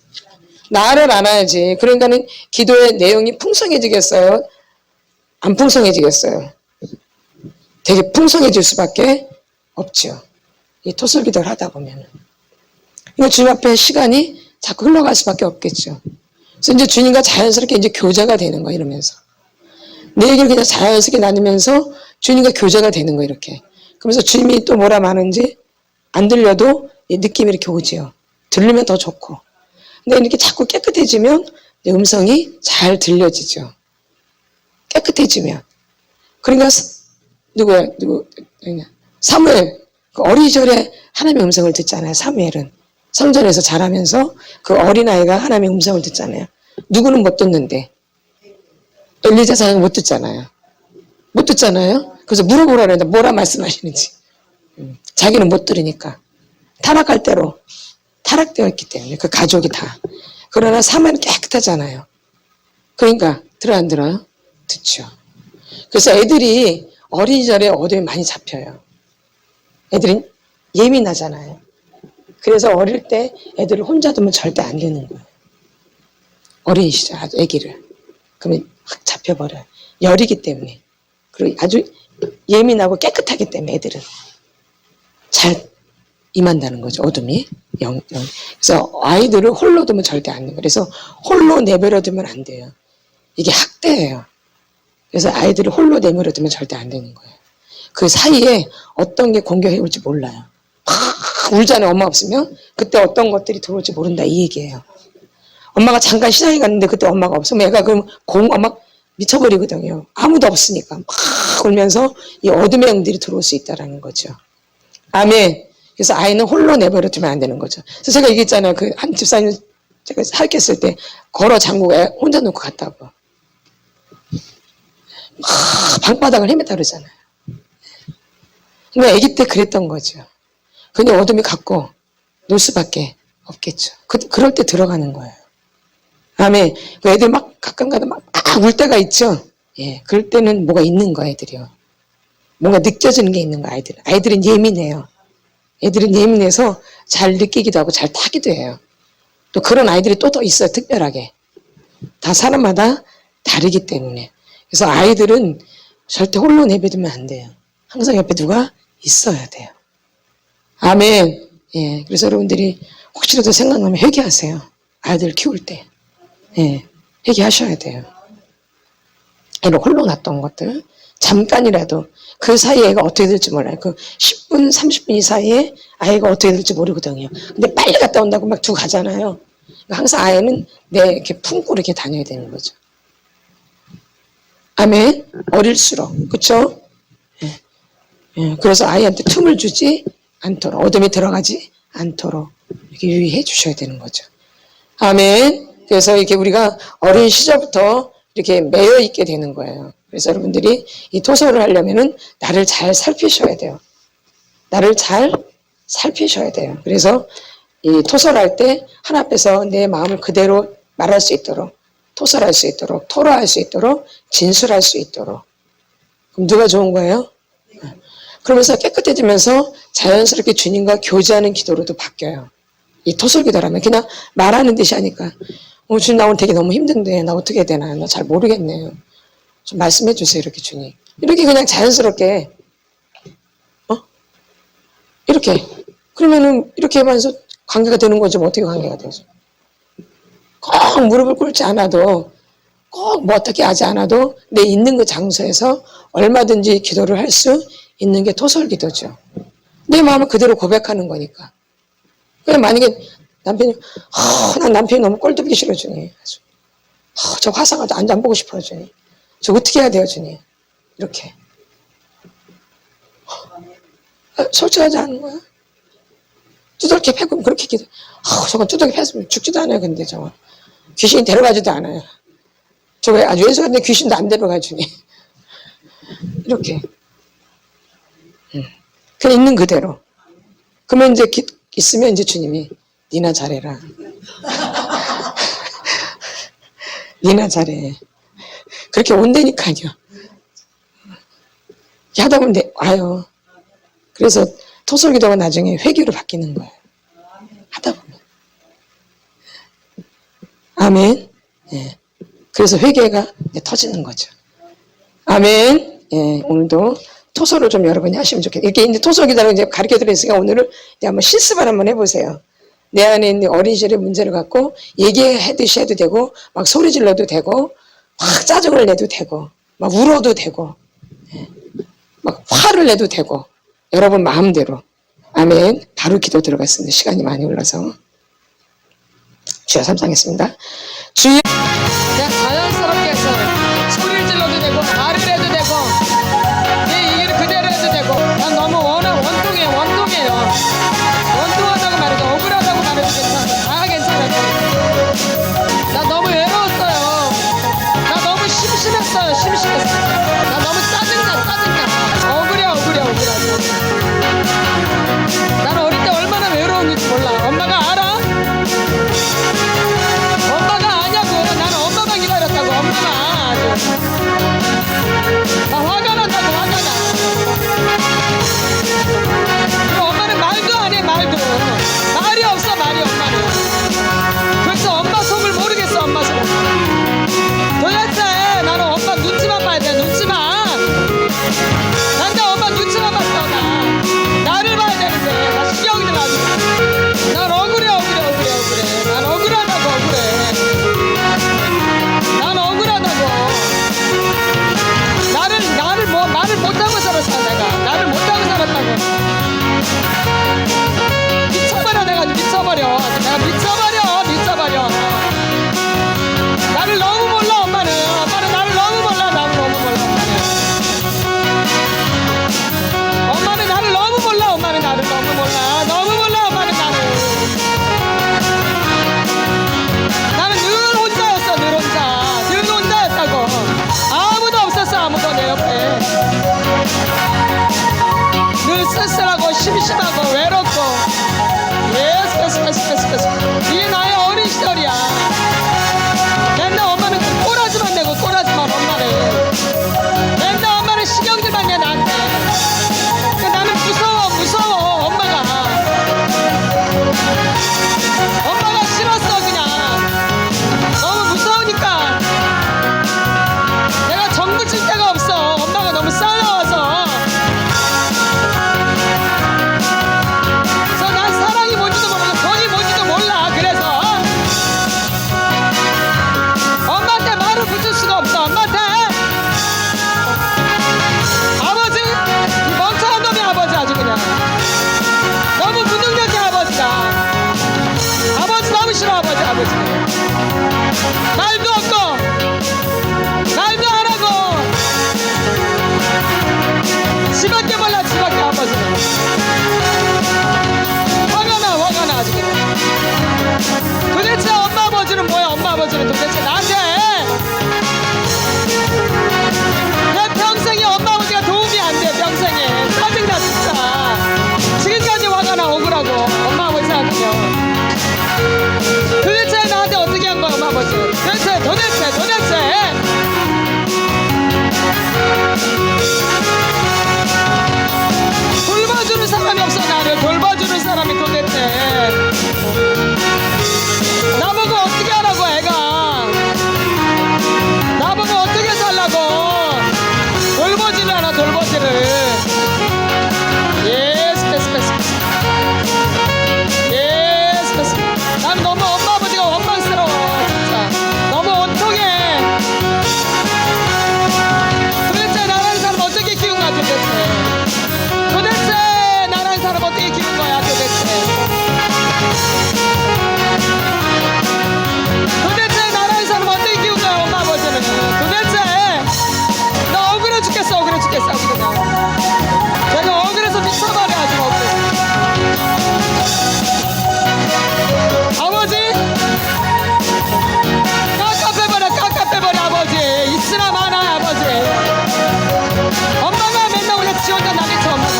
나를 알아야지. 그러니까는 기도의 내용이 풍성해지겠어요? 안 풍성해지겠어요? 되게 풍성해질 수밖에 없죠. 이 토설 기도를 하다 보면은. 이거 주님 앞에 시간이 자꾸 흘러갈 수밖에 없겠죠. 그래서 이제 주님과 자연스럽게 이제 교제가 되는 거예요, 이러면서. 내 얘기를 그냥 자연스럽게 나누면서 주님과 교제가 되는 거예요, 이렇게. 그러면서 주님이 또 뭐라 하는지 안 들려도 이 느낌이 이렇게 오지요. 들리면 더 좋고. 근데 이렇게 자꾸 깨끗해지면 음성이 잘 들려지죠. 깨끗해지면. 그러니까 누구 사무엘 그 어린이절에 하나님의 음성을 듣잖아요. 사무엘은 성전에서 자라면서 그 어린아이가 하나님의 음성을 듣잖아요. 누구는 못 듣는데 엘리자 사장은 못 듣잖아요. 못 듣잖아요. 그래서 물어보라 그랬는데 뭐라 말씀하시는지. 자기는 못 들으니까 타락할 대로 타락되어 있기 때문에 그 가족이 다. 그러나 사무엘은 깨끗하잖아요. 그러니까 들어 안 들어요? 듣죠. 그래서 애들이 어린이절에 어둠이 많이 잡혀요. 애들은 예민하잖아요. 그래서 어릴 때 애들을 혼자 두면 절대 안 되는 거예요. 어린 시절 아주 애기를. 그러면 확 잡혀버려요. 열이기 때문에. 그리고 아주 예민하고 깨끗하기 때문에 애들은 잘 임한다는 거죠. 어둠이. 그래서 아이들을 홀로 두면 절대 안 돼요. 그래서 홀로 내버려 두면 안 돼요. 이게 학대예요. 그래서 아이들을 홀로 내버려 두면 절대 안 되는 거예요. 그 사이에 어떤 게 공격해 올지 몰라요. 막 울잖아요. 엄마 없으면. 그때 어떤 것들이 들어올지 모른다 이 얘기예요. 엄마가 잠깐 시장에 갔는데 그때 엄마가 없으면 애가 그럼 막 미쳐버리거든요. 아무도 없으니까 막 울면서 이 어둠의 영들이 들어올 수 있다는 거죠. 아멘. 그래서 아이는 홀로 내버려 두면 안 되는 거죠. 그래서 제가 얘기했잖아요. 그 한 집사님 제가 살겠을 때 걸어 잠그고 애 혼자 놓고 갔다고. 막 방바닥을 헤맸다 그러잖아요. 근데 아기 때 그랬던 거죠. 근데 어둠이 갖고 놀 수밖에 없겠죠. 그럴 때 들어가는 거예요. 아멘. 그 애들 막 가끔가다 막 울 때가 있죠. 예, 그럴 때는 뭐가 있는 거야, 애들이요. 뭔가 느껴지는 게 있는 거야, 아이들은. 아이들은 예민해요. 애들은 예민해서 잘 느끼기도 하고 잘 타기도 해요. 또 그런 아이들이 또 더 있어요, 특별하게. 다 사람마다 다르기 때문에. 그래서 아이들은 절대 홀로 내버리면 안 돼요. 항상 옆에 누가 있어야 돼요. 아멘. 예, 그래서 여러분들이 혹시라도 생각나면 회개하세요. 아이들 키울 때. 예, 회개하셔야 돼요. 애를 홀로 놨던 것들. 잠깐이라도 그 사이에 애가 어떻게 될지 몰라요. 그 10분, 30분 이 사이에 아이가 어떻게 될지 모르거든요. 근데 빨리 갔다 온다고 막 두고 가잖아요. 항상 아이는 이렇게 품고 이렇게 다녀야 되는 거죠. 아멘. 어릴수록. 그쵸? 예. 예. 그래서 아이한테 틈을 주지 않도록, 어둠이 들어가지 않도록 이렇게 유의해 주셔야 되는 거죠. 아멘. 그래서 이렇게 우리가 어린 시절부터 이렇게 매여 있게 되는 거예요. 그래서 여러분들이 이 토설을 하려면은 나를 잘 살피셔야 돼요. 나를 잘 살피셔야 돼요. 그래서 이 토설할 때 하나 앞에서 내 마음을 그대로 말할 수 있도록, 토설할 수 있도록, 토로할 수 있도록, 진술할 수 있도록. 그럼 누가 좋은 거예요? 그러면서 깨끗해지면서 자연스럽게 주님과 교제하는 기도로도 바뀌어요. 이 토설 기도라면 그냥 말하는 듯이 하니까 주님 나 오늘 되게 너무 힘든데 나 어떻게 해야 되나 나 잘 모르겠네요. 좀 말씀해 주세요. 이렇게 주님. 이렇게 그냥 자연스럽게 이렇게 그러면은 이렇게 하면서 관계가 되는 거죠. 뭐 어떻게 관계가 되죠? 꼭 무릎을 꿇지 않아도 꼭 뭐 어떻게 하지 않아도 내 있는 그 장소에서 얼마든지 기도를 할 수 있는 게 토설 기도죠. 내 마음을 그대로 고백하는 거니까. 그래 만약에 남편이 난 남편이 너무 꼴도 보기 싫어 주님. 저 화상화도 안 보고 싶어요 주님. 저 어떻게 해야 돼요 주님. 이렇게. 솔직하지 않은 거야? 두들겨 패고 그렇게 기도. 저건 두들겨 패으면 죽지도 않아요. 근데 저건 귀신이 데려가지도 않아요. 저 왜 아주 예수 같은 귀신도 안 데려가 주니. 이렇게. 그냥 있는 그대로. 그러면 이제 있으면 이제 주님이 니나 잘해라. 니나 잘해. 그렇게 온다니까요. 이렇게 하다 보면 와요. 그래서 토설 기도가 나중에 회개로 바뀌는 거예요. 하다 보면. 아멘. 예. 그래서 회개가 터지는 거죠. 아멘. 예. 오늘도 토설을 좀 여러분이 하시면 좋겠어요. 이렇게 이제 토설 기도를 이제 가르쳐 드렸으니까 오늘은 이제 한번 실습을 한번 해보세요. 내 안에 있는 어린 시절의 문제를 갖고 얘기하듯이 해도 되고, 막 소리 질러도 되고, 막 짜증을 내도 되고, 막 울어도 되고, 예. 막 화를 내도 되고, 여러분 마음대로. 아멘. 바로 기도 들어갔습니다. 시간이 많이 흘러서. 주여 삼상했습니다. 주여. 그냥 자연스럽게 해서 소리를 질러도 되고 말을 해도 되고 내 얘기를 그대로 해도 되고 난 너무 원통해요. 원통하다고 말해도 억울하다고 말해도 괜찮아. 다 괜찮아요. 나 너무 외로웠어요. 나 너무 심심했어요. 나 너무 짜증나. 억울해. 나는 어릴 때 얼마나 외로웠는지 몰라. 엄마가 알아? 엄마가 아냐고. 나는 엄마만 기다렸다고. 엄마가 아주. 나 화가 난다고. 화가 나. 그리고 엄마는 말도 안 해. 말이 없어. 엄마는. 그래서 엄마 속을 모르겠어. 엄마 속. 도대체 나는 엄마 눈치만 봐야 돼. 눈치만. 난다 엄마 눈치만 봤어. 나를 봐야 되는데 나 신경이 들어가지고. 난 억울해. 난 억울하다고. 난 억울하다고. 말을 못하고 살았어. 나를 못하고 살았다고. 미쳐버려. 내가 미쳐버려. 나를 너무 몰라. 엄마는 나를 너무 몰라. 엄마는 나를 너무 몰라. 엄마는 나를. 나는 늘 혼자였어. 늘 혼자였다고. 아무도 없었어. 아무도 내 옆에. 늘 쓸쓸하고 심심하고 외롭고. 이게 나의 어린 시절이야. 맨날 엄마는 꼬라지만 내고 엄마는 맨날 엄마는 신경질만 내 나한테. 나는 무서워. 엄마가 싫었어. 그냥 너무 무서우니까 내가 정부 칠 데가 없어. 엄마가 너무 싸워서. 그래서 난 사랑이 뭔지도 모르고 돈이 뭔지도 몰라. 그래서 엄마한테 말을 붙일 수가 없어. 엄마한테. 아버지, 이 멍청한 놈이 아버지 아주 그냥. 너무 무능력해 아버지가. 아버지 너무 싫어. 아버지. 말도 없고 말도 안 하고 지밖에 몰라. 아버지는. 화가 나 아주 그냥. 도대체 엄마 아버지는 뭐야? 엄마 아버지는 도대체 나한테 내 평생에 엄마 아버지가 도움이 안 돼. 평생에 짜증나 진짜. 지금까지 화가 나. 억울하고 엄마 아버지 생각하면. 도대체 나한테 어떻게 한 거야? 엄마 아버지 도대체 돌봐주는 사람이 없어. 나를 돌봐주는 사람이 도대체. 나보고 어떻게 하라고. 애가 나보고 어떻게 살라고. 돌보지를 않아. 난 너무 엄마 아버지가 원망스러워. 진짜 너무 온통해. 도대체 나라는 사람 어떻게 키운 거야? 도대체 나라는 사람 어떻게 키운 거야? 도대체 나라는 사람 어떻게 키운 거야? 엄마 아버지는 도대체. 나 억울해 죽겠어. 아주 그냥. 내가 억울해서 미쳐버려. 아주 억울해. 아버지 깝깝해버려. 아버지 있으나 마나. 아버지 엄마가 맨날 우리 지 혼자 나겠죠. 엄마가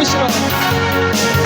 싫어요.